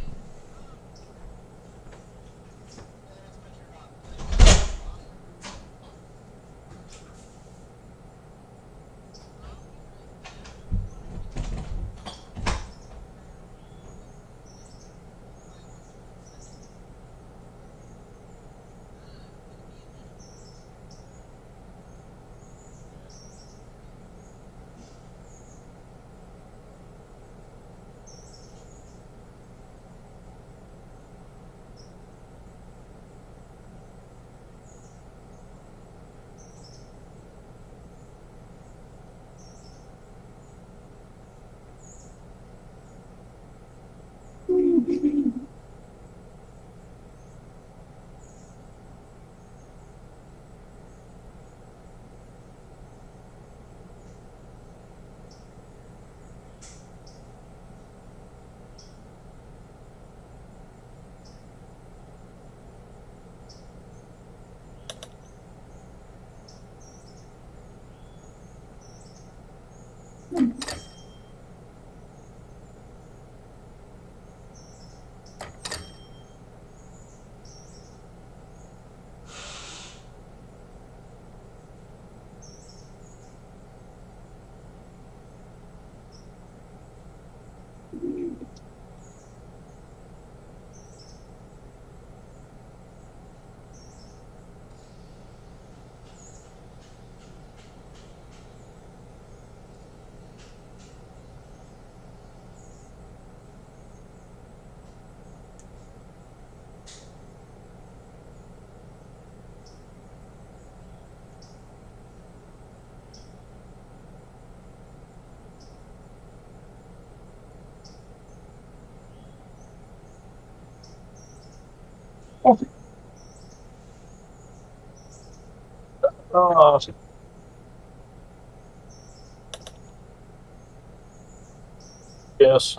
Yes.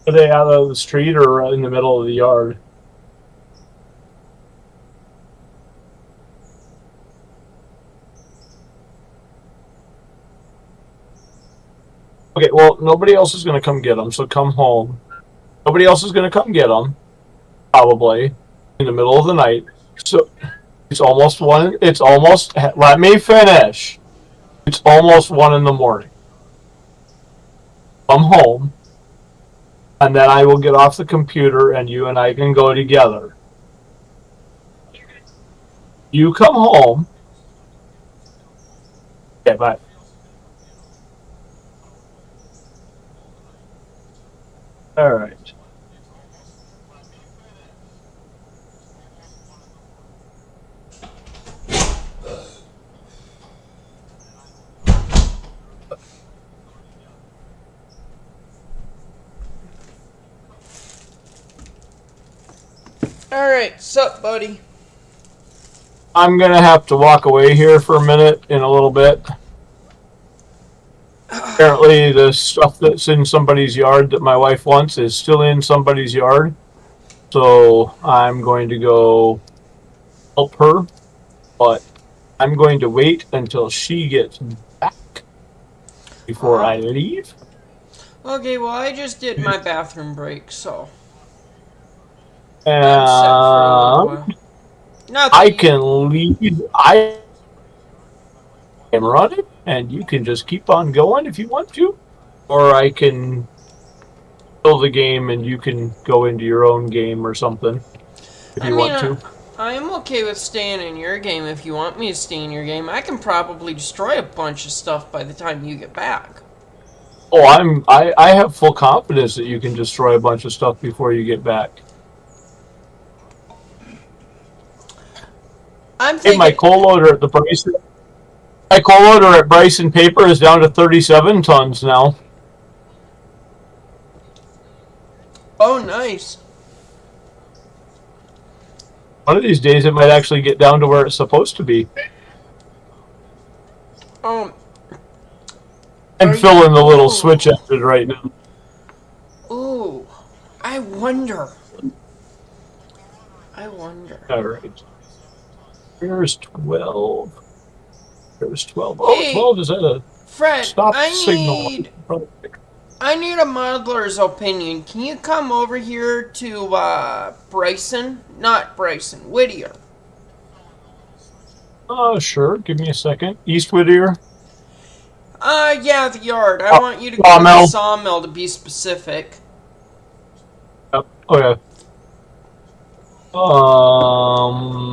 Are they out of the street or in the middle of the yard? Okay, well, nobody else is going to come get them, so come home. Nobody else is going to come get them, probably, in the middle of the night. So, it's almost 1, let me finish. It's almost 1 in the morning. Come home, and then I will get off the computer, and you and I can go together. You come home. Okay, bye. All right. Alright, sup, buddy? I'm going to have to walk away here for a minute in a little bit. Apparently the stuff that's in somebody's yard that my wife wants is still in somebody's yard. So I'm going to go help her. But I'm going to wait until she gets back before I leave. Okay, well, I just did my bathroom break, so... I can leave. I am running, and you can just keep on going if you want to, or I can kill the game and you can go into your own game or something if you want to. I am okay with staying in your game if you want me to stay in your game. I can probably destroy a bunch of stuff by the time you get back. Oh, I have full confidence that you can destroy a bunch of stuff before you get back. I'm thinking... Hey, my coal loader at Bryson Paper is down to 37 tons now. Oh, nice. One of these days it might actually get down to where it's supposed to be. I'm filling the little switch engine right now. Ooh, I wonder. All right. There's 12. There's 12. Oh, hey, 12 is that a Fred, stop signal? I need a modeler's opinion. Can you come over here to Whittier? Sure. Give me a second. East Whittier? Yeah, the yard. I want you to go to the sawmill to be specific. Yep. Oh, yeah.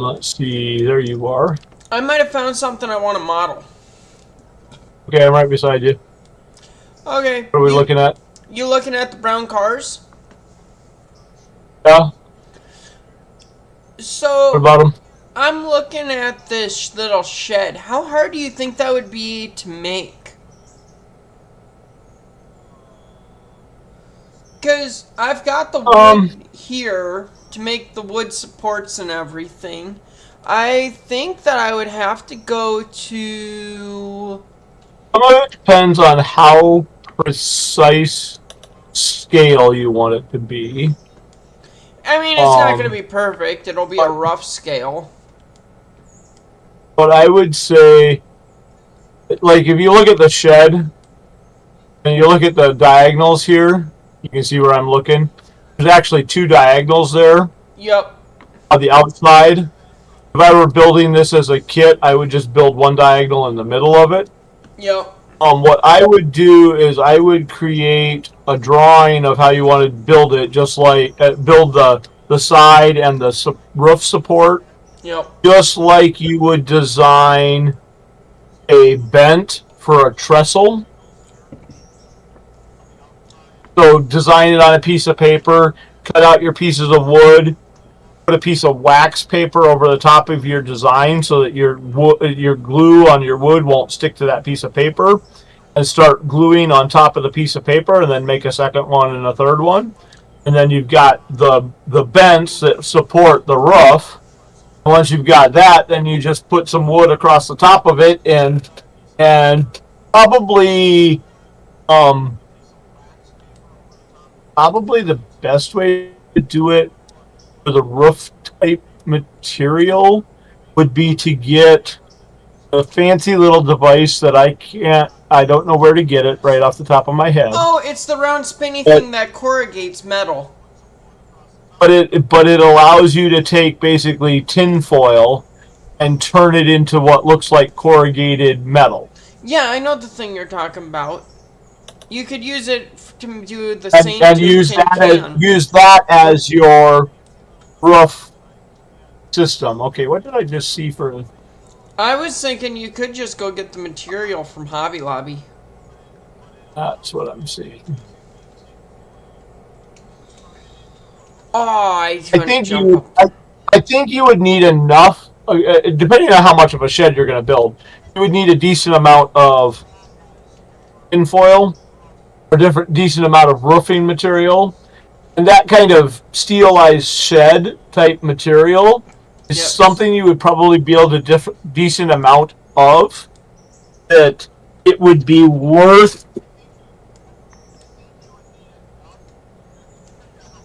Let's see. There you are. I might have found something I want to model. Okay, I'm right beside you. Okay. What are we looking at? You looking at the brown cars? Yeah. So... What about them? I'm looking at this little shed. How hard do you think that would be to make? Because I've got the wood here to make the wood supports and everything. I think that I would have to go to... It depends on how precise scale you want it to be. I mean, it's not going to be perfect. It'll be a rough scale. But I would say, like, if you look at the shed, and you look at the diagonals here, you can see where I'm looking. There's actually 2 diagonals there. Yep. On the outside. If I were building this as a kit, I would just build 1 diagonal in the middle of it. Yep. What I would do is I would create a drawing of how you want to build it, just like build the side and the roof support. Yep. Just like you would design a bent for a trestle. So design it on a piece of paper, cut out your pieces of wood, put a piece of wax paper over the top of your design so that your glue on your wood won't stick to that piece of paper, and start gluing on top of the piece of paper, and then make a second one and a third one. And then you've got the bents that support the roof, Once you've got that, then you just put some wood across the top of it, and probably probably the best way to do it for the roof type material would be to get a fancy little device that I don't know where to get it right off the top of my head. Oh, it's the round spinny thing that corrugates metal. But it allows you to take basically tin foil and turn it into what looks like corrugated metal. Yeah, I know the thing you're talking about. You could use it to do the same and tin use can. use that as your roof system. Okay, what did I just see for? I was thinking you could just go get the material from Hobby Lobby. That's what I'm seeing. Oh, I think you would need enough, depending on how much of a shed you're going to build. You would need a decent amount of tinfoil, or decent amount of roofing material, and that kind of steelized shed type material is something you would probably build a decent amount of. That it would be worth.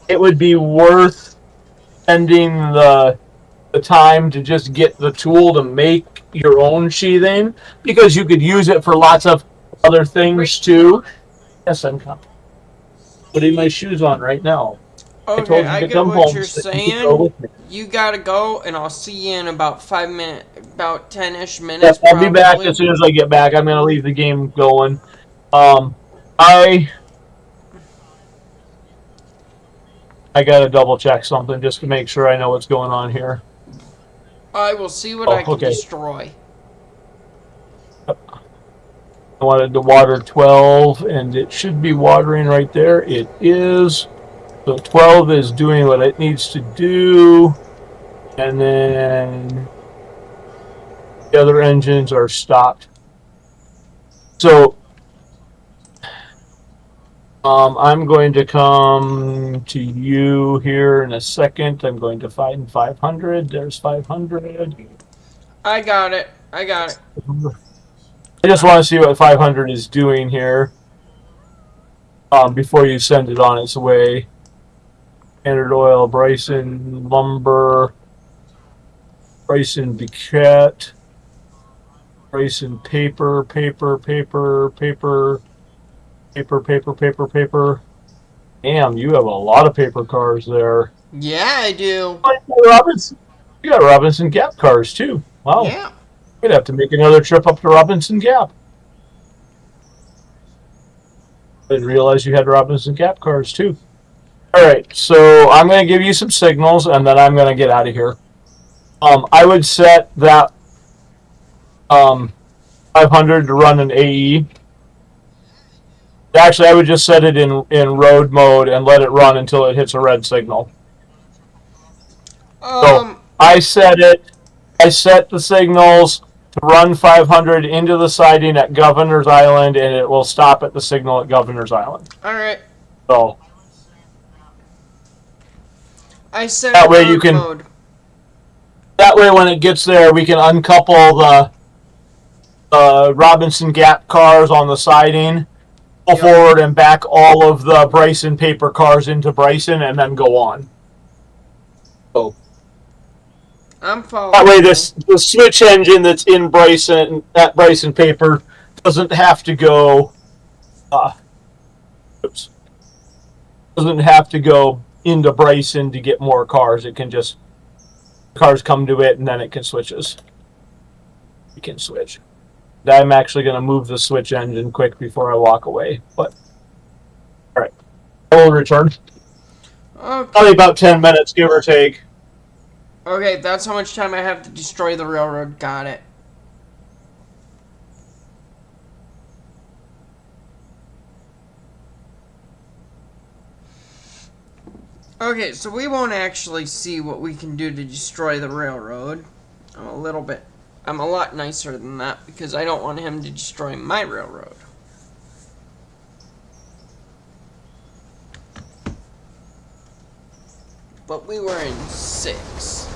It would be worth spending the time to just get the tool to make your own sheathing, because you could use it for lots of other things too. Yes, I'm putting my shoes on right now. Okay, I get what you're saying. You gotta go, and I'll see you in about 5 minutes, about 10-ish minutes. Yep, I'll be back as soon as I get back. I'm gonna leave the game going. I gotta double check something just to make sure I know what's going on here. I will see what I can destroy. I wanted to water 12, and it should be watering right there. It is. So 12 is doing what it needs to do. And then the other engines are stopped. So I'm going to come to you here in a second. I'm going to find 500. There's 500. I got it. I just want to see what 500 is doing here before you send it on its way. Standard Oil, Bryson Lumber, Bryson Biquette, Bryson Paper. Damn, you have a lot of paper cars there. Yeah, I do. You got Robinson Gap cars too. Wow. Yeah. We'd have to make another trip up to Robinson Gap. I didn't realize you had Robinson Gap cars too. Alright, so I'm going to give you some signals, and then I'm going to get out of here. I would set that 500 to run an AE. Actually, I would just set it in road mode and let it run until it hits a red signal. So I set the signals to run 500 into the siding at Governor's Island, and it will stop at the signal at Governor's Island. Alright. So I set that way you can mode. That way when it gets there, we can uncouple the Robinson Gap cars on the siding, go forward and back all of the Bryson paper cars into Bryson, and then go on. So I'm following. That way the switch engine that's in Bryson, that Bryson paper, doesn't have to go doesn't have to go into Bryson to get more cars. It can just, cars come to it, and then it can switches. You can switch. I'm actually going to move the switch engine quick before I walk away. But all right, I will return. Okay. Probably about 10 minutes, give or take. Okay, that's how much time I have to destroy the railroad. Got it. Okay, so we won't actually see what we can do to destroy the railroad. I'm a lot nicer than that because I don't want him to destroy my railroad. But we were in 6.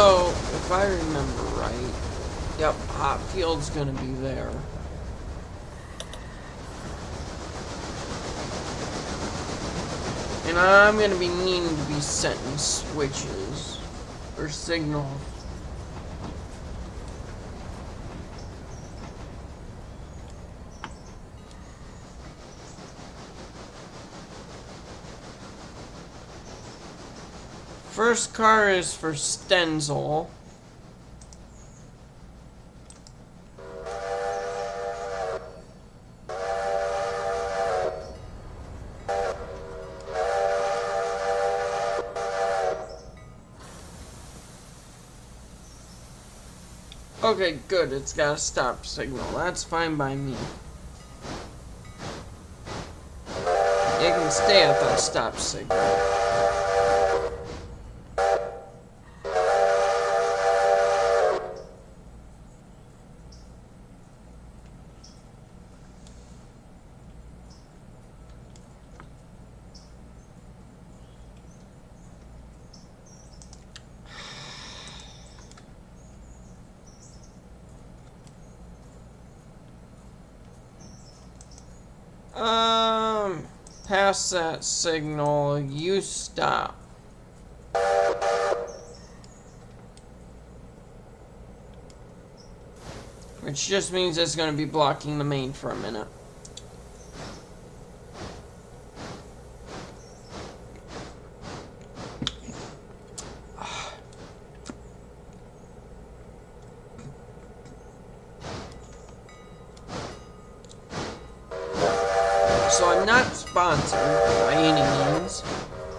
So, if I remember right, yep, hot field's gonna be there. And I'm gonna be needing to be setting switches or signals. First car is for Stenzel. Okay, good. It's got a stop signal. That's fine by me. It can stay at that stop signal. Past that signal, you stop. Which just means it's going to be blocking the main for a minute. So I'm not sponsored by any means,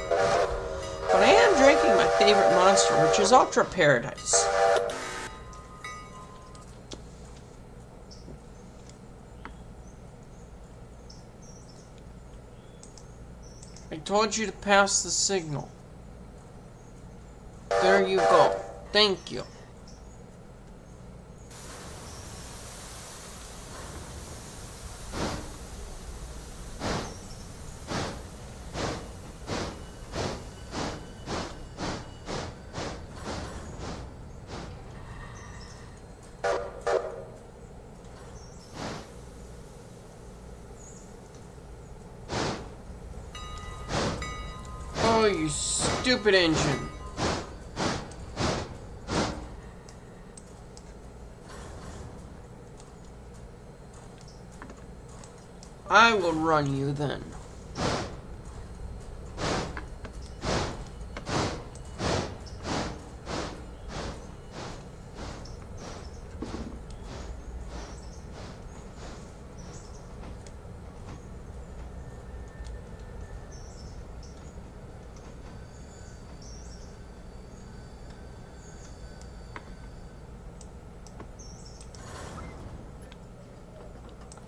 but I am drinking my favorite monster, which is Ultra Paradise. I told you to pass the signal. There you go. Thank you. Oh, you stupid engine. I will run you then.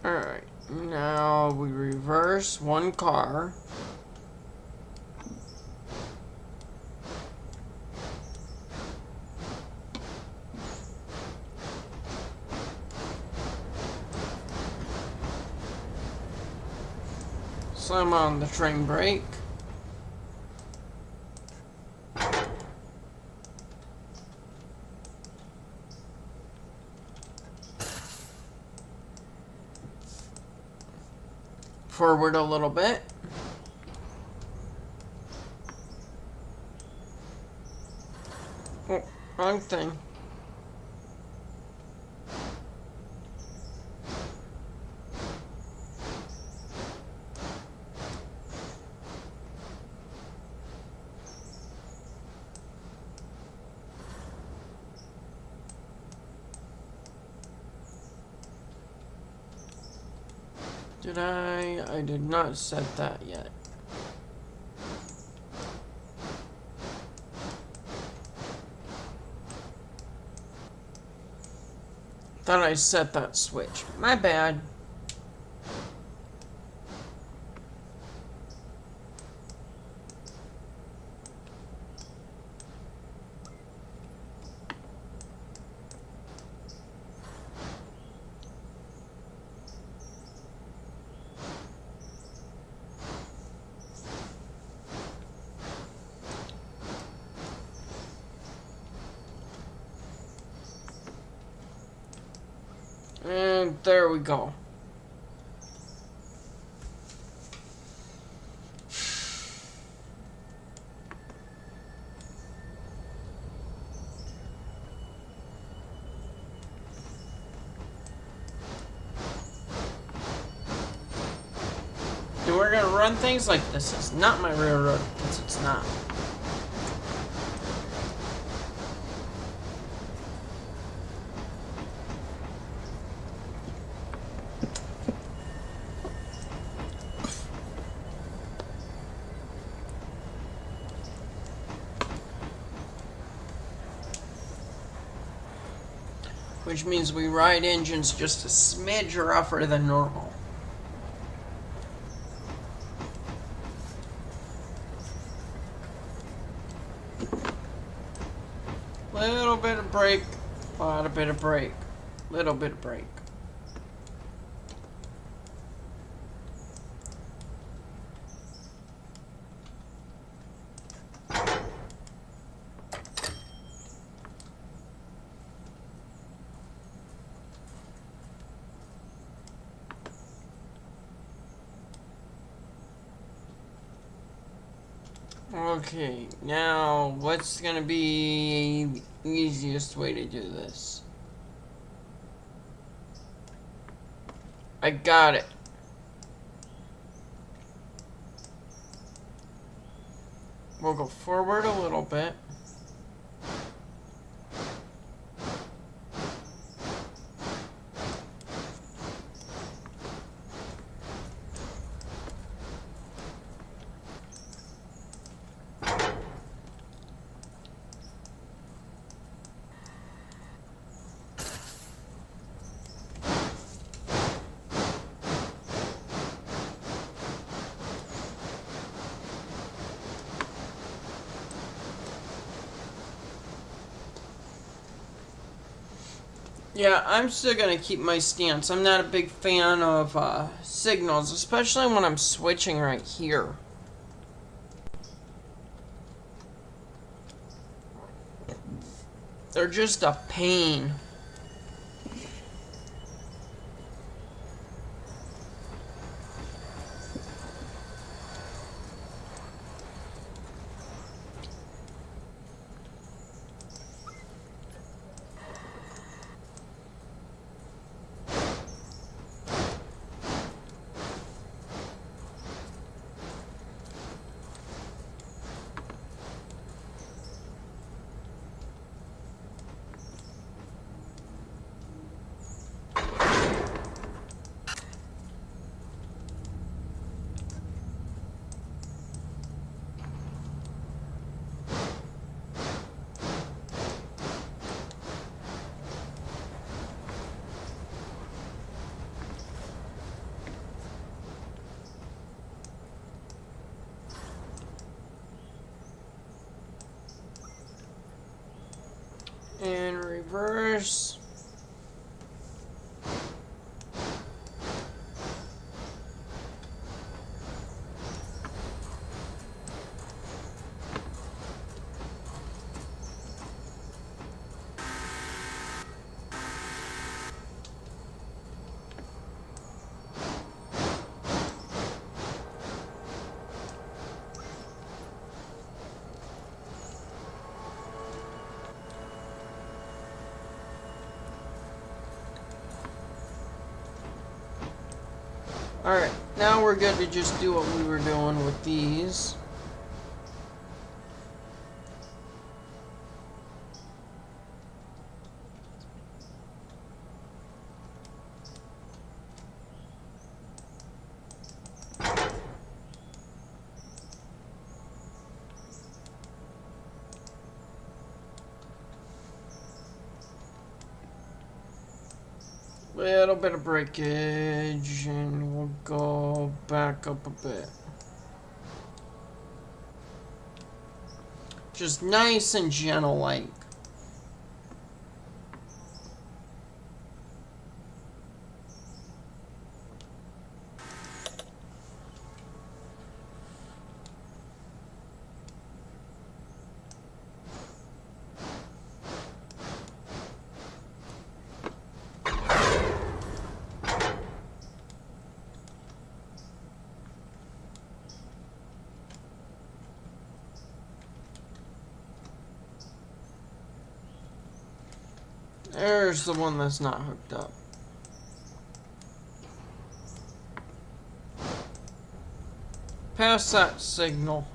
Alright, now we reverse one car. Slam on the train brake. Forward a little bit. Oh, wrong thing. Did I did not set that yet. Thought I set that switch. My bad. And there we go. And we're gonna run things like this. It's not my railroad, because it's not. Which means we ride engines just a smidge rougher than normal. Little bit of brake, a lot of bit of brake, little bit of brake. Okay, now what's gonna be the easiest way to do this? I got it. We'll go forward a little bit. Yeah, I'm still gonna keep my stance. I'm not a big fan of signals, especially when I'm switching right here. They're just a pain. And reverse. Alright, now we're good to just do what we were doing with these. Little bit of breakage, and we'll go back up a bit. Just nice and gentle like. There's the one that's not hooked up. Pass that signal.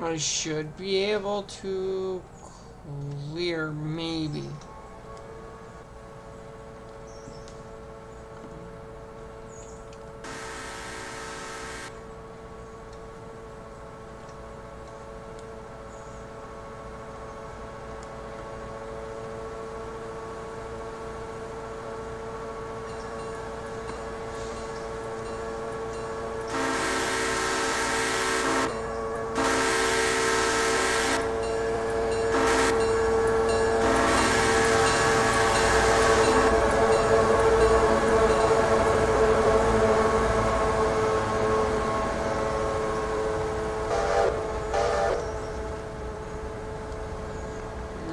I should be able to clear, maybe.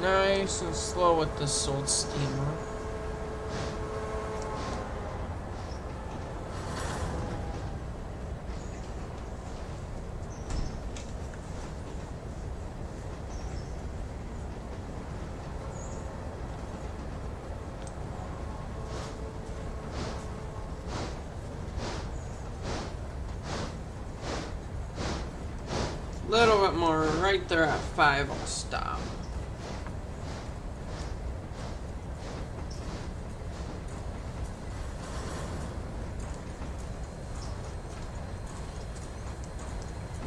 Nice and slow with this old steamer. Little bit more, right there at 5, I'll stop.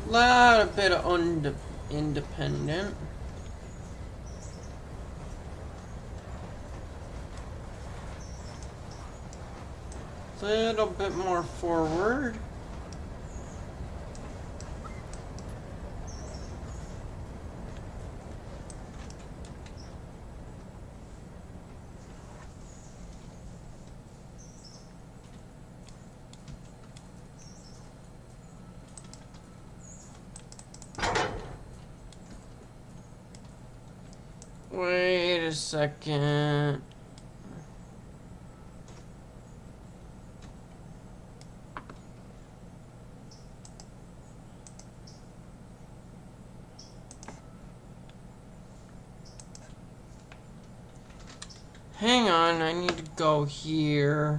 Lot bit of independent. Little bit more forward. Wait a second. Hang on, I need to go here.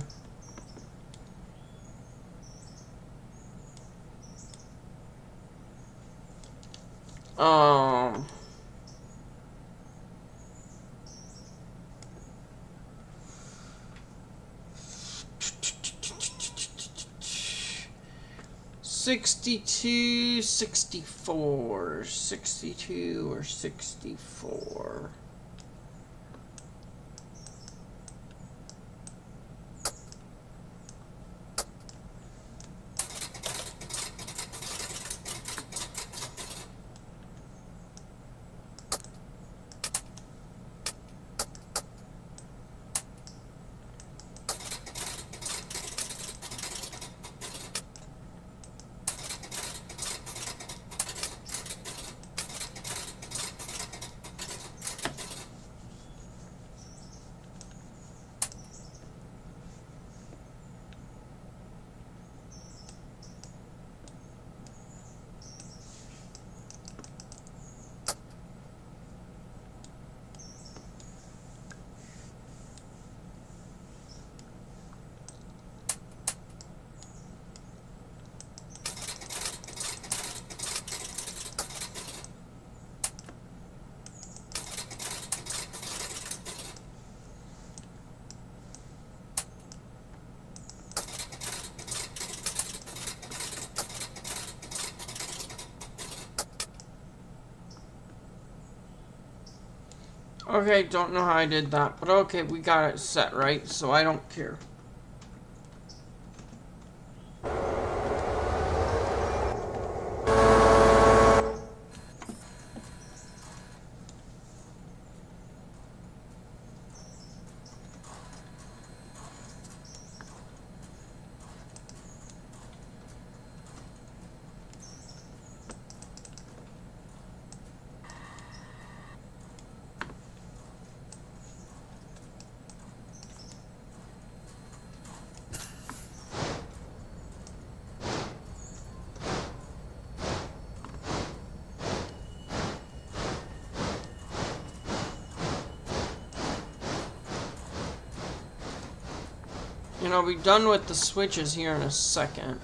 $62, $64, $62 or $64. Okay, don't know how I did that, but okay, we got it set right, so I don't care. And I'll be done with the switches here in a second.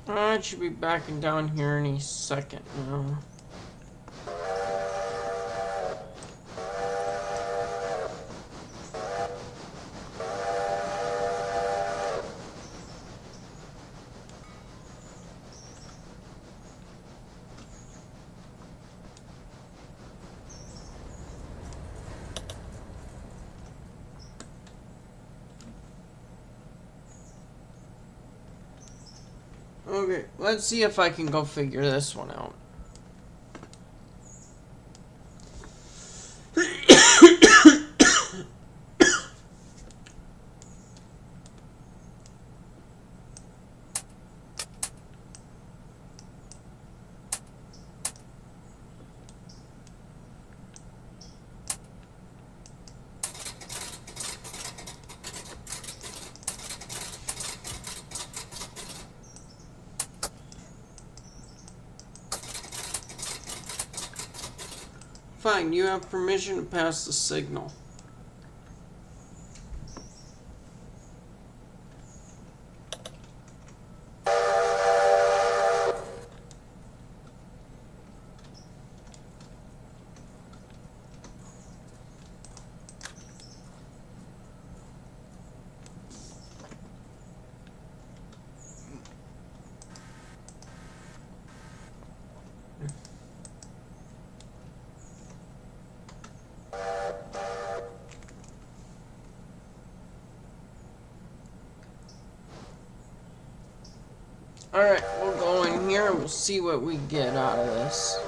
I should be backing down here any second now. Okay, let's see if I can go figure this one out. Fine, you have permission to pass the signal. Alright, we'll go in here and we'll see what we get out of this.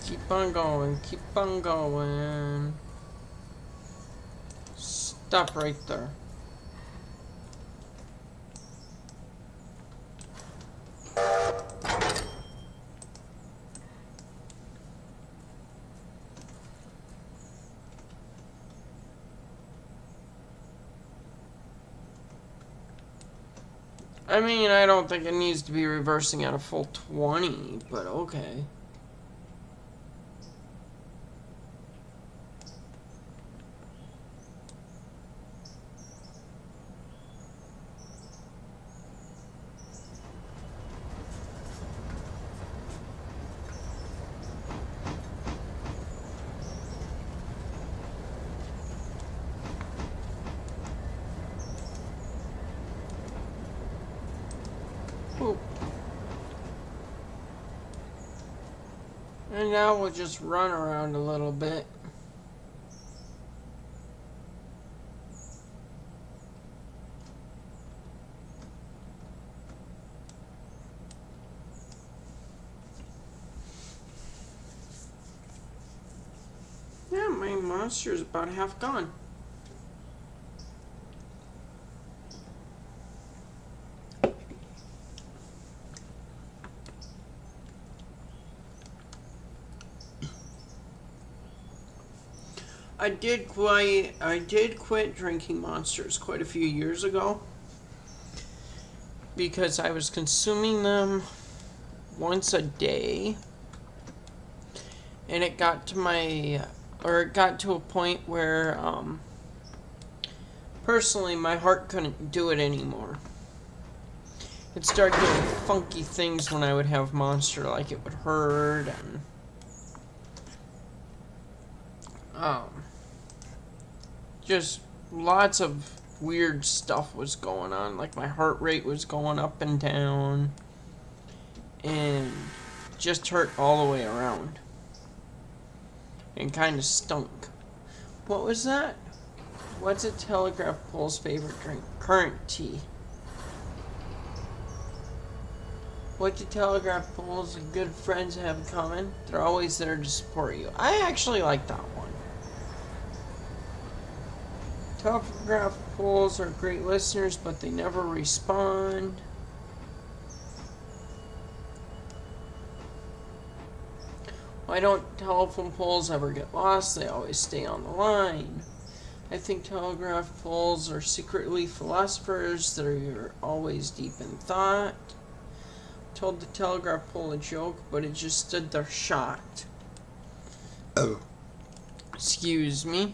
Keep on going, keep on going. Stop right there. I mean, I don't think it needs to be reversing at a full 20, but okay. Ooh. And now we'll just run around a little bit. Yeah, my monster is about half gone. I did quit drinking monsters quite a few years ago because I was consuming them once a day, and it got to it got to a point where, personally, my heart couldn't do it anymore. It started doing funky things when I would have monster, like it would hurt, and just lots of weird stuff was going on. Like my heart rate was going up and down, and just hurt all the way around, and kind of stunk. What was that? What's a telegraph pole's favorite drink? Current tea. What do telegraph poles and good friends have in common? They're always there to support you. I actually like that one. Telegraph poles are great listeners, but they never respond. Why don't telephone poles ever get lost? They always stay on the line. I think telegraph poles are secretly philosophers that are always deep in thought. Told the telegraph pole a joke, but it just stood there shocked. Oh. Excuse me.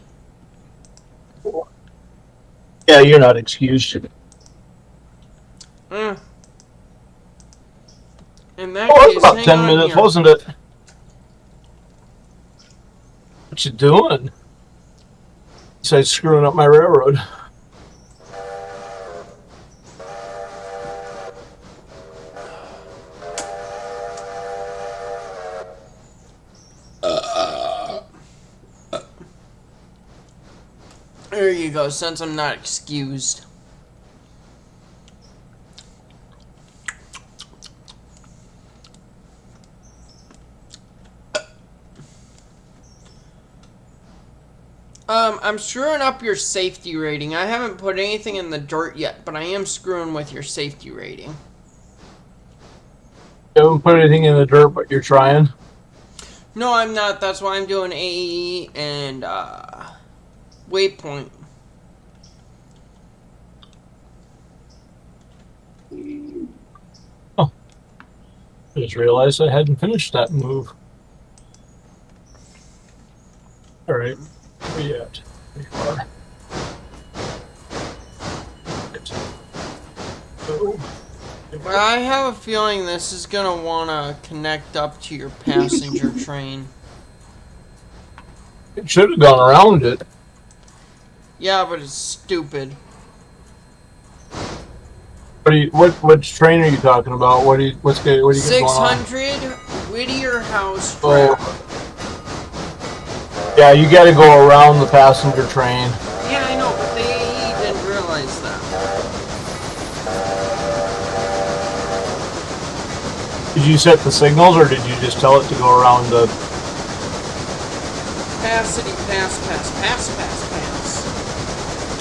Yeah, you're not excused. In that Oh, case, it was about hang 10 on minutes, here. wasn't it? What you doing? Besides screwing up my railroad. There you go, since I'm not excused. I'm screwing up your safety rating. I haven't put anything in the dirt yet, but I am screwing with your safety rating. You haven't put anything in the dirt, but you're trying? No, I'm not. That's why I'm doing AE and, waypoint. Oh. I just realized I hadn't finished that move. Alright. Where you at? Pretty far. But I have a feeling this is gonna wanna connect up to your passenger train. It should have gone around it. Yeah, but it's stupid. What train are you talking about? What do you got going on? 600 Whittier House Oh. track. Yeah, you got to go around the passenger train. Yeah, I know, but they didn't realize that. Did you set the signals, or did you just tell it to go around the... Passity, pass.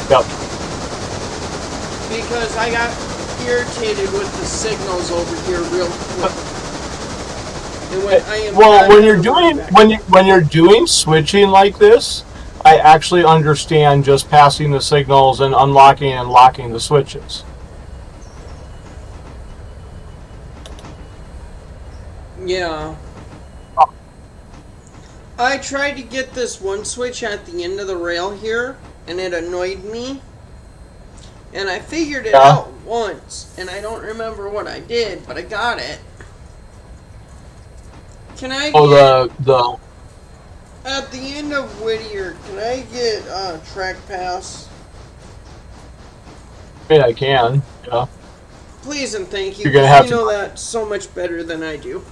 Yep. Because I got irritated with the signals over here real quick. And when you're doing switching like this, I actually understand just passing the signals and unlocking and locking the switches. Yeah. I tried to get this one switch at the end of the rail here, and it annoyed me. And I figured it out once, and I don't remember what I did, but I got it. Can I get... At the end of Whittier, can I get track pass? Yeah, I can. Yeah. Please and thank you. You're gonna have you know that so much better than I do.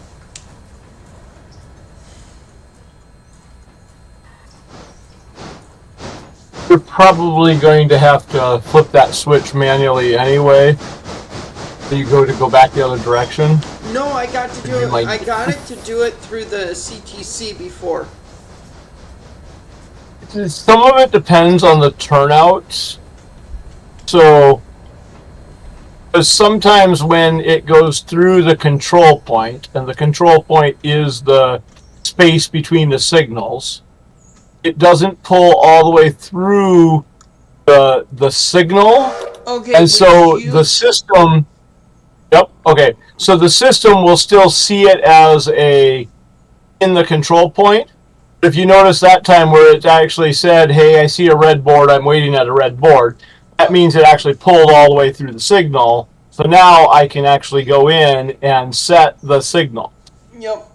You're probably going to have to flip that switch manually anyway. So you go back the other direction. No, I got to do it. I got it to do it through the CTC before. Some of it depends on the turnouts. So, sometimes when it goes through the control point, and the control point is the space between the signals, it doesn't pull all the way through the signal. Okay. And so the system... Yep, okay. So the system will still see it as a in the control point. If you notice that time where it actually said, hey, I see a red board, I'm waiting at a red board, that means it actually pulled all the way through the signal. So now I can actually go in and set the signal. Yep.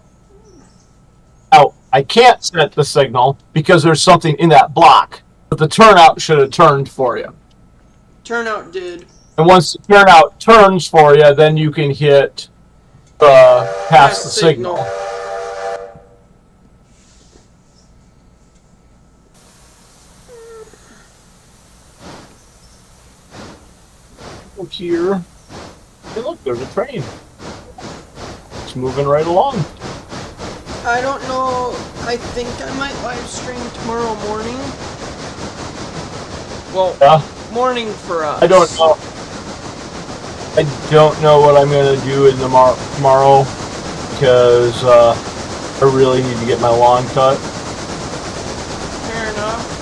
Now, I can't set the signal because there's something in that block, but the turnout should have turned for you. Turnout did. And once the turnout turns for you, then you can hit pass the signal. Look here. Hey, look, there's a train. It's moving right along. I don't know. I think I might live stream tomorrow morning. Well, yeah. Morning for us. I don't know. I don't know what I'm going to do in tomorrow because I really need to get my lawn cut. Fair enough.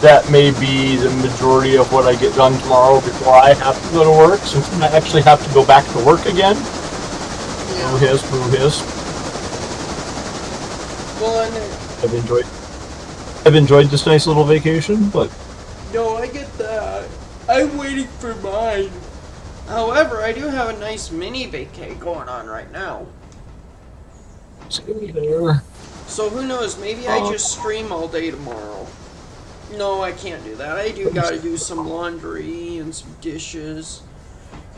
That may be the majority of what I get done tomorrow before I have to go to work, since I actually have to go back to work again. Yeah. Boo hiss, boo hiss. Well, I've enjoyed this nice little vacation, but no, I get that. I'm waiting for mine. However, I do have a nice mini vacay going on right now. Stay there. So who knows? Maybe I just stream all day tomorrow. No, I can't do that. I do gotta do some laundry and some dishes.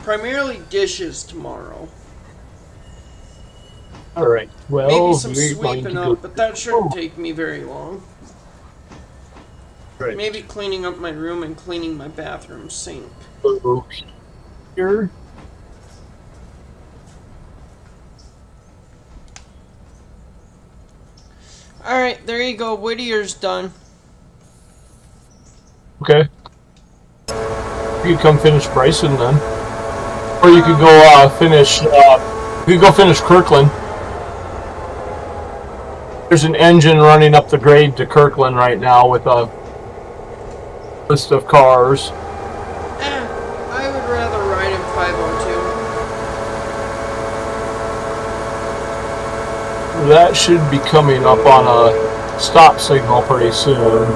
Primarily dishes tomorrow. Alright, well, maybe some we're going sweeping to up, but that shouldn't take me very long. Right. Maybe cleaning up my room and cleaning my bathroom sink. Here. Alright, there you go. Whittier's done. Okay. You could come finish Bryson then. Or you could go finish Kirkland. There's an engine running up the grade to Kirkland right now with a list of cars. I would rather ride in 502. That should be coming up on a stop signal pretty soon.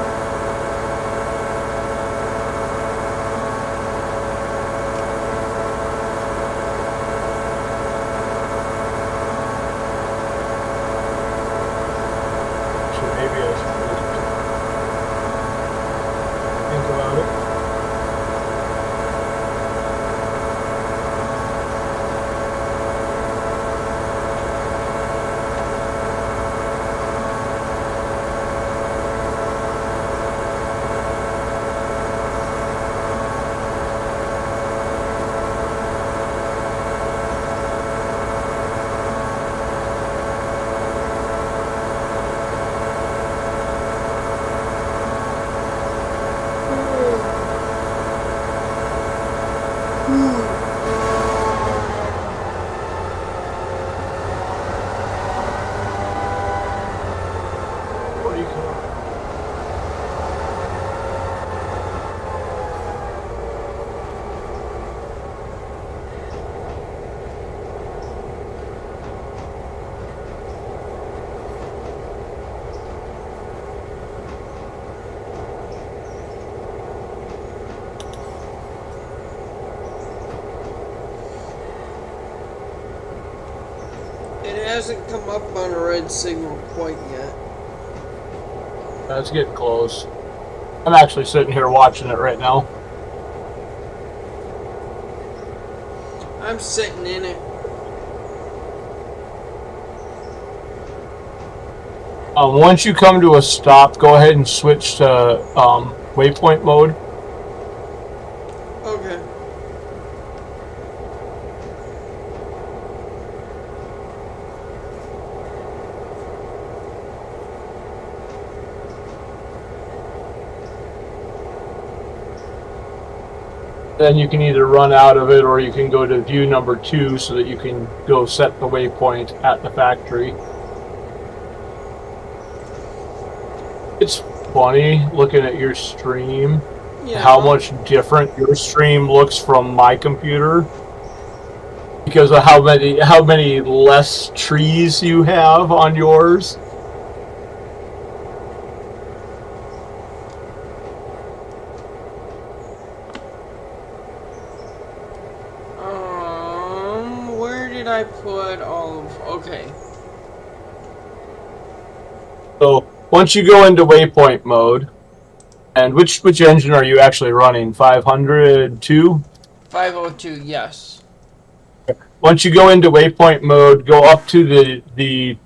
Hasn't come up on a red signal quite yet. That's getting close. I'm actually sitting here watching it right now. I'm sitting in it. Once you come to a stop, go ahead and switch to waypoint mode. Okay. Then you can either run out of it or you can go to view number 2 so that you can go set the waypoint at the factory. It's funny looking at your stream, how much different your stream looks from my computer. because of how many less trees you have on yours. Where did I put all of... Okay. So once you go into waypoint mode, and which engine are you actually running? 502? 502, yes. Once you go into waypoint mode, go up to the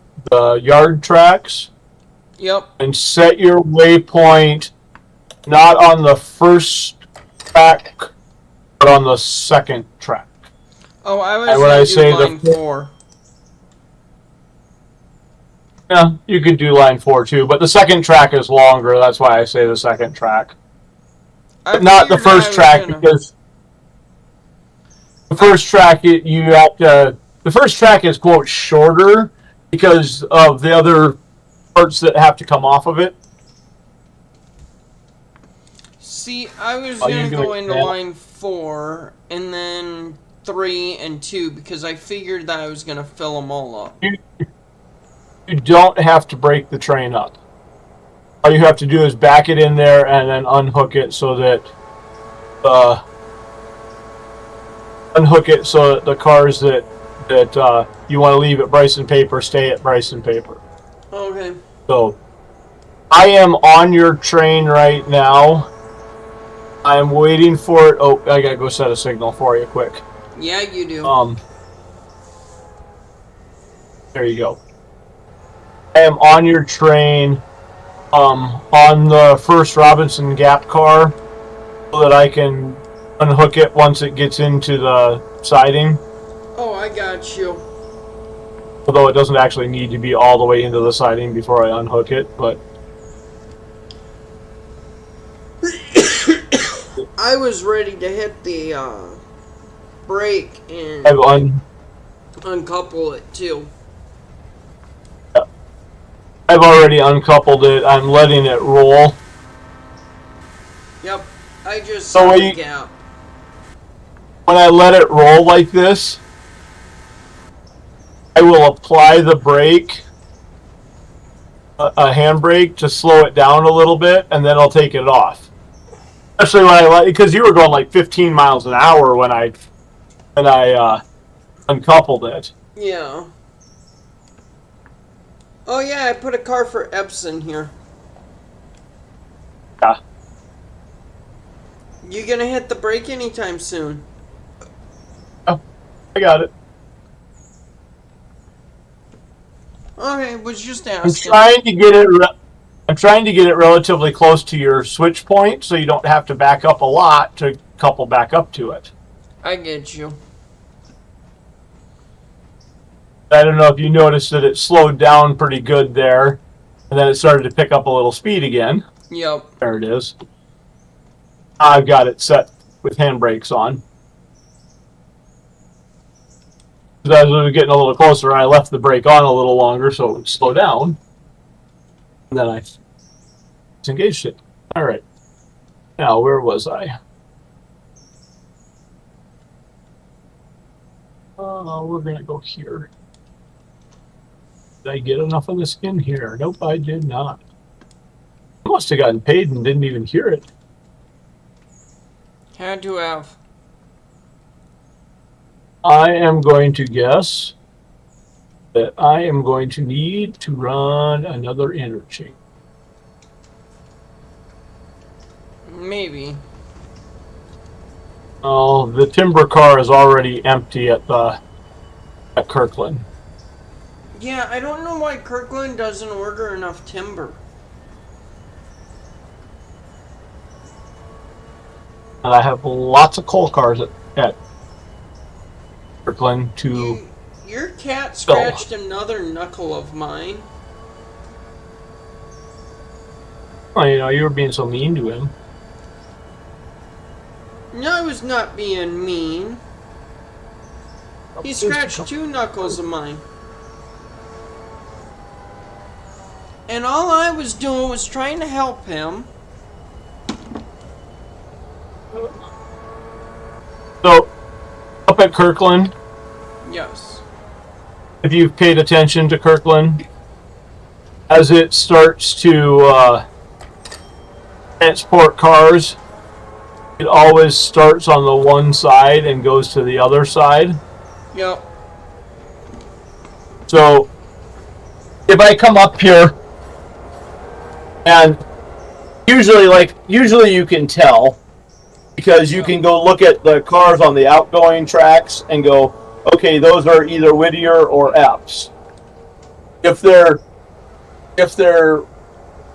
yard tracks. Yep. And set your waypoint not on the first track, but on the second track. Oh, I was And when I say line 4. Yeah, you could do line 4 too, but the second track is longer. That's why I say the second track. But not the first track, because the first track you have to. The first track is quote shorter because of the other parts that have to come off of it. See, I was going to go into line 4 and then 3 and 2 because I figured that I was going to fill them all up. You don't have to break the train up. All you have to do is back it in there and then unhook it so that the cars that you want to leave at Bryson Paper stay at Bryson Paper. Okay. So I am on your train right now. I'm waiting for it. Oh, I gotta go set a signal for you quick. Yeah, you do. There you go. I am on your train on the first Robinson Gap car so that I can unhook it once it gets into the siding. Oh, I got you. Although it doesn't actually need to be all the way into the siding before I unhook it, but... I was ready to hit the brake and uncouple it too. I've already uncoupled it. I'm letting it roll. Yep, I just So saw the gap. When I let it roll like this, I will apply the brake, a handbrake, to slow it down a little bit, and then I'll take it off. Especially when because you were going like 15 miles an hour when I uncoupled it. Yeah. Oh yeah, I put a car for Epson here. Yeah. You gonna hit the brake anytime soon? Oh, I got it. Okay, was just asking. I'm trying to get it relatively close to your switch point, so you don't have to back up a lot to couple back up to it. I get you. I don't know if you noticed that it slowed down pretty good there, and then it started to pick up a little speed again. Yep. There it is. I've got it set with handbrakes on. As we were getting a little closer, I left the brake on a little longer so it would slow down. And then I disengaged it. All right. Now, where was I? We're going to go here. Did I get enough of this in here? Nope, I did not. I must have gotten paid and didn't even hear it. Had to have. I am going to guess that I am going to need to run another interchange. Maybe. Oh, the timber car is already empty at Kirkland. Yeah, I don't know why Kirkland doesn't order enough timber. And I have lots of coal cars at Kirkland to... Your cat scratched another knuckle of mine. Well, you know, you were being so mean to him. No, I was not being mean. He scratched 2 knuckles of mine. And all I was doing was trying to help him. So, up at Kirkland, Yes. If you've paid attention to Kirkland, as it starts to transport cars, it always starts on the one side and goes to the other side. Yep. So if I come up here, and usually you can tell, because you can go look at the cars on the outgoing tracks and go, okay, those are either Whittier or Epps. If they're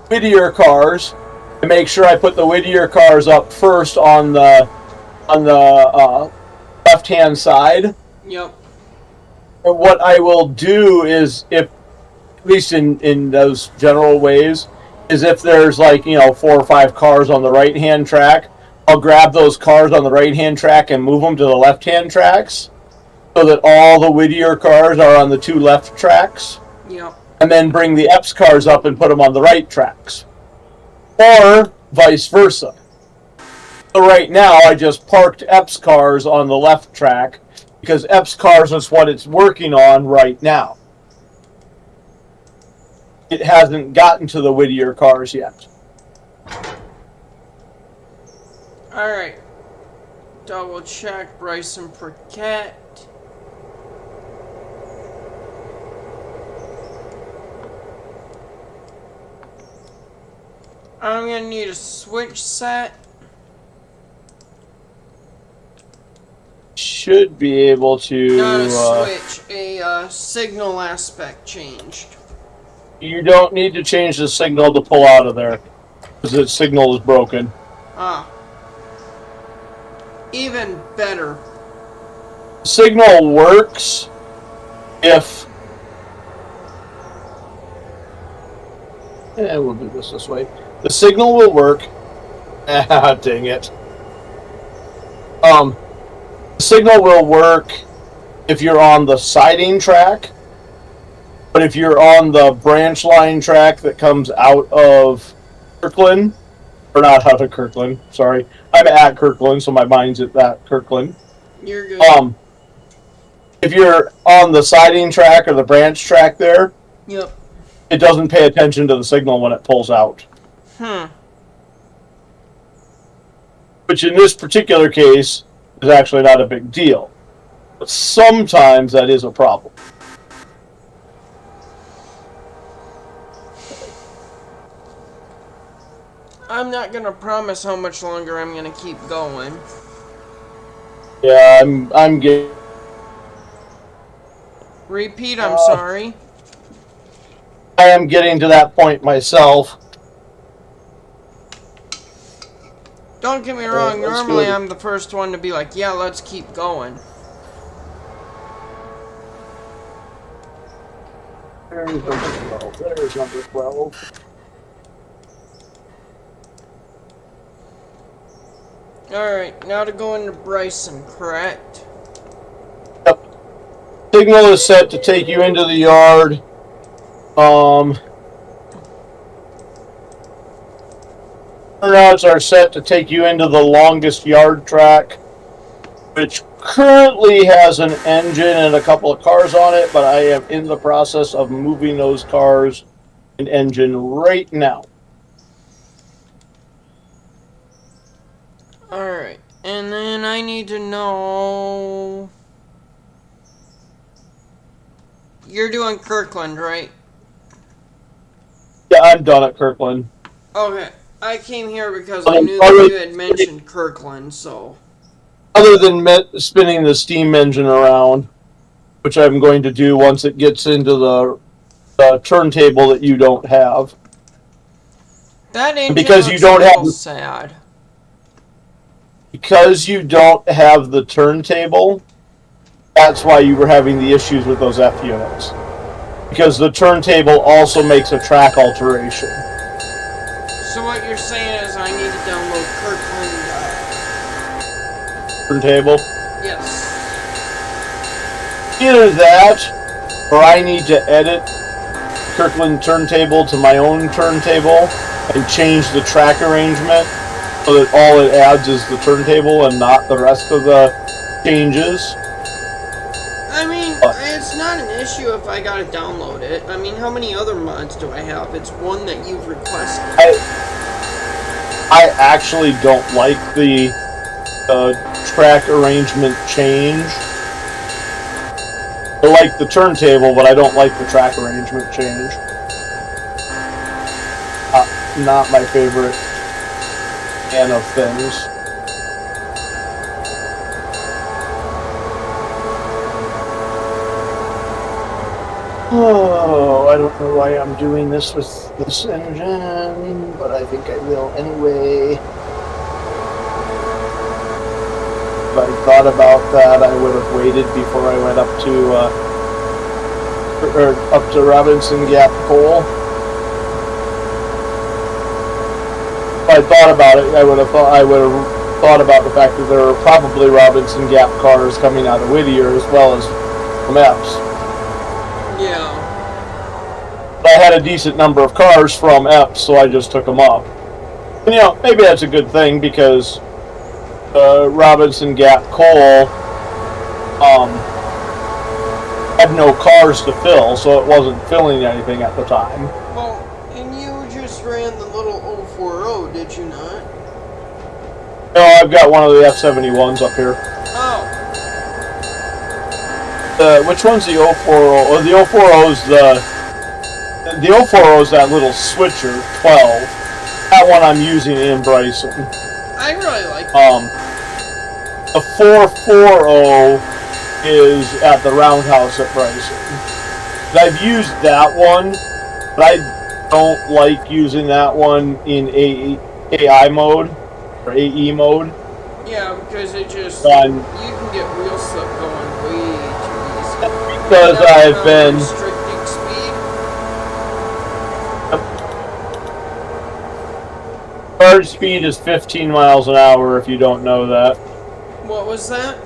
Whittier cars, I make sure I put the Whittier cars up first on the left-hand side. Yep. And what I will do is, if at least in those general ways, is if there's 4 or 5 cars on the right-hand track, I'll grab those cars on the right-hand track and move them to the left-hand tracks, so that all the Whittier cars are on the 2 left tracks. Yep. And then bring the Epps cars up and put them on the right tracks. Or vice versa. So right now, I just parked Epps cars on the left track, because Epps cars is what it's working on right now. It hasn't gotten to the Whittier cars yet. Alright. Double check Bryson Burkett. I'm gonna need a switch set. Should be able to. Not a switch, a signal aspect changed. You don't need to change the signal to pull out of there, because the signal is broken. Ah. Even better. Signal works if. We'll do this way. The signal will work. Ah, dang it. The signal will work if you're on the siding track, but if you're on the branch line track that comes out of Kirkland, or not out of Kirkland, sorry. I'm at Kirkland, so my mind's at that Kirkland. You're good. If you're on the siding track or the branch track there, Yep. it doesn't pay attention to the signal when it pulls out. Which in this particular case is actually not a big deal. But sometimes that is a problem. I'm not gonna promise how much longer I'm gonna keep going. Yeah, I'm getting. Repeat, I'm sorry. I am getting to that point myself. Don't get me wrong, that's normally good. I'm the first one to be like, yeah, let's keep going. There's number 12. There's number 12. Alright, now to go into Bryson, correct? Yep. Signal is set to take you into the yard. Turnouts are set to take you into the longest yard track, which currently has an engine and a couple of cars on it, but I am in the process of moving those cars and engine right now. Alright, and then I need to know... You're doing Kirkland, right? Yeah, I'm done at Kirkland. Okay, I came here because I knew that you had mentioned Kirkland, so... Other than spinning the steam engine around, which I'm going to do once it gets into the turntable that you don't have. That engine because looks you don't a little have sad. Because you don't have the turntable, that's why you were having the issues with those F units. Because the turntable also makes a track alteration. So what you're saying is I need to download Kirkland... Turntable? Yes. Either that, or I need to edit Kirkland turntable to my own turntable and change the track arrangement so that all it adds is the turntable and not the rest of the changes. I mean, it's not an issue if I gotta download it. I mean, how many other mods do I have? It's one that you've requested. I actually don't like the track arrangement change. I like the turntable, but I don't like the track arrangement change. Not my favorite fan of things. Oh, I don't know why I'm doing this with this engine, but I think I will anyway. If I thought about that, I would have waited before I went up to Robinson Gap Coal. If I thought about it, I would have thought about the fact that there are probably Robinson Gap cars coming out of Whittier as well as from Epps. Yeah. But I had a decent number of cars from Epps, so I just took them up. And, you know, maybe that's a good thing because Robinson Gap Coal had no cars to fill, so it wasn't filling anything at the time. Well, and you just ran the little 040, did you not? No, I've got one of the F71s up here. Oh. Which one's the 040? Oh, the 040's the 040 is that little switcher 12. That one I'm using in Bryson. I really like that. The 440 is at the Roundhouse at Bryson. I've used that one, but I don't like using that one in AI mode or AE mode. Yeah, because it just you can get wheel slip going way too easy. Because I've been restricting speed. Charge speed is 15 miles an hour. If you don't know that. What was that?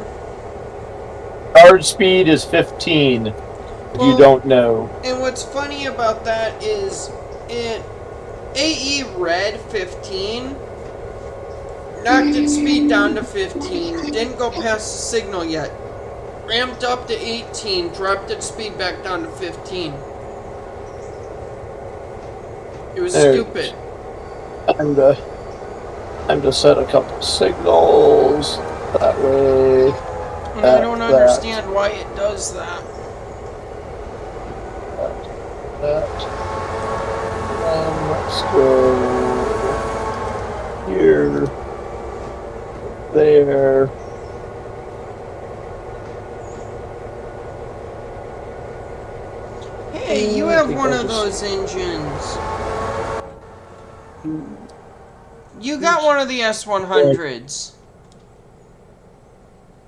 Charge speed is 15. If you don't know. And what's funny about that is it AE read 15. Knocked its speed down to 15, didn't go past the signal yet. Ramped up to 18, dropped its speed back down to 15. It was stupid. Time to set a couple signals that way. And I don't understand why it does that. And let's go here. There. Hey, you have one of those engines. You got one of the S100s.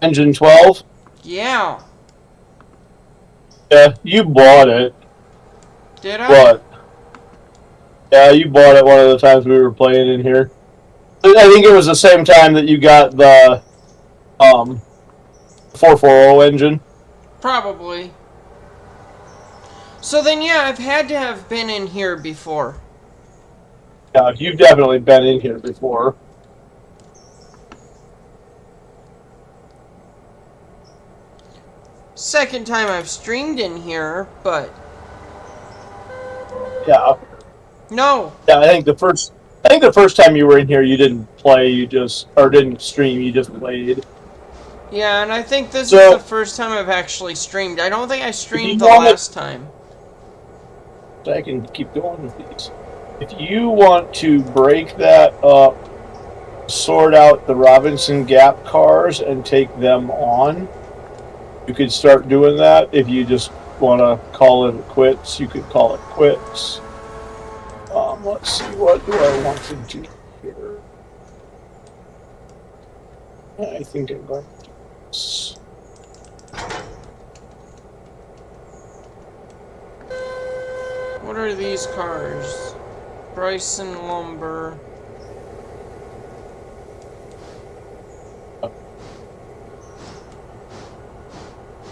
Engine 12? Yeah. Yeah, you bought it. Did I? What? Yeah, you bought it one of the times we were playing in here. I think it was the same time that you got the 440 engine. Probably. So then, yeah, I've had to have been in here before. Yeah, you've definitely been in here before. Second time I've streamed in here, but... Yeah. No. Yeah, I think the first time you were in here, you didn't play, didn't stream, you just played. Yeah, and I think this is the first time I've actually streamed. I don't think I streamed the last time. I can keep going with these. If you want to break that up, sort out the Robinson Gap cars and take them on, you could start doing that. If you just want to call it quits, you could call it quits. Let's see, what do I want to do here? I think I'm going to do this. What are these cars? Bryson Lumber.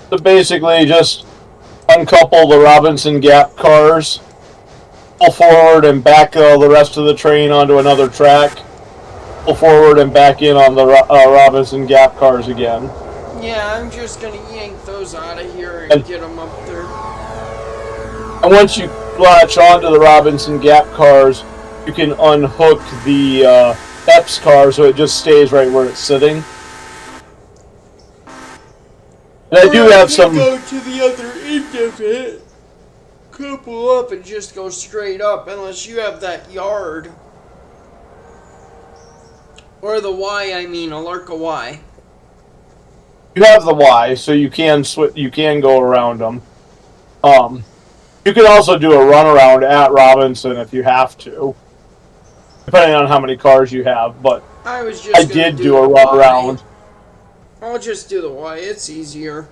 So basically, just uncouple the Robinson Gap cars, pull forward and back the rest of the train onto another track, pull forward and back in on the Robinson Gap cars again. Yeah, I'm just gonna yank those out of here and get them up there. And once you latch onto the Robinson Gap cars, you can unhook the EPS car so it just stays right where it's sitting. And I do have some. Go to the other end of it, couple up, and just go straight up, unless you have that yard. Or the Y, I mean, ALCo Y. You have the Y, so you can go around them. You can also do a runaround at Robinson if you have to, depending on how many cars you have. But I did do a runaround. I'll just do the Y. It's easier.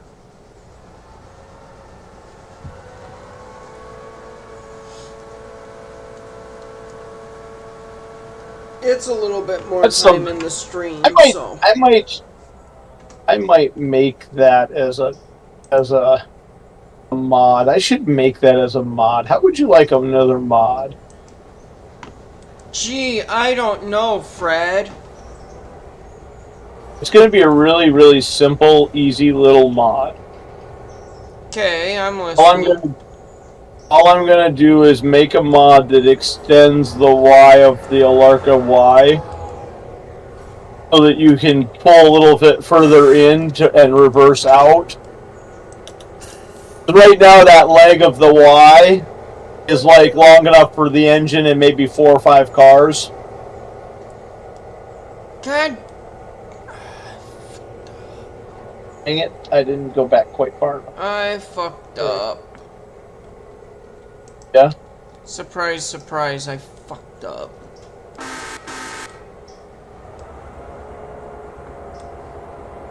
It's a little bit more time in the stream, I might make that as a mod. I should make that as a mod. How would you like another mod? Gee, I don't know, Fred. It's going to be a really, really simple, easy little mod. Okay, I'm listening. All I'm gonna do is make a mod that extends the Y of the ALCo Y, so that you can pull a little bit further in and reverse out. Right now, that leg of the Y is like long enough for the engine and maybe 4 or 5 cars. God. Dang it! I didn't go back quite far enough. I fucked up. Yeah? Surprise, surprise, I fucked up.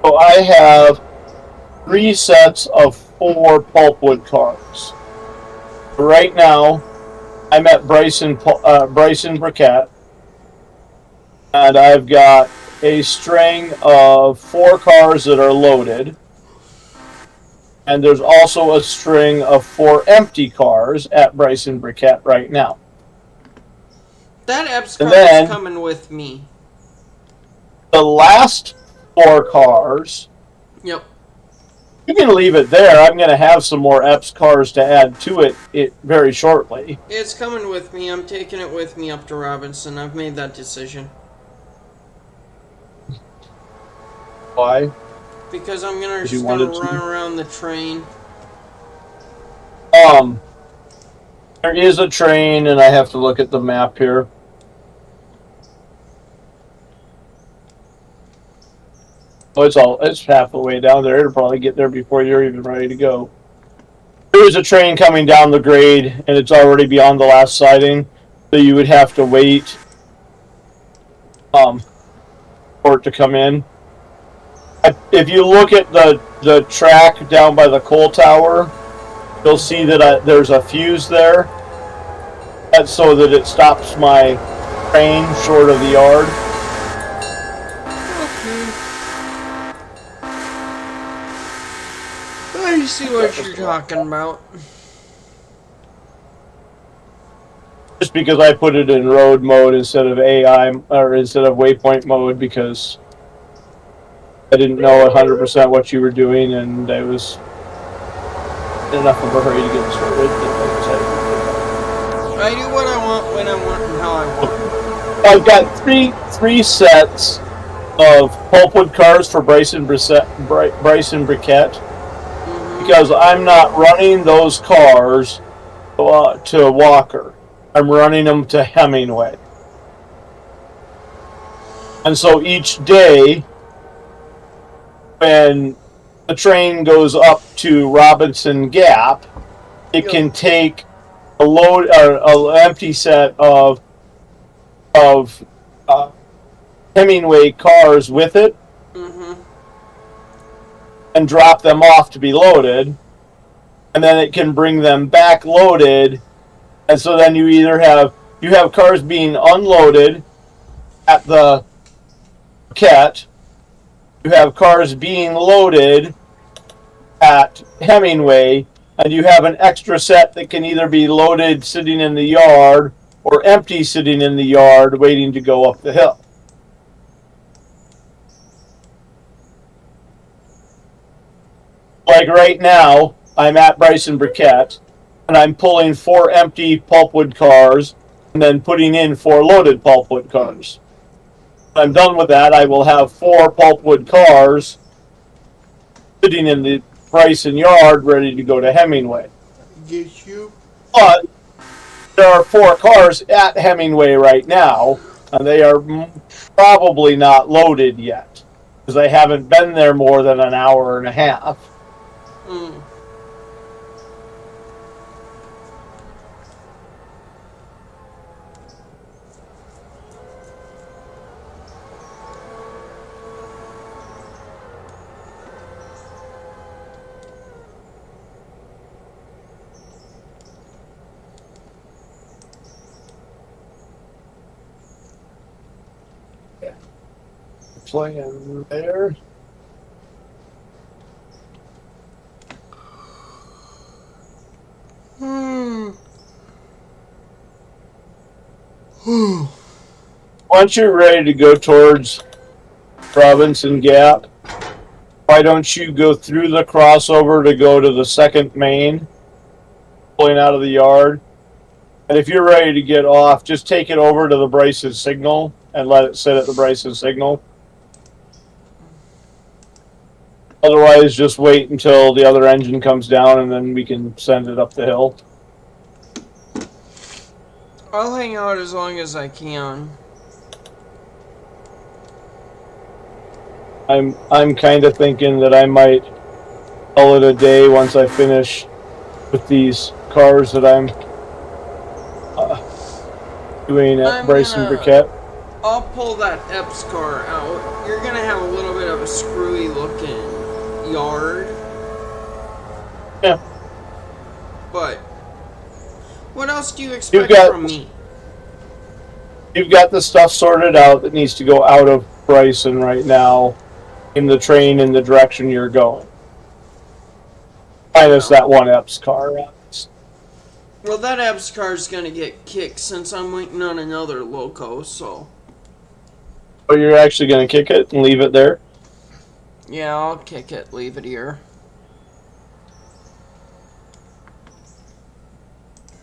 So I have 3 sets of 4 pulpwood cars. Right now, I'm at Bryson Briquette, and I've got a string of 4 cars that are loaded. And there's also a string of 4 empty cars at Bryson Briquette right now. That EPS car is coming with me. The last 4 cars. Yep. You can leave it there. I'm going to have some more EPS cars to add to it very shortly. It's coming with me. I'm taking it with me up to Robinson. I've made that decision. Why? Because I'm just gonna run around the train. There is a train, and I have to look at the map here. Oh, it's half the way down there. It'll probably get there before you're even ready to go. There is a train coming down the grade, and it's already beyond the last siding, so you would have to wait for it to come in. If you look at the track down by the coal tower, you'll see that there's a fuse there. That's so that it stops my train short of the yard. I see what you're talking about. Just because I put it in road mode instead of AI, or instead of waypoint mode, because I didn't know 100% what you were doing, and I was in enough of a hurry to get started. I do what I want, when I want, and how I want. I've got three sets of pulpwood cars for Bryson Briquette, because I'm not running those cars to Walker. I'm running them to Hemingway. And so each day, when the train goes up to Robinson Gap, it can take a load or an empty set of Hemingway cars with it, and drop them off to be loaded, and then it can bring them back loaded, and so then you either have cars being unloaded at the Cat. You have cars being loaded at Hemingway, and you have an extra set that can either be loaded sitting in the yard or empty sitting in the yard waiting to go up the hill. Like right now, I'm at Bryson Briquette, and I'm pulling 4 empty pulpwood cars and then putting in 4 loaded pulpwood cars. When I'm done with that, I will have 4 pulpwood cars sitting in the Bryson yard ready to go to Hemingway. Get you. But there are 4 cars at Hemingway right now, and they are probably not loaded yet because I haven't been there more than an hour and a half. Mm. Playing there. Once you're ready to go towards Robinson Gap, why don't you go through the crossover to go to the second main, pulling out of the yard? And if you're ready to get off, just take it over to the Bryson signal and let it sit at the Bryson signal. Otherwise, just wait until the other engine comes down and then we can send it up the hill. I'll hang out as long as I can. I'm kind of thinking that I might call it a day once I finish with these cars that I'm doing at Bryson Briquette. I'll pull that Epps car out. You're gonna have a little bit of a screwy looking yard. Yeah. But what else do you expect from me? You've got the stuff sorted out that needs to go out of Bryson right now in the train in the direction you're going. Minus that one Epps car. Well, that Epps car is gonna get kicked since I'm waiting on another loco, so. Oh, you're actually gonna kick it and leave it there? Yeah, I'll kick it, leave it here.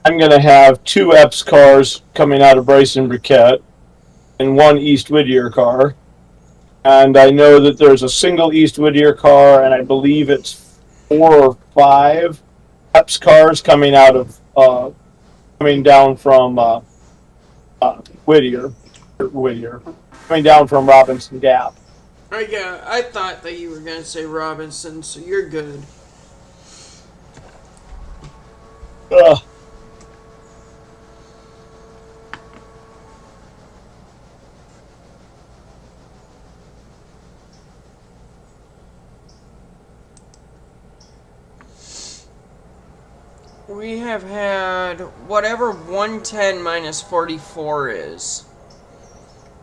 I'm going to have 2 Epps cars coming out of Bryson Briquette and 1 East Whittier car. And I know that there's a single East Whittier car, and I believe it's 4 or 5 Epps cars coming out of, coming down from Whittier, coming down from Robinson Gap. I thought that you were going to say Robinson, so you're good. We have had whatever 110 minus 44 is.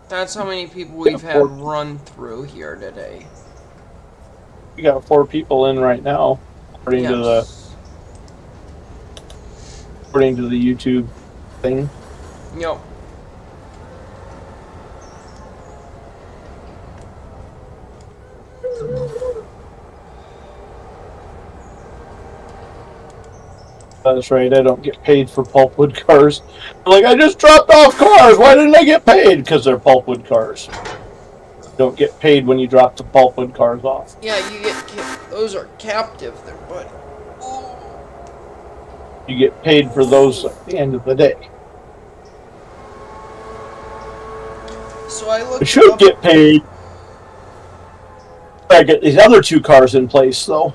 That's how many people we've had run through here today. We got 4 people in right now, according to the YouTube thing. Yep. That's right, I don't get paid for pulpwood cars. Like, I just dropped off cars, why didn't I get paid? Because they're pulpwood cars. You don't get paid when you drop the pulpwood cars off. Yeah, you get those are captive there, buddy. You get paid for those at the end of the day. So I looked. I should get paid. I get these other 2 cars in place, though.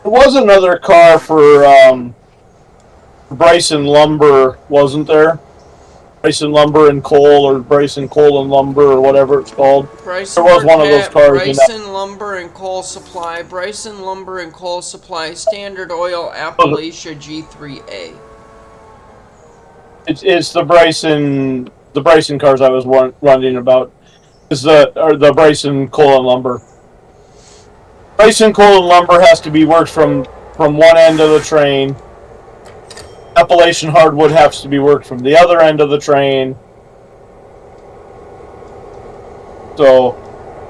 There was another car for Bryson Lumber, wasn't there? Bryson Lumber and Coal, or Bryson Coal and Lumber, or whatever it's called. Bryson there was one of those cars. Bryson Lumber and Coal Supply. Bryson Lumber and Coal Supply. Standard Oil Appalachia G3A. It's the Bryson cars I was wondering about. Is the Bryson Coal and Lumber. Bryson Coal and Lumber has to be worked from one end of the train. Appalachian Hardwood has to be worked from the other end of the train. So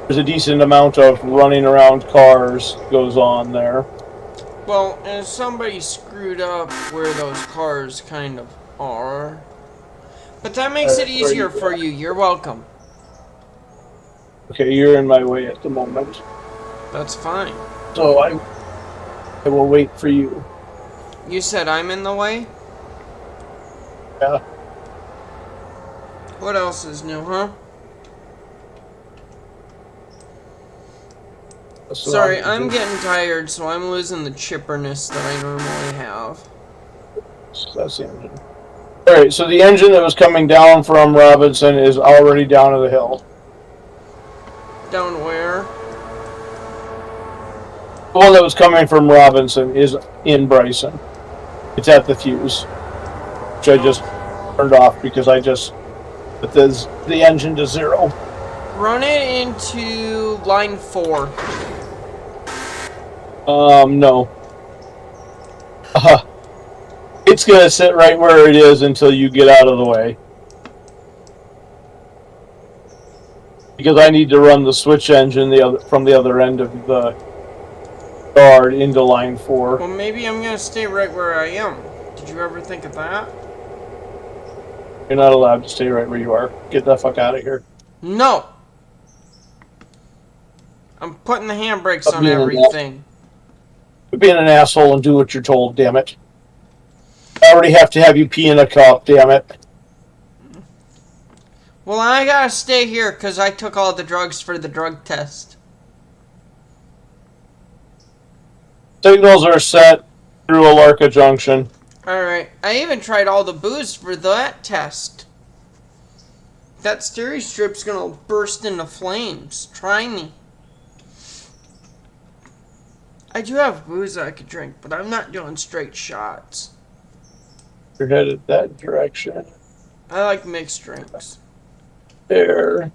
there's a decent amount of running around cars goes on there. Well, and somebody screwed up where those cars kind of are. But that makes it easier for you. You're welcome. Okay, you're in my way at the moment. That's fine. So I will wait for you. You said I'm in the way? Yeah. What else is new, huh? Sorry, I'm getting tired, so I'm losing the chipperness that I normally have. That's the engine. Alright, so the engine that was coming down from Robinson is already down to the hill. Down where? The one that was coming from Robinson is in Bryson. It's at the fuse, which I just turned off because I just put the engine to 0. Run it into line 4. No. It's gonna sit right where it is until you get out of the way. Because I need to run the switch engine from the other end of the yard into line 4. Well, maybe I'm gonna stay right where I am. Did you ever think of that? You're not allowed to stay right where you are. Get the fuck out of here. No! I'm putting the handbrakes on everything. Quit being an asshole and do what you're told, damn it. I already have to have you pee in a cup, damn it. Well, I gotta stay here because I took all the drugs for the drug test. Signals are set through ALCo junction. Alright, I even tried all the booze for that test. That stereo strip's gonna burst into flames. Try me. I do have booze I could drink, but I'm not doing straight shots. You're headed that direction. I like mixed drinks. There.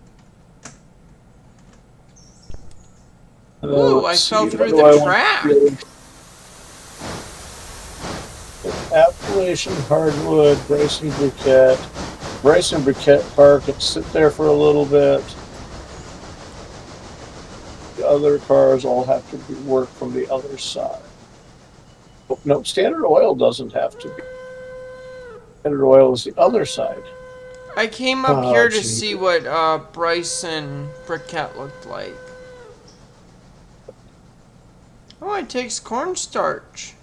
Ooh, I fell through the track. Appalachian hardwood, Bryson briquette. Bryson briquette park and sit there for a little bit. The other cars all have to work from the other side. Oh, no, Standard Oil doesn't have to be. Standard Oil is the other side. I came up here to see what Bryson briquette looked like. Oh, it takes cornstarch.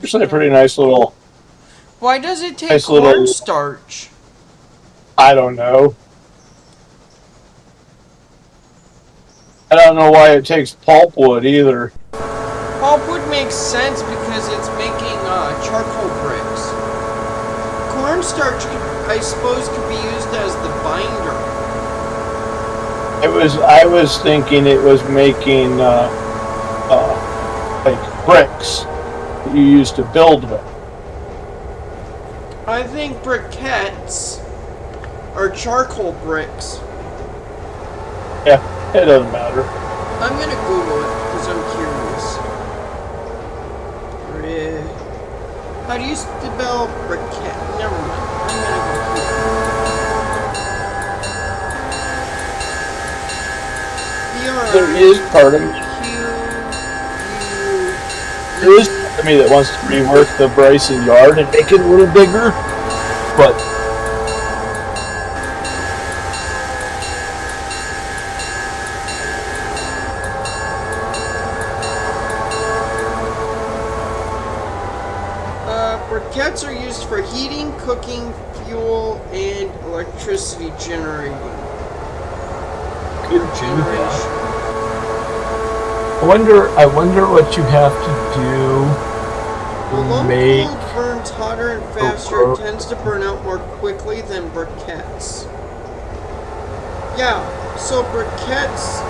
It's a pretty nice little... Why does it take cornstarch? I don't know. I don't know why it takes pulpwood either. Pulpwood makes sense because it's making charcoal bricks. Cornstarch, I suppose, could be used as the binder. I was thinking it was making like bricks that you use to build with. I think briquettes are charcoal bricks. Yeah, it doesn't matter. I'm gonna Google it because I'm curious. How do you spell briquette? Never mind. I'm gonna go here. There is part of me. There is part of me that wants to rework the Bryson yard and make it a little bigger, but briquettes are used for heating, cooking, fuel, and electricity generating. Generation. I wonder what you have to do to make... Lump burns hotter and faster, tends to burn out more quickly than briquettes. Yeah, so briquettes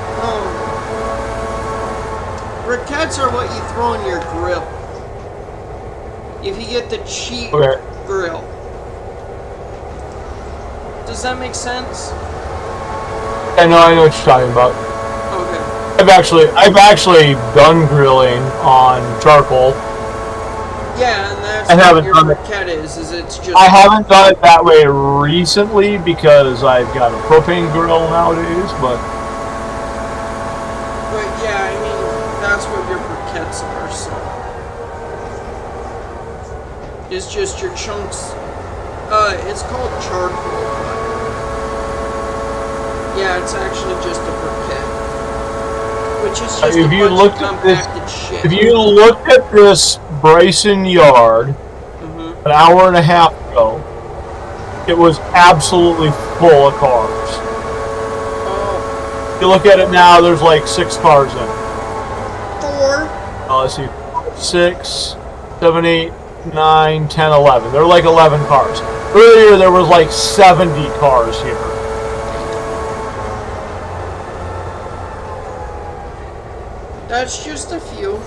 are what you throw in your grill. If you get the cheap grill. Does that make sense? I know what you're talking about. Okay. I've actually done grilling on charcoal. Yeah, and that's I what haven't your done it. briquette is it's just... I haven't done it that way recently because I've got a propane grill nowadays, but... But yeah, I mean, that's what your briquettes are, so... It's just your chunks... it's called charcoal, but... Yeah, it's actually just a briquette. Which is just if a you bunch looked of at this, compacted shit. if you looked at this Bryson yard an hour and a half ago, it was absolutely full of cars. Oh. If you look at it now, there's like 6 cars in it. 4? Let's see, 6, 7, 8, 9, 10, 11. There are like 11 cars. Earlier there was like 70 cars here. That's just a few.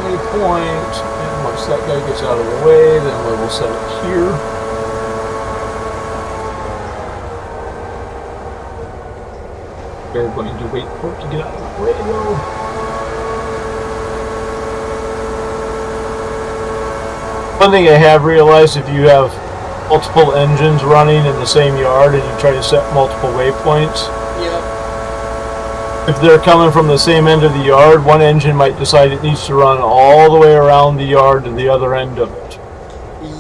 Waypoint, and once that guy gets out of the way, then we will set it here. We're going to wait for it to get out of the way, though. One thing I have realized, if you have multiple engines running in the same yard and you try to set multiple waypoints, if they're coming from the same end of the yard, one engine might decide it needs to run all the way around the yard to the other end of it.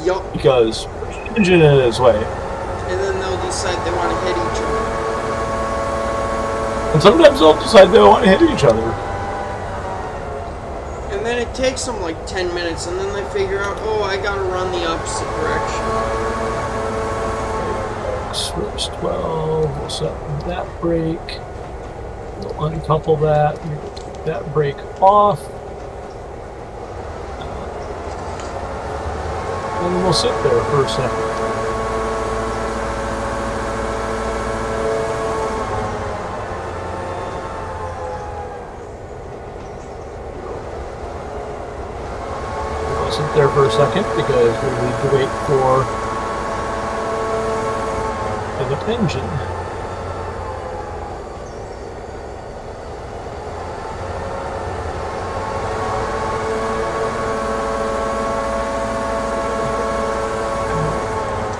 Yup. Because there's an engine in its way. And then they'll decide they want to hit each other. And sometimes they'll decide they want to hit each other. And then it takes them like 10 minutes, and then they figure out, oh, I gotta run the opposite direction. Switch 12, we'll set that brake. We'll uncouple that, take that brake off. And we'll sit there for a second. There for a second because we need to wait for the engine.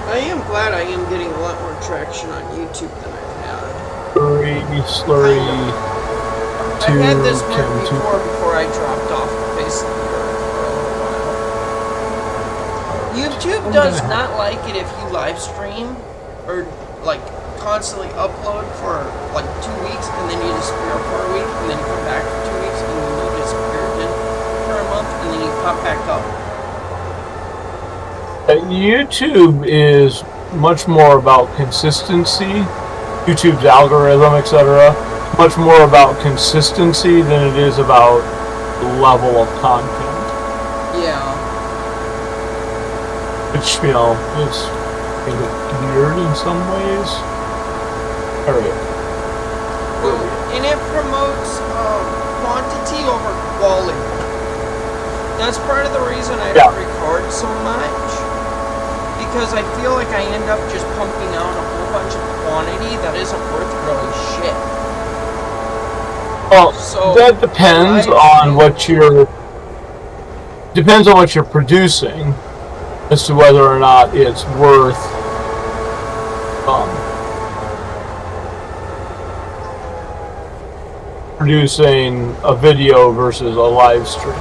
I am glad I am getting a lot more traction on YouTube than I've had. Slurry. I had this one before I dropped off the face of the earth. YouTube does not like it if you live stream or like constantly upload for like 2 weeks and then you disappear for a week and then you come back for 2 weeks and then you disappear again for a month and then you pop back up. YouTube is much more about consistency. YouTube's algorithm, etc. Much more about consistency than it is about the level of content. Yeah. Which, you know, is kind of weird in some ways. Alright. Well, and it promotes quantity over quality. That's part of the reason I don't record so much. Because I feel like I end up just pumping out a whole bunch of quantity that isn't worth really shit. Well, so that depends on what you're... Depends on what you're producing as to whether or not it's worth producing a video versus a live stream.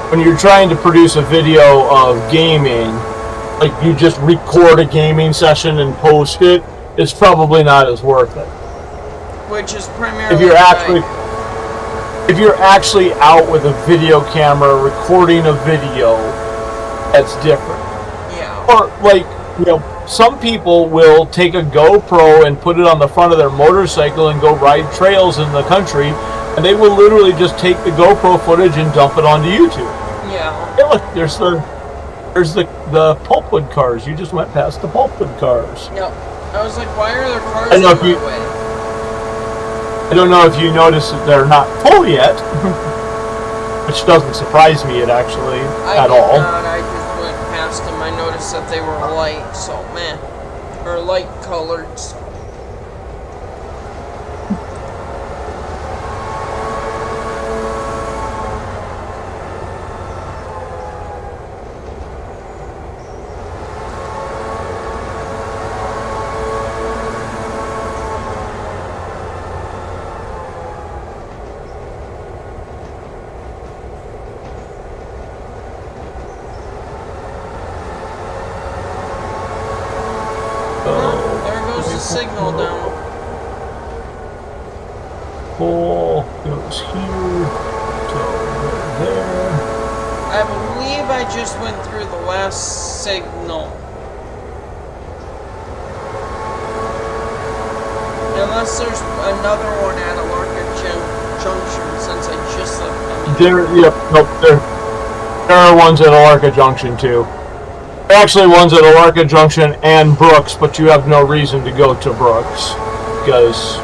When you're trying to produce a video of gaming, like you just record a gaming session and post it, it's probably not as worth it. Which is primarily if you're actually out with a video camera recording a video, that's different. Yeah. Or like, you know, some people will take a GoPro and put it on the front of their motorcycle and go ride trails in the country, and they will literally just take the GoPro footage and dump it onto YouTube. Yeah. Hey, look, there's the pulpwood cars. You just went past the pulpwood cars. Yep. I was like, why are there cars in my way? I don't know if you noticed that they're not full yet, which doesn't surprise me at actually at all. I just went past them. I noticed that they were light, so man, or light colored. So. Signal down. Pull goes here to there. I believe I just went through the last signal. Unless there's another one at ALCo Junction, since I just left them. There are ones at ALCo Junction too. There are actually ones at ALCo Junction and Brooks, but you have no reason to go to Brooks because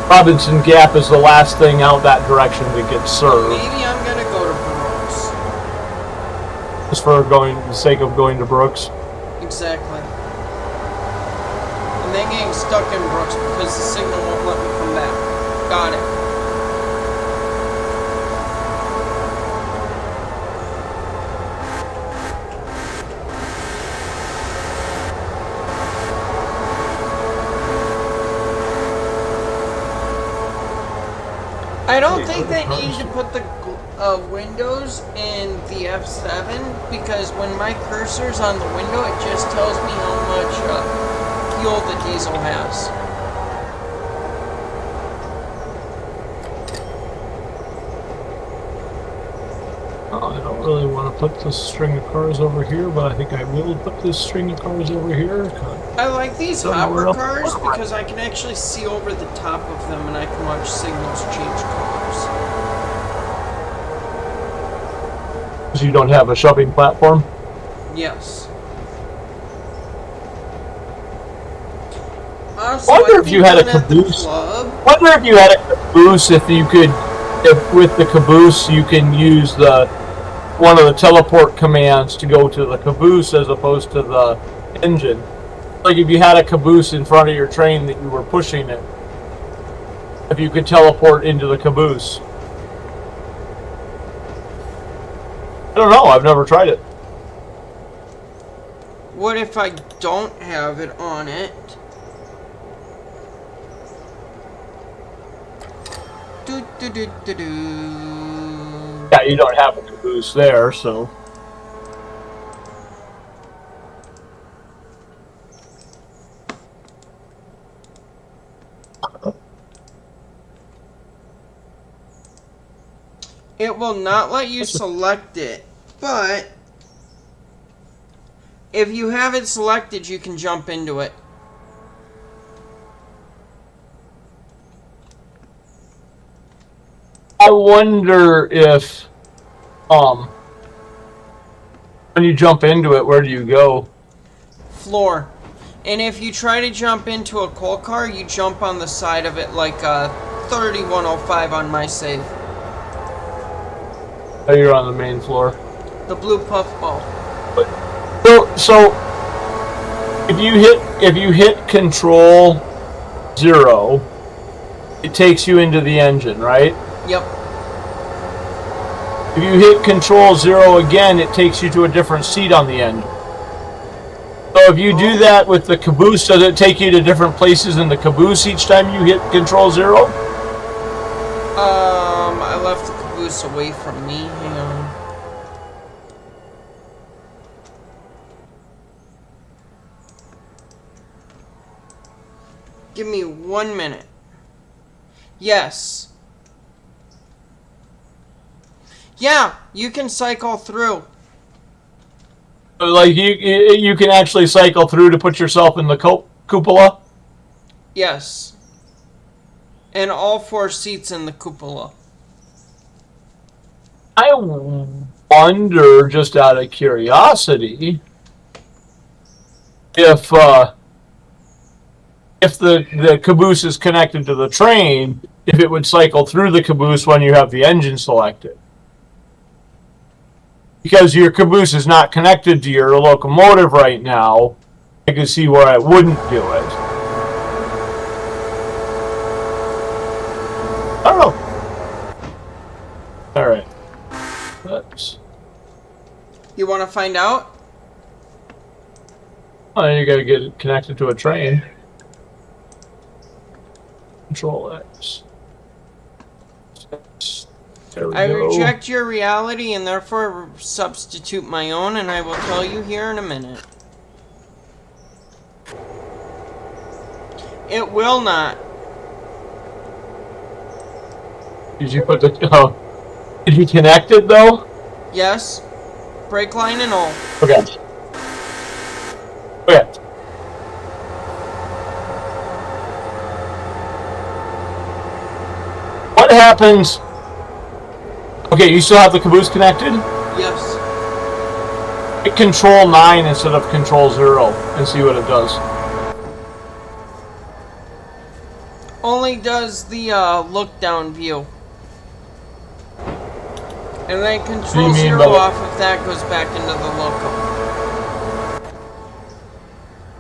Robinson Gap is the last thing out that direction that gets served. Maybe I'm gonna go to Brooks. Just for the sake of going to Brooks. Exactly. And then getting stuck in Brooks because the signal won't let me come back. Got it. I don't think they need to put the windows in the F7 because when my cursor's on the window, it just tells me how much fuel the diesel has. I don't really want to put this string of cars over here, but I think I will put this string of cars over here. I like these hopper cars because I can actually see over the top of them and I can watch signals change colors. Because you don't have a shoving platform? Yes. Wonder if you had a caboose. Wonder if you had a caboose. If you could, if with the caboose you can use one of the teleport commands to go to the caboose as opposed to the engine. Like if you had a caboose in front of your train that you were pushing it, if you could teleport into the caboose. I don't know. I've never tried it. What if I don't have it on it? Yeah, you don't have a caboose there, so. It will not let you select it, but if you have it selected, you can jump into it. I wonder if, when you jump into it, where do you go? Floor. And if you try to jump into a coal car, you jump on the side of it like 3105 on my save. Oh, you're on the main floor. The blue puffball. So if you hit Control 0, it takes you into the engine, right? Yep. If you hit Control 0 again, it takes you to a different seat on the engine. So if you do that with the caboose, does it take you to different places in the caboose each time you hit Control 0? I left the caboose away from me. Hang on. Give me 1 minute. Yes. Yeah, you can cycle through. Like you can actually cycle through to put yourself in the cupola? Yes. And all 4 seats in the cupola. I wonder, just out of curiosity, if if the caboose is connected to the train, if it would cycle through the caboose when you have the engine selected. Because your caboose is not connected to your locomotive right now, I can see where I wouldn't do it. I don't know. Alright. You want to find out? Oh, then you gotta get it connected to a train. Control X. There we I go. reject your reality and therefore substitute my own, and I will tell you here in a minute. It will not. Did you put the... Oh. Did you connect it, though? Yes. Brake line and all. Okay. Okay. What happens... Okay, you still have the caboose connected? Yes. Hit Control 9 instead of Control 0 and see what it does. Only does the look down view. And then Control 0 off of that goes back into the loco.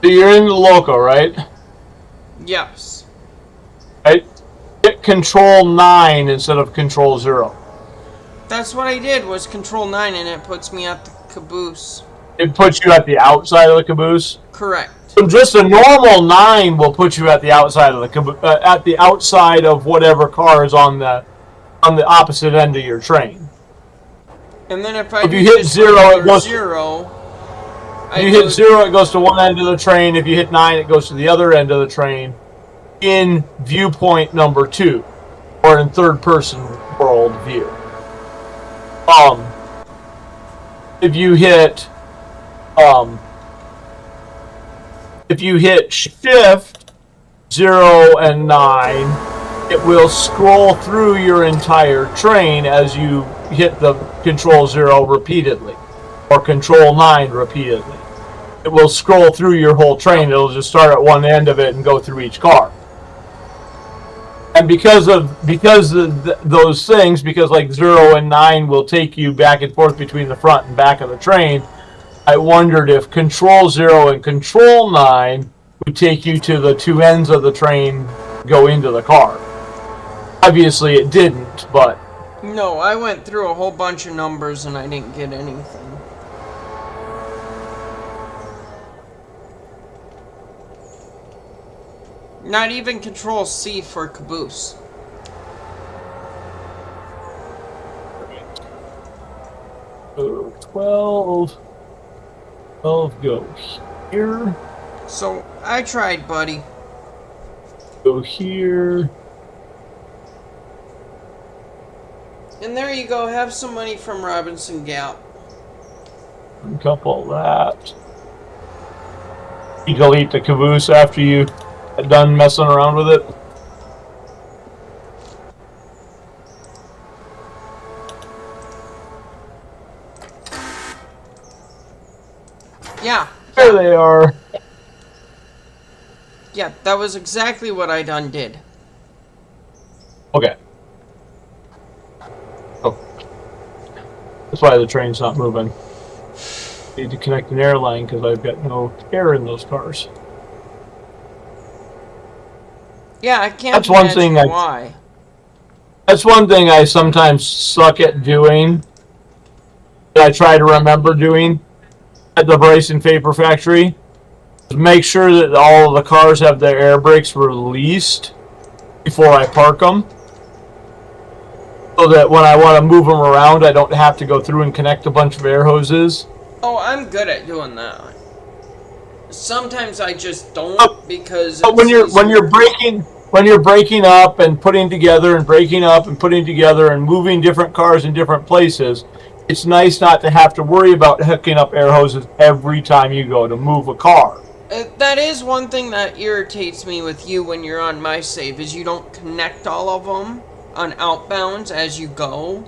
So you're in the loco, right? Yes. Right? Hit Control 9 instead of Control 0. That's what I did, was Control 9, and it puts me at the caboose. It puts you at the outside of the caboose? Correct. So just a normal 9 will put you at the outside of the caboose, at the outside of whatever car is on the opposite end of your train. And then if you hit 0, it goes. 0. If you hit 0, it goes to one end of the train. If you hit 9, it goes to the other end of the train. In viewpoint number 2, or in third-person world view. If you hit Shift 0 and 9, it will scroll through your entire train as you hit the Control 0 repeatedly, or Control 9 repeatedly. It will scroll through your whole train. It'll just start at one end of it and go through each car. And because those things, because like 0 and 9 will take you back and forth between the front and back of the train, I wondered if Control 0 and Control 9 would take you to the two ends of the train, go into the car. Obviously it didn't, but... No, I went through a whole bunch of numbers and I didn't get anything. Not even Control C for caboose. So 12 go here. So, I tried, buddy. Go here. And there you go, have some money from Robinson Gap. Uncouple that. You delete the caboose after you are done messing around with it. Yeah. There they are. Yeah, that was exactly what I done did. Okay. Oh. That's why the train's not moving. Need to connect an airline because I've got no air in those cars. Yeah, I can't That's one thing why. That's one thing I sometimes suck at doing. That I try to remember doing at the Bryson Vapor Factory. Is make sure that all of the cars have their air brakes released before I park them. So that when I want to move them around, I don't have to go through and connect a bunch of air hoses. Oh, I'm good at doing that. Sometimes I just don't because But when you're breaking up and putting together and breaking up and putting together and moving different cars in different places, it's nice not to have to worry about hooking up air hoses every time you go to move a car. That is one thing that irritates me with you when you're on my save, is you don't connect all of them on outbounds as you go.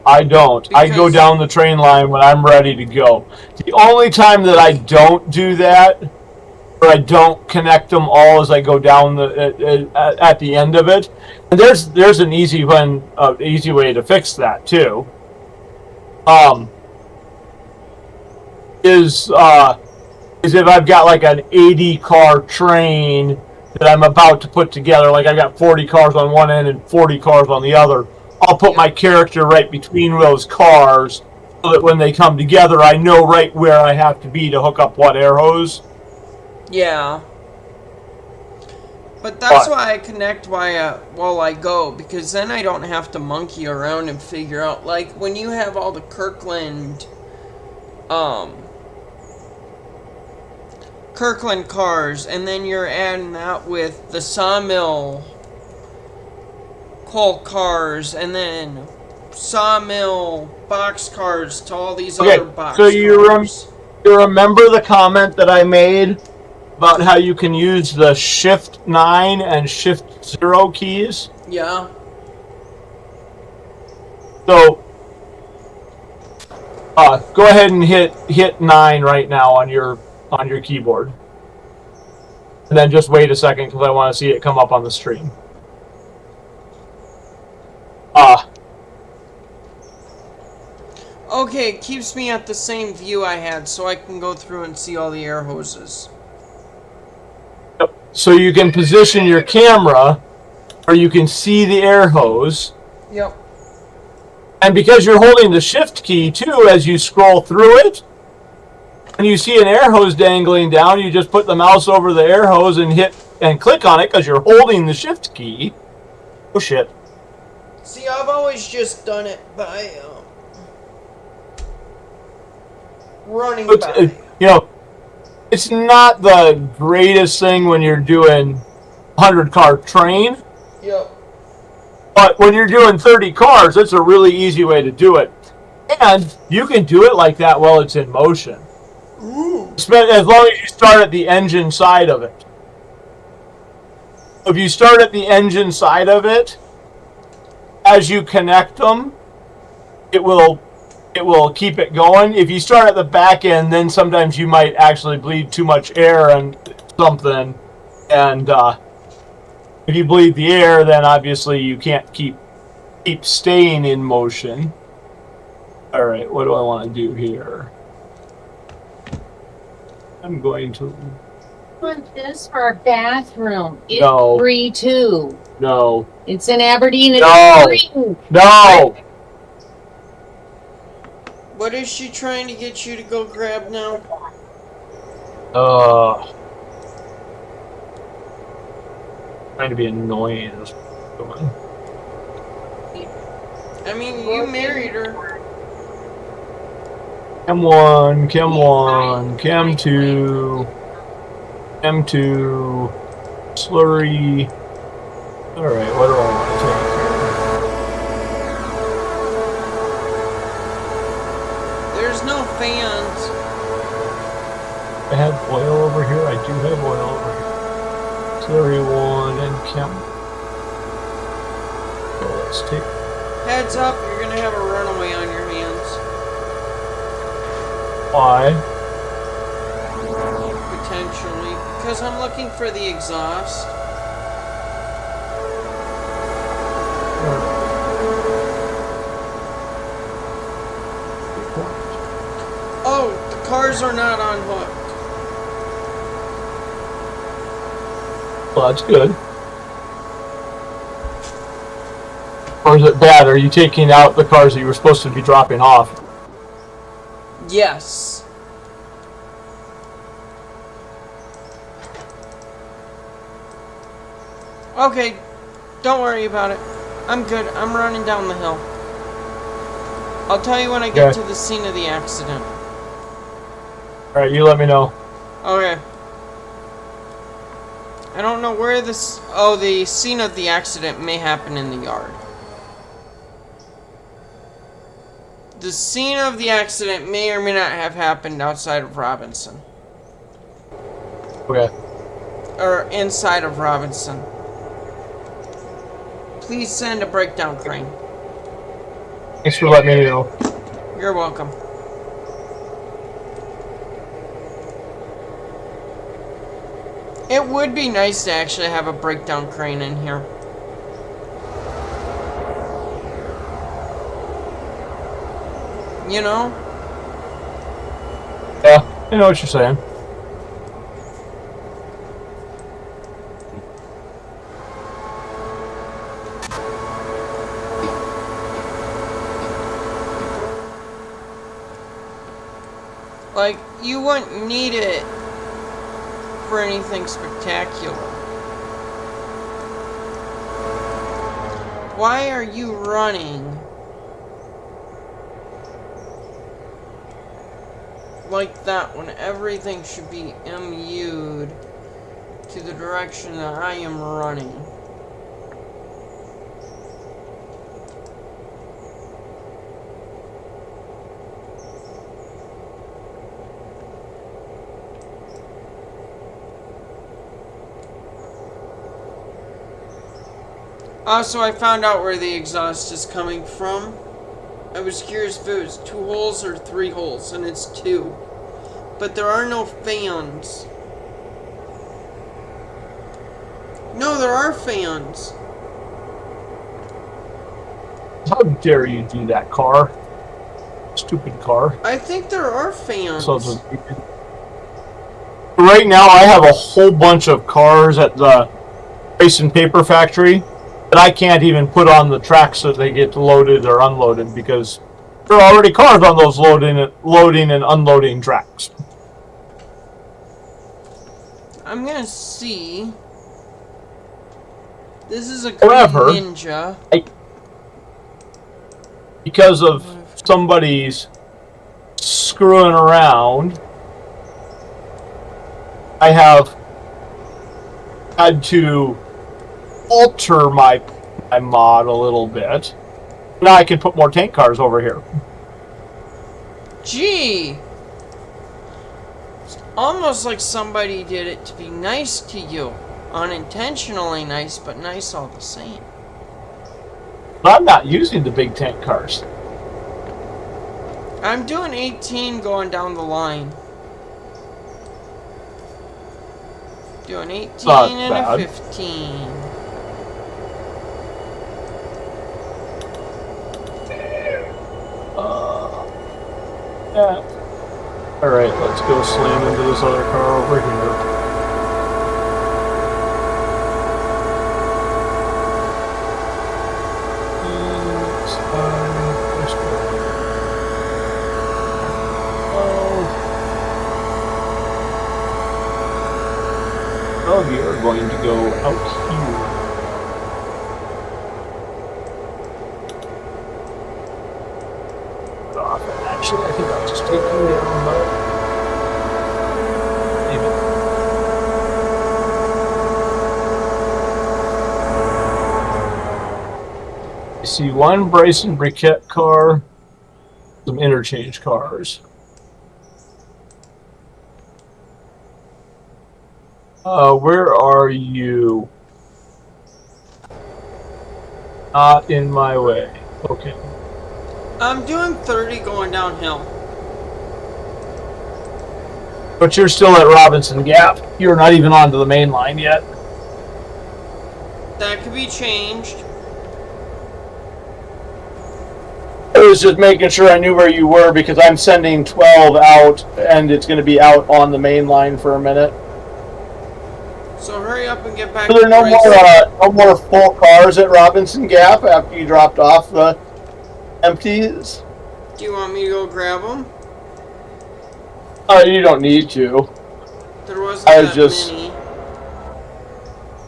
I don't. I go down the train line when I'm ready to go. The only time that I don't do that where I don't connect them all as I go down at the end of it. And there's an easy way to fix that too. Is if I've got like an 80 car train that I'm about to put together, like I've got 40 cars on one end and 40 cars on the other, I'll put my character right between those cars so that when they come together, I know right where I have to be to hook up what air hose. Yeah. But that's why I connect while I go, because then I don't have to monkey around and figure out, like, when you have all the Kirkland cars, and then you're adding that with the sawmill coal cars, and then sawmill box cars to all these other box cars. So you remember the comment that I made about how you can use the Shift 9 and Shift 0 keys? Yeah. So go ahead and hit 9 right now on your keyboard. And then just wait a second because I want to see it come up on the stream. Okay, it keeps me at the same view I had, so I can go through and see all the air hoses. Yep. So you can position your camera or you can see the air hose. Yep. And because you're holding the Shift key too as you scroll through it, when you see an air hose dangling down, you just put the mouse over the air hose and hit and click on it because you're holding the Shift key. Oh shit. See, I've always just done it by running by. You know, it's not the greatest thing when you're doing 100-car train. Yep. But when you're doing 30 cars, it's a really easy way to do it. And you can do it like that while it's in motion. Ooh. As long as you start at the engine side of it. If you start at the engine side of it, as you connect them, it will keep it going. If you start at the back end, then sometimes you might actually bleed too much air and something. And if you bleed the air, then obviously you can't keep staying in motion. All right, what do I want to do here? I'm going to... I want this for our bathroom. It's No. free too. No. It's in Aberdeen. It's No. free. No! What is she trying to get you to go grab now? Trying to be annoying. I mean, you married her. Chem 1, Chem 1, Chem 2, Chem 2, slurry. Alright, what do I want to take? There's no fans. I have oil over here. I do have oil over here. Slurry 1 and Chem. So let's take... Heads up, you're gonna have a runaway on your hands. Why? Potentially. Because I'm looking for the exhaust. Oh, the cars are not unhooked. Well, that's good. Or is it bad? Are you taking out the cars that you were supposed to be dropping off? Yes. Okay, don't worry about it. I'm good. I'm running down the hill. I'll tell you when I get to the scene of the accident. Alright, you let me know. Okay. I don't know where this... Oh, the scene of the accident may happen in the yard. The scene of the accident may or may not have happened outside of Robinson. Okay. Or inside of Robinson. Please send a breakdown crane. Thanks for letting me know. You're welcome. It would be nice to actually have a breakdown crane in here. You know? Yeah, I know what you're saying. Like, you wouldn't need it for anything spectacular. Why are you running like that when everything should be MU'd to the direction that I am running? Also, I found out where the exhaust is coming from. I was curious if it was 2 holes or 3 holes, and it's 2. But there are no fans. No, there are fans. How dare you do that, car? Stupid car. I think there are fans. So right now, I have a whole bunch of cars at the Race and Paper Factory that I can't even put on the tracks so they get loaded or unloaded because there are already cars on those loading and unloading tracks. I'm gonna see. This is a However, Green Ninja. Because of somebody's screwing around, I have had to alter my mod a little bit. Now I can put more tank cars over here. Gee! It's almost like somebody did it to be nice to you. Unintentionally nice, but nice all the same. But I'm not using the big tank cars. I'm doing 18 going down the line. Doing 18 Not and bad. a 15. Yeah. Alright, let's go slam into this other car over here. Oh, we are going to go out here. Actually, I think I'll just take you down, but maybe. I see one Bryson Briquette car, some interchange cars. Where are you? Not in my way. Okay. I'm doing 30 going downhill. But you're still at Robinson Gap. You're not even onto the main line yet. That could be changed. I was just making sure I knew where you were because I'm sending 12 out and it's going to be out on the main line for a minute. So hurry up and get back So there to are Bryson. no more full cars at Robinson Gap after you dropped off the empties? Do you want me to go grab them? You don't need to. There wasn't I was that just- many.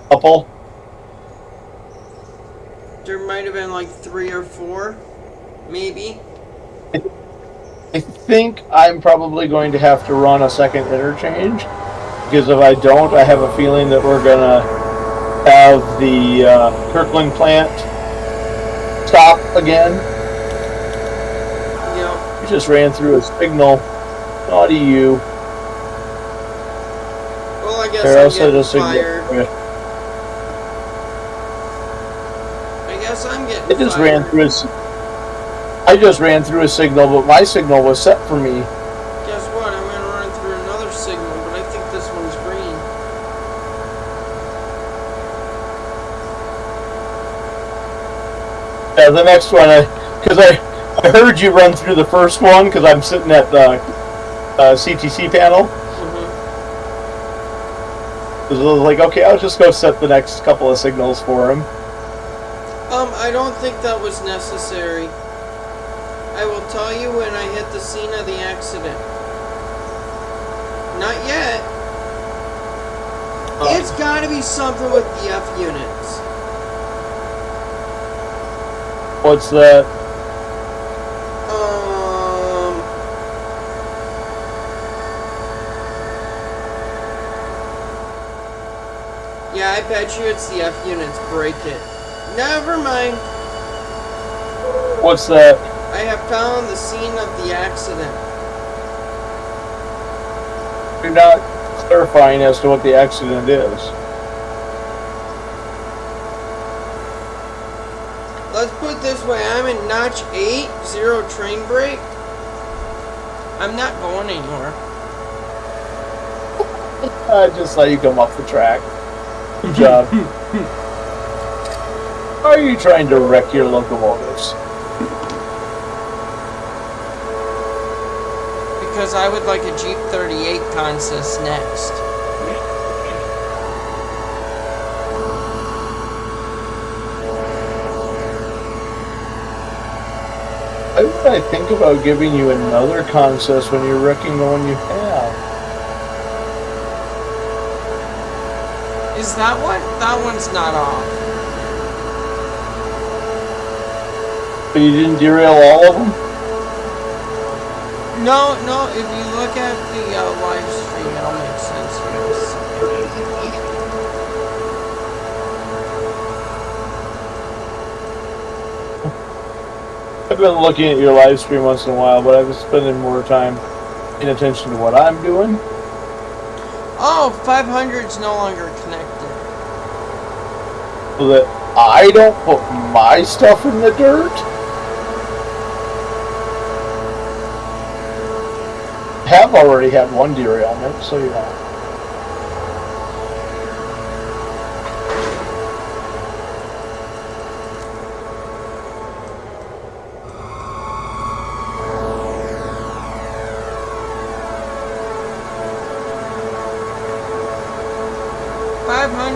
Couple. There might have been like 3 or 4. Maybe. I think I'm probably going to have to run a second interchange. Because if I don't, I have a feeling that we're going to have the Kirkland plant stop again. Yep. You just ran through a signal. Naughty you. Well, I guess Here, I'll I'm set a getting signal. fired. for you. I guess I'm getting I just fired. ran through I just ran through a signal, but my signal was set for me. Guess what? I'm going to run through another signal, but I think this one's green. Yeah, the next one, because I heard you run through the first one because I'm sitting at the CTC panel. So I was like, okay, I'll just go set the next couple of signals for him. I don't think that was necessary. I will tell you when I hit the scene of the accident. Not yet. It's gotta be something with the F units. What's that? Yeah, I bet you it's the F units. Break it. Never mind. What's that? I have found the scene of the accident. You're not clarifying as to what the accident is. Let's put it this way. I'm in notch 8, 0 train break. I'm not going anywhere. I just saw you come off the track. Good job. Are you trying to wreck your locomotives? Because I would like a Jeep 38 consist next. Why would I think about giving you another consist when you're wrecking the one you have? Is that one? That one's not off. But you didn't derail all of them? No, if you look at the live stream, it'll make sense. Yes. I've been looking at your live stream once in a while, but I've been spending more time paying attention to what I'm doing. Oh, 500's no longer connected. So that I don't put my stuff in the dirt? Have already had one derailment, so you know.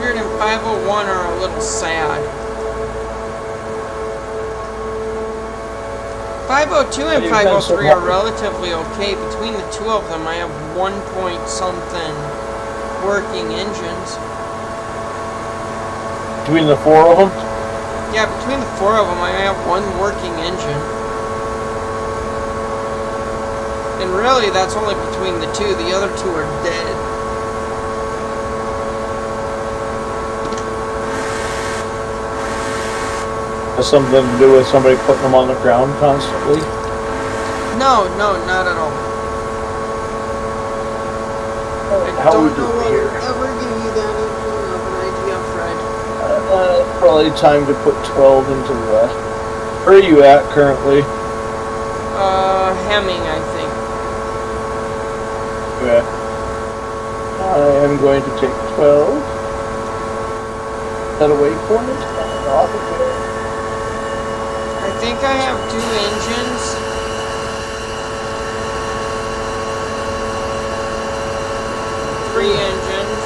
And 501 are a little sad. 502 and 503 are relatively okay. Between the two of them, I have 1 point something working engines. Between the four of them? Yeah, between the four of them, I have one working engine. And really, that's only between the two. The other two are dead. Has something to do with somebody putting them on the ground constantly? No, not at all. I don't know what would ever give you that inkling of an idea, Fred. Probably time to put 12 into the... Where are you at currently? Hemming, I think. Okay. I am going to take 12. Is that a waypoint? Off of there. I think I have 2 engines. Three engines.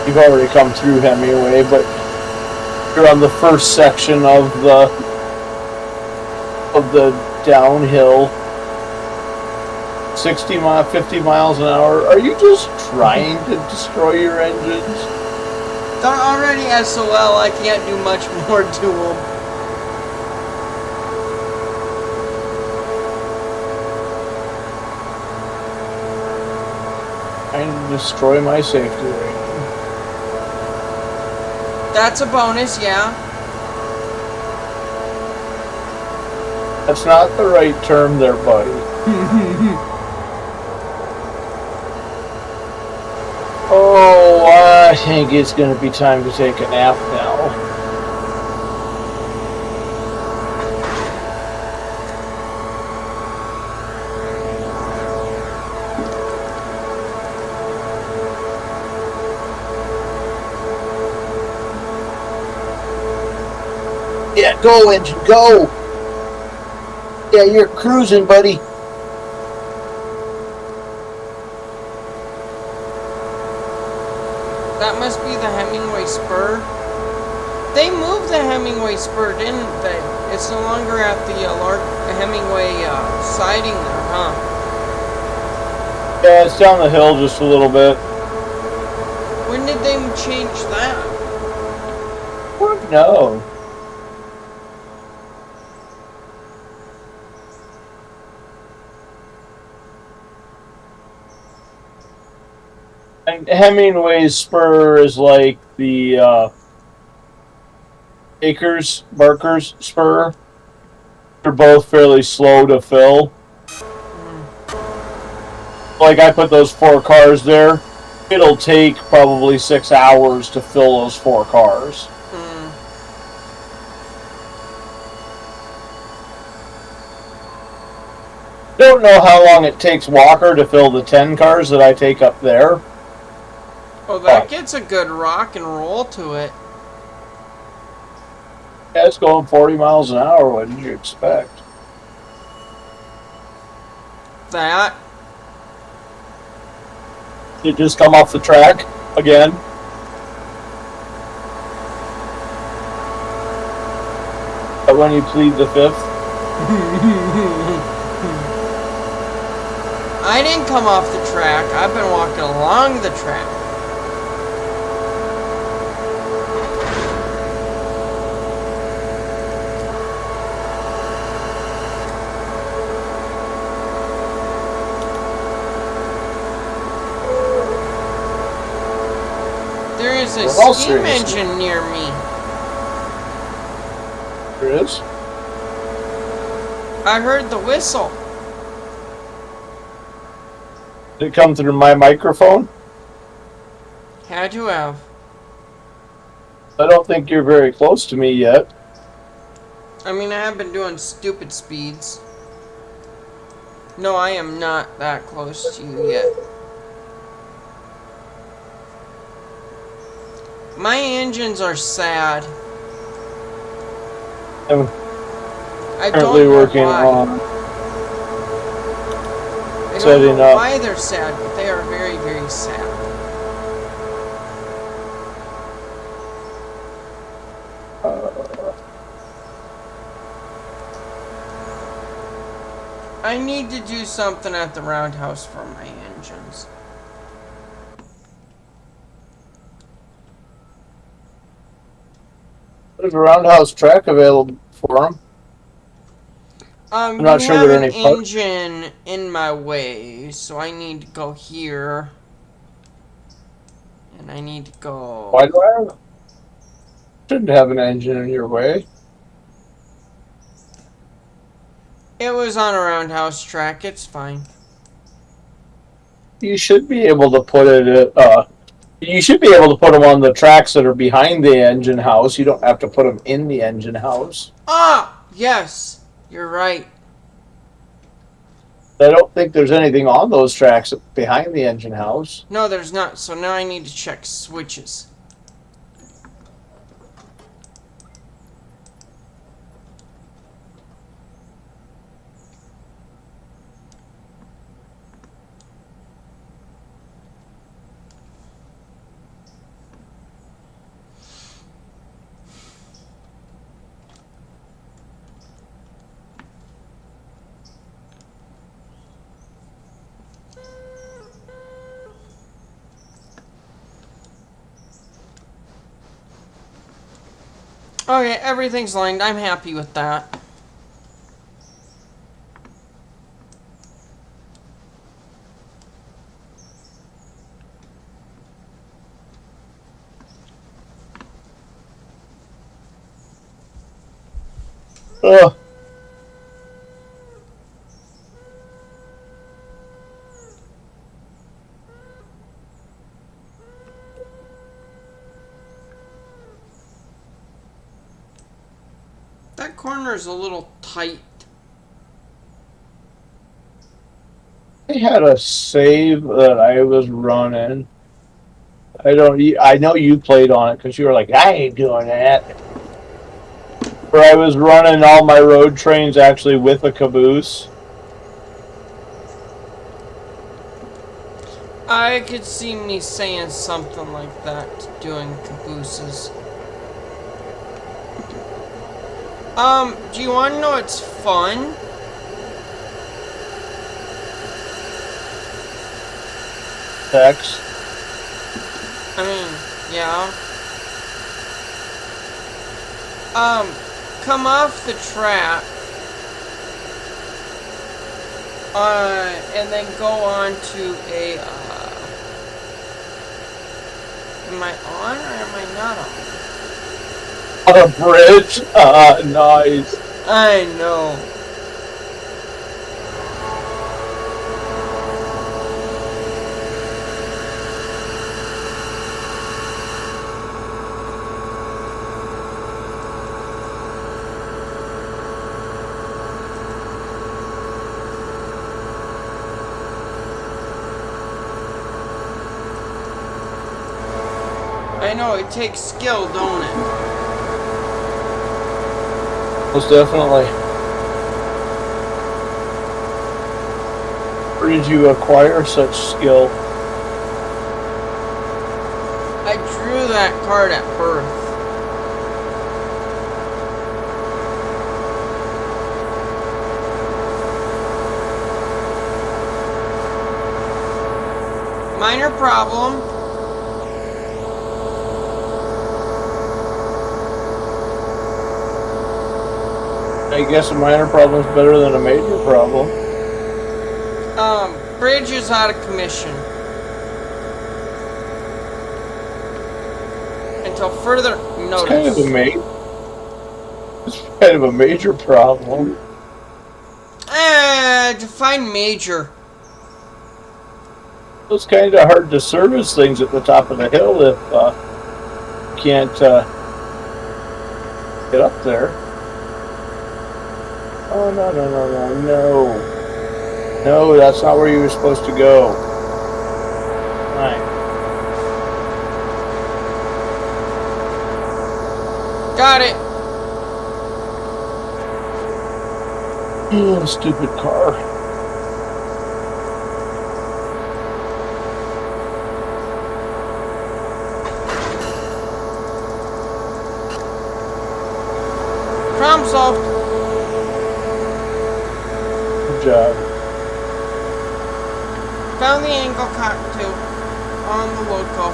You've already come through Hemingway, but you're on the first section of the downhill. 50 miles an hour. Are you just trying to destroy your engines? They're already SOL, I can't do much more to them. Trying to destroy my safety rating. That's a bonus, yeah. That's not the right term there, buddy. Oh, I think it's going to be time to take a nap now. Yeah, go, engine, go! Yeah, you're cruising, buddy. That must be the Hemingway spur. They moved the Hemingway spur, didn't they? It's no longer at the Hemingway siding there, huh? Yeah, it's down the hill just a little bit. When did they change that? No. And Hemingway's spur is like the Barker's spur. They're both fairly slow to fill. Like I put those 4 cars there. It'll take probably 6 hours to fill those 4 cars. Don't know how long it takes Walker to fill the 10 cars that I take up there. Oh, that gets a good rock and roll to it. Yeah, it's going 40 miles an hour. What did you expect? That. It just come off the track again. But when you plead the 5th. I didn't come off the track. I've been walking along the track. There is a steam engine near me. There is? I heard the whistle. Did it come through my microphone? Had to have. I don't think you're very close to me yet. I mean, I have been doing stupid speeds. No, I am not that close to you yet. My engines are sad. I'm I don't currently know working why. on I don't setting know up. why they're sad, but they are very, very sad. I need to do something at the roundhouse for my engines. There's a roundhouse track available for them. I'm not sure there are an any parts. engine in my way, so I need to go here. And I need to go... Why do I have? Shouldn't have an engine in your way. It was on a roundhouse track, it's fine. You should be able to put it. You should be able to put them on the tracks that are behind the engine house. You don't have to put them in the engine house. Ah! Yes! You're right. I don't think there's anything on those tracks behind the engine house. No, there's not, so now I need to check switches. Okay, everything's lined. I'm happy with that. Ugh. That corner's a little tight. I had a save that I was running. I know you played on it because you were like, I ain't doing that. where I was running all my road trains actually with a caboose. I could see me saying something like that, doing cabooses. Do you want to know what's fun? X. I mean, yeah. Come off the track, and then go on to a, am I on or am I not on? On a bridge? Nice. I know. I know, it takes skill, don't it? Most definitely. Where did you acquire such skill? I drew that card at birth. Minor problem. I guess a minor problem is better than a major problem. Bridge is out of commission. Until further notice. It's kind of a major problem. Define major. It's kind of hard to service things at the top of the hill if you can't get up there. Oh, no, no, no, no, no. No, that's not where you were supposed to go. Right. Got it. Oh, stupid car. Problem solved. Good job. Found the angle cocktail on the Loco.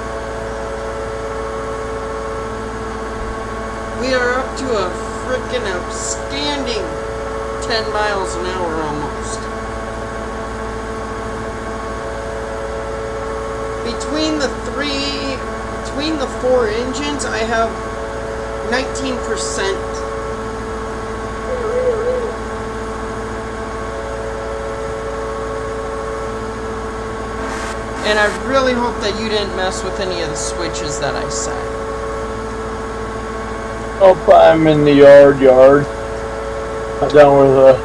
We are up to a freaking outstanding 10 miles an hour almost. Between the four engines, I have 19%. And I really hope that you didn't mess with any of the switches that I set. Oh, I'm in the yard. Not down where the...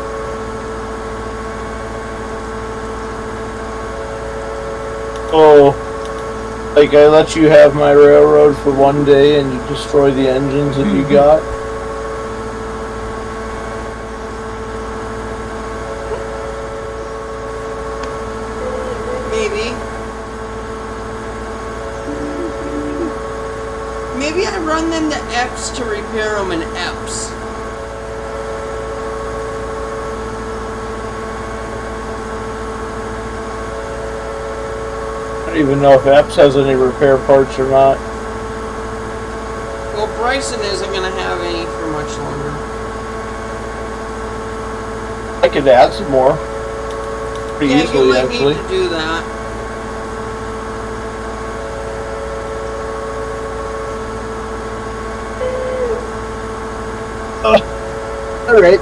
Oh, like I let you have my railroad for one day and you destroy the engines that you got? Maybe I run them to EPS to repair them in EPS. I don't even know if EPS has any repair parts or not. Well, Bryson isn't going to have any for much longer. I could add some more. Pretty easily, you might actually. need to do that. Alright.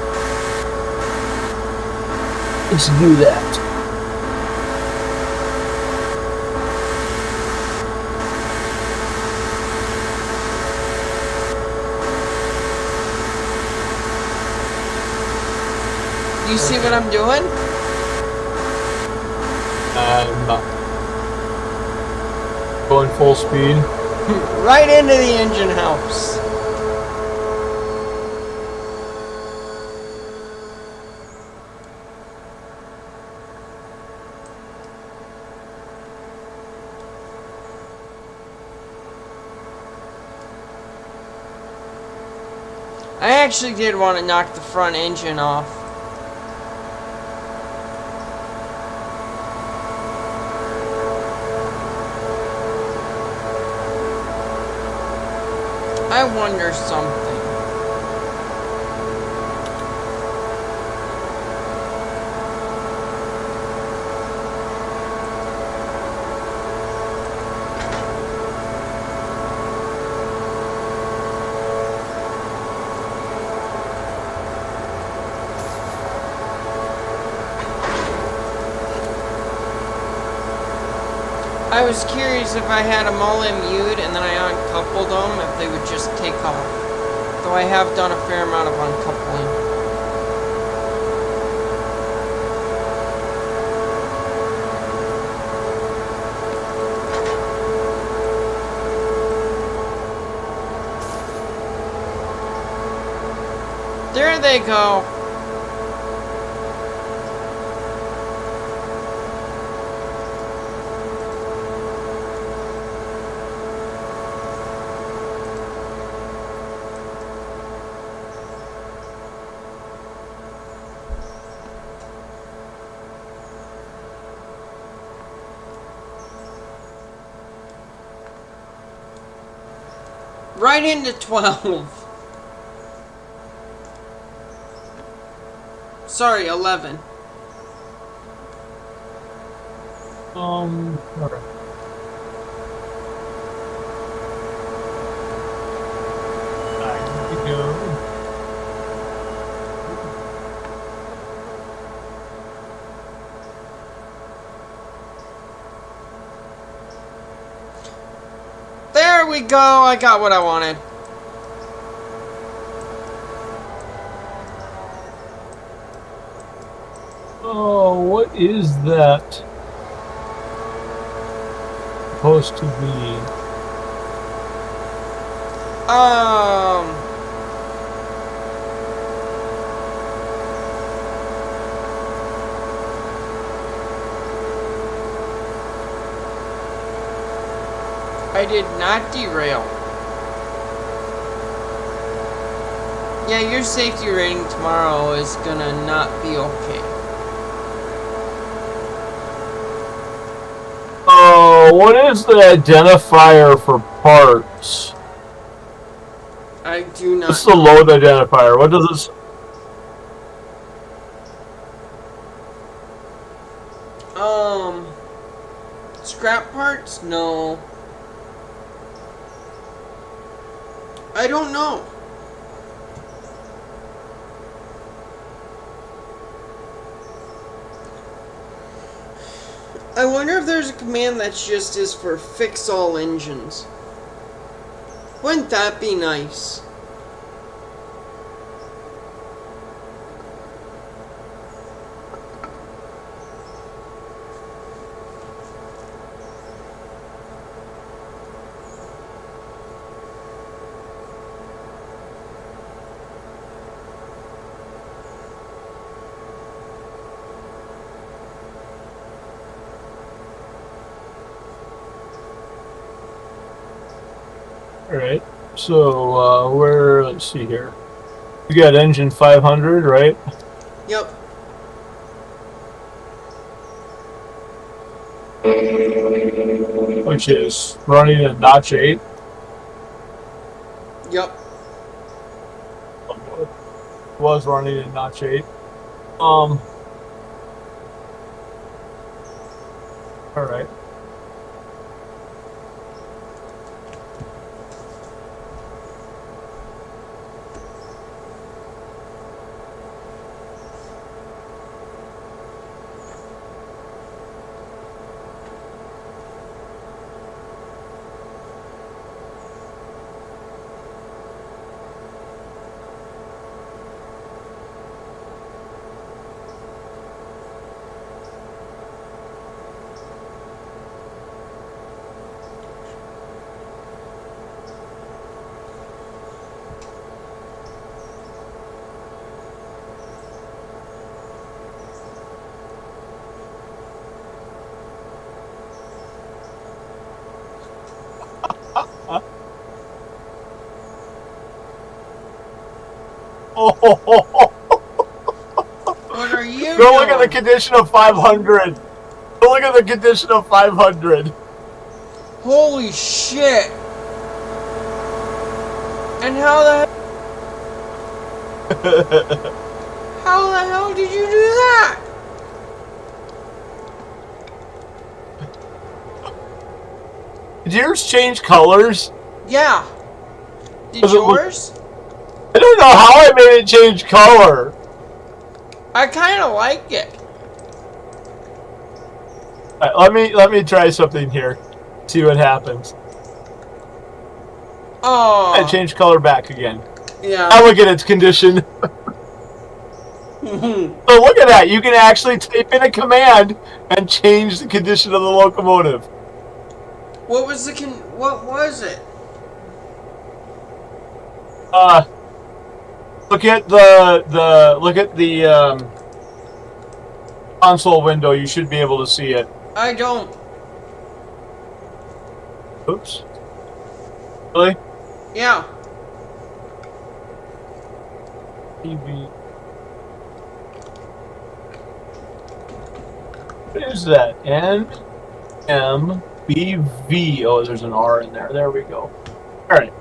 Let's do that. You see what I'm doing? Not going full speed. Right into the engine house. I actually did want to knock the front engine off. I wonder something. I was curious if I had them all immued and then I uncoupled them, if they would just take off. Though I have done a fair amount of uncoupling. There they go. Right into 12. Sorry, 11. Okay. Here we go. There we go. I got what I wanted. Oh, what is that supposed to be? I did not derail. Yeah, your safety rating tomorrow is gonna not be okay. Oh, what is the identifier for parts? I do not. What's the load identifier? What does it say? Scrap parts? No. I don't know. I wonder if there's a command that's just is for fix all engines. Wouldn't that be nice? Alright, so let's see here. We got engine 500, right? Yep. Which is running at notch 8. Yep. Was running at notch 8. Alright. What are you Go doing? look at the condition of 500. Go look at the condition of 500. Holy shit! And how the hell did you do that? Did yours change colors? Yeah. Did Does it look- yours? I don't know how I made it change color. I kind of like it. Alright, let me try something here. See what happens. Oh. I changed color back again. Yeah. Now look at its condition. So look at that. You can actually type in a command and change the condition of the locomotive. What was the what was it? Look at the console window. You should be able to see it. I don't. Oops. Really? Yeah. TV. What is that? NMBV. Oh, there's an R in there. There we go. All right.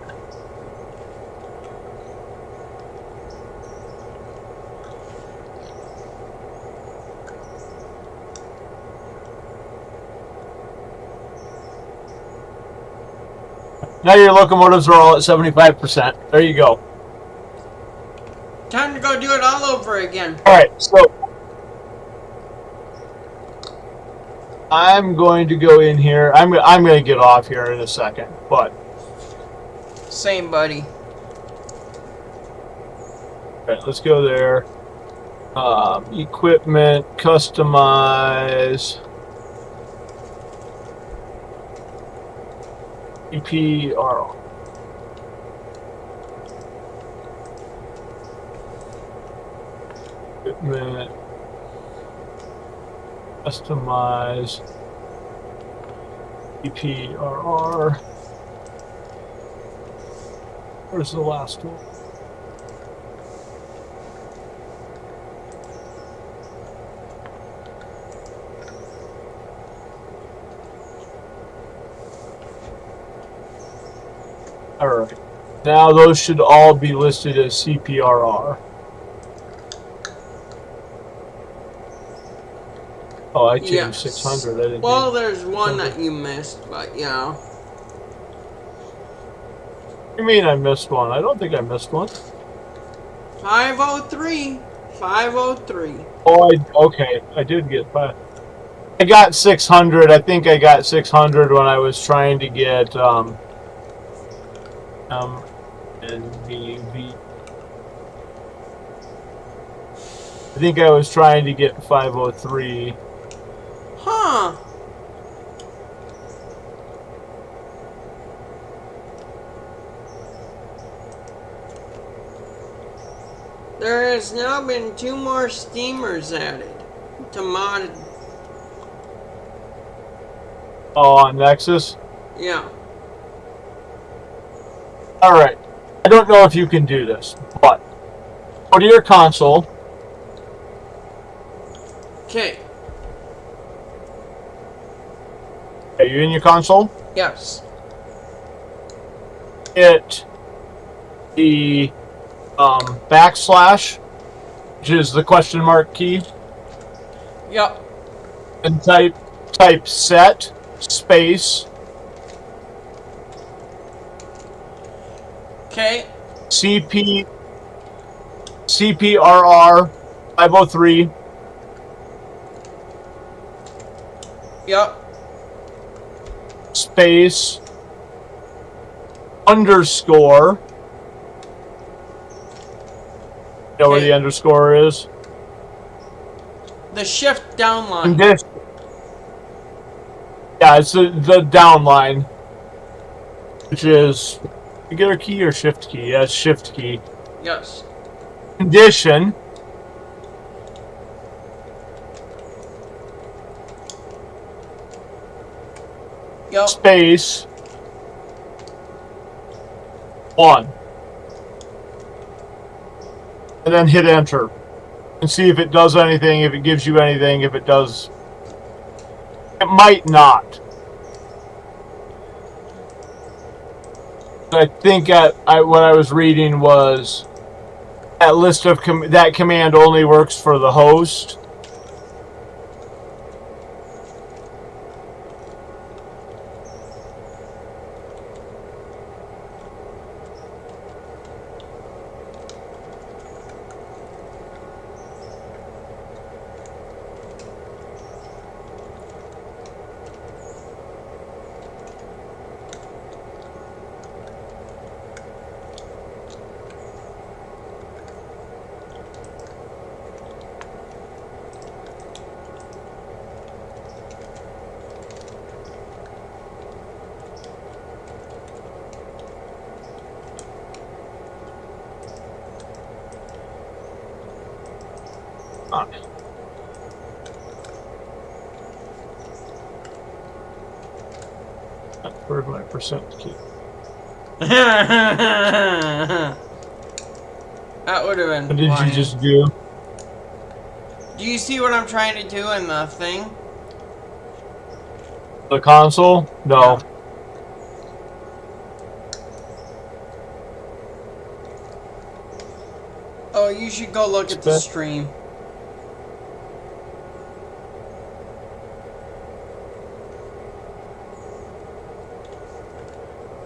Now your locomotives are all at 75%. There you go. Time to go do it all over again. All right, so I'm going to go in here. I'm going to get off here in a second, but Same, buddy. all right, let's go there. Equipment, customize, EPR. Equipment, customize, EPRR. Where's the last one? Alright. Now those should all be listed as CPRR. Oh, I changed Yes. 600. I didn't Well, do- there's one that you missed, but yeah. What do you mean I missed one? I don't think I missed one. 503. 503. Oh, okay. I did get 5. I got 600. I think I got 600 when I was trying to get NBV. I think I was trying to get 503. Huh. There has now been 2 more steamers added to mod. Oh, on Nexus? Yeah. Alright. I don't know if you can do this, but go to your console. Okay. Are you in your console? Yes. Hit the backslash, which is the question mark key, Yep. and type set space Okay. CPRR 503 Yep. space underscore. You know where Okay. the underscore is? The shift down line. Condition. Yeah, it's the down line, which is you get a key or shift key. Yeah, it's shift key. Yes. Condition. Yep. Space 1. and then hit enter. And see if it does anything, if it gives you anything, if it does. It might not. I think what I was reading was that list of that command only works for the host. Where's my percent key? That would have been. What did funny. you just do? Do you see what I'm trying to do in the thing? The console? No. Yeah. Oh, you should go look at the stream.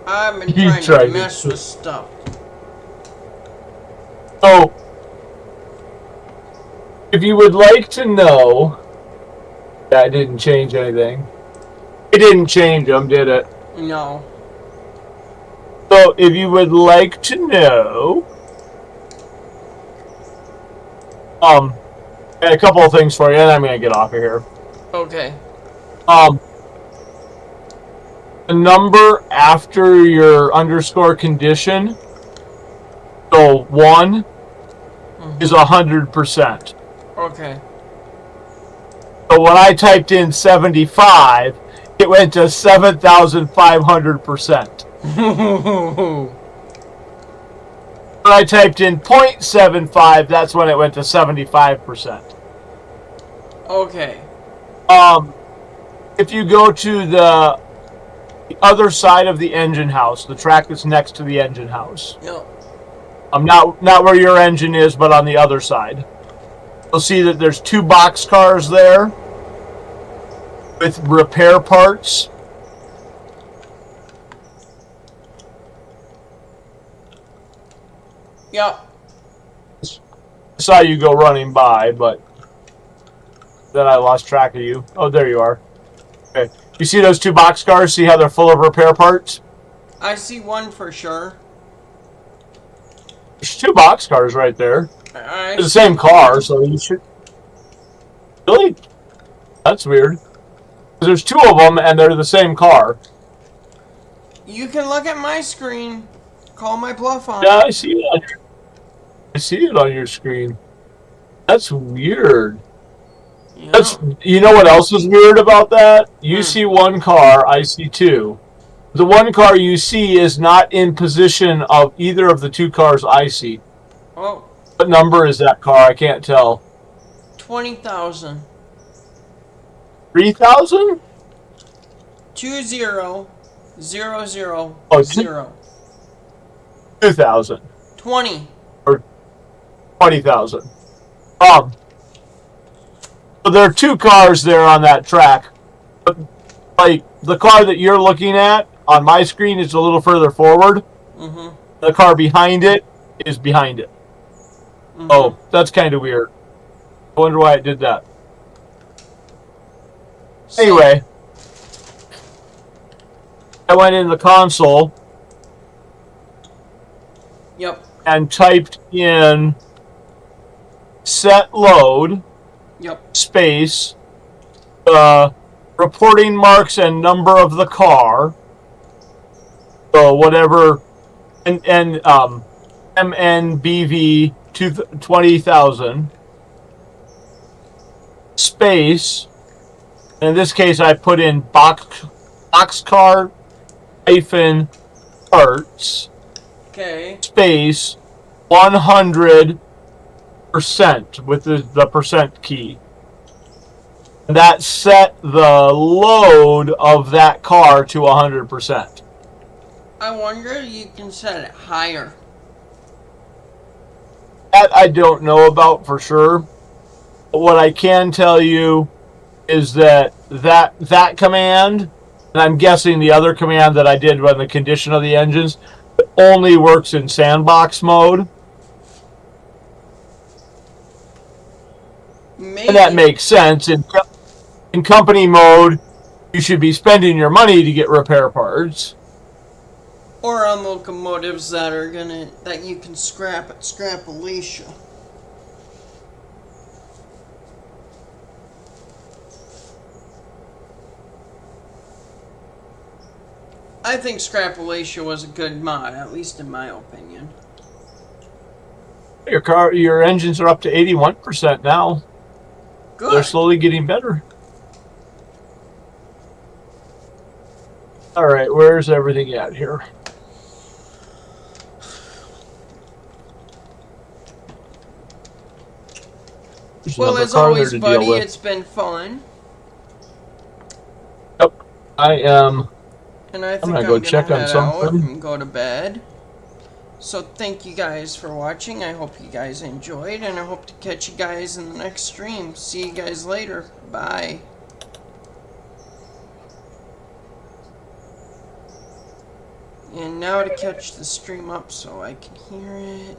I've been trying to mess with stuff. So, if you would like to know, that didn't change anything. It didn't change them, did it? No. So, if you would like to know, I had a couple of things for you, and I'm gonna get off of here. Okay. The number after your underscore condition, so 1, is 100%. Okay. So when I typed in 75, it went to 7,500%. When I typed in 0.75, that's when it went to 75%. Okay. If you go to the other side of the engine house, the track that's next to the engine house. Yep. Not where your engine is, but on the other side. You'll see that there's 2 boxcars there with repair parts. Yep. I saw you go running by, but then I lost track of you. Oh, there you are. Okay. You see those 2 boxcars? See how they're full of repair parts? I see one for sure. There's 2 boxcars right there. I It's the same car, so you should... Really? That's weird. There's 2 of them, and they're the same car. You can look at my screen. Call my bluff on Yeah, it. I see it on your screen. That's weird. Yeah. You know what else is weird about that? You see 1 car, I see 2. The 1 car you see is not in position of either of the 2 cars I see. Oh. What number is that car? I can't tell. 20,000. 3,000? 20,000. Oh, 2,000. 20. Or 20,000. So there are 2 cars there on that track. But, like, the car that you're looking at on my screen is a little further forward. Mm-hmm. The car behind it is behind it. Mm-hmm. Oh, that's kind of weird. I wonder why it did that. Anyway, I went in the console. Yep. And typed in set load. Yep. Space. Reporting marks and number of the car. So whatever. And MNBV 20,000. Space. In this case, I put in boxcar hyphen parts. Okay. Space 100 percent with the percent key. And that set the load of that car to 100%. I wonder if you can set it higher. That I don't know about for sure. But what I can tell you is that command, and I'm guessing the other command that I did on the condition of the engines, only works in sandbox mode. Maybe. And that makes sense. In company mode, you should be spending your money to get repair parts. Or on locomotives that you can scrap at Scrap-Alicia. I think Scrap-Alicia was a good mod, at least in my opinion. Your engines are up to 81% now. Good. They're slowly getting better. All right, where's everything at here? Well, as always, buddy, it's been fun. Yep, I am. And I think I'm gonna go check on something and go to bed. So thank you guys for watching. I hope you guys enjoyed, and I hope to catch you guys in the next stream. See you guys later. Bye. And now to catch the stream up so I can hear it.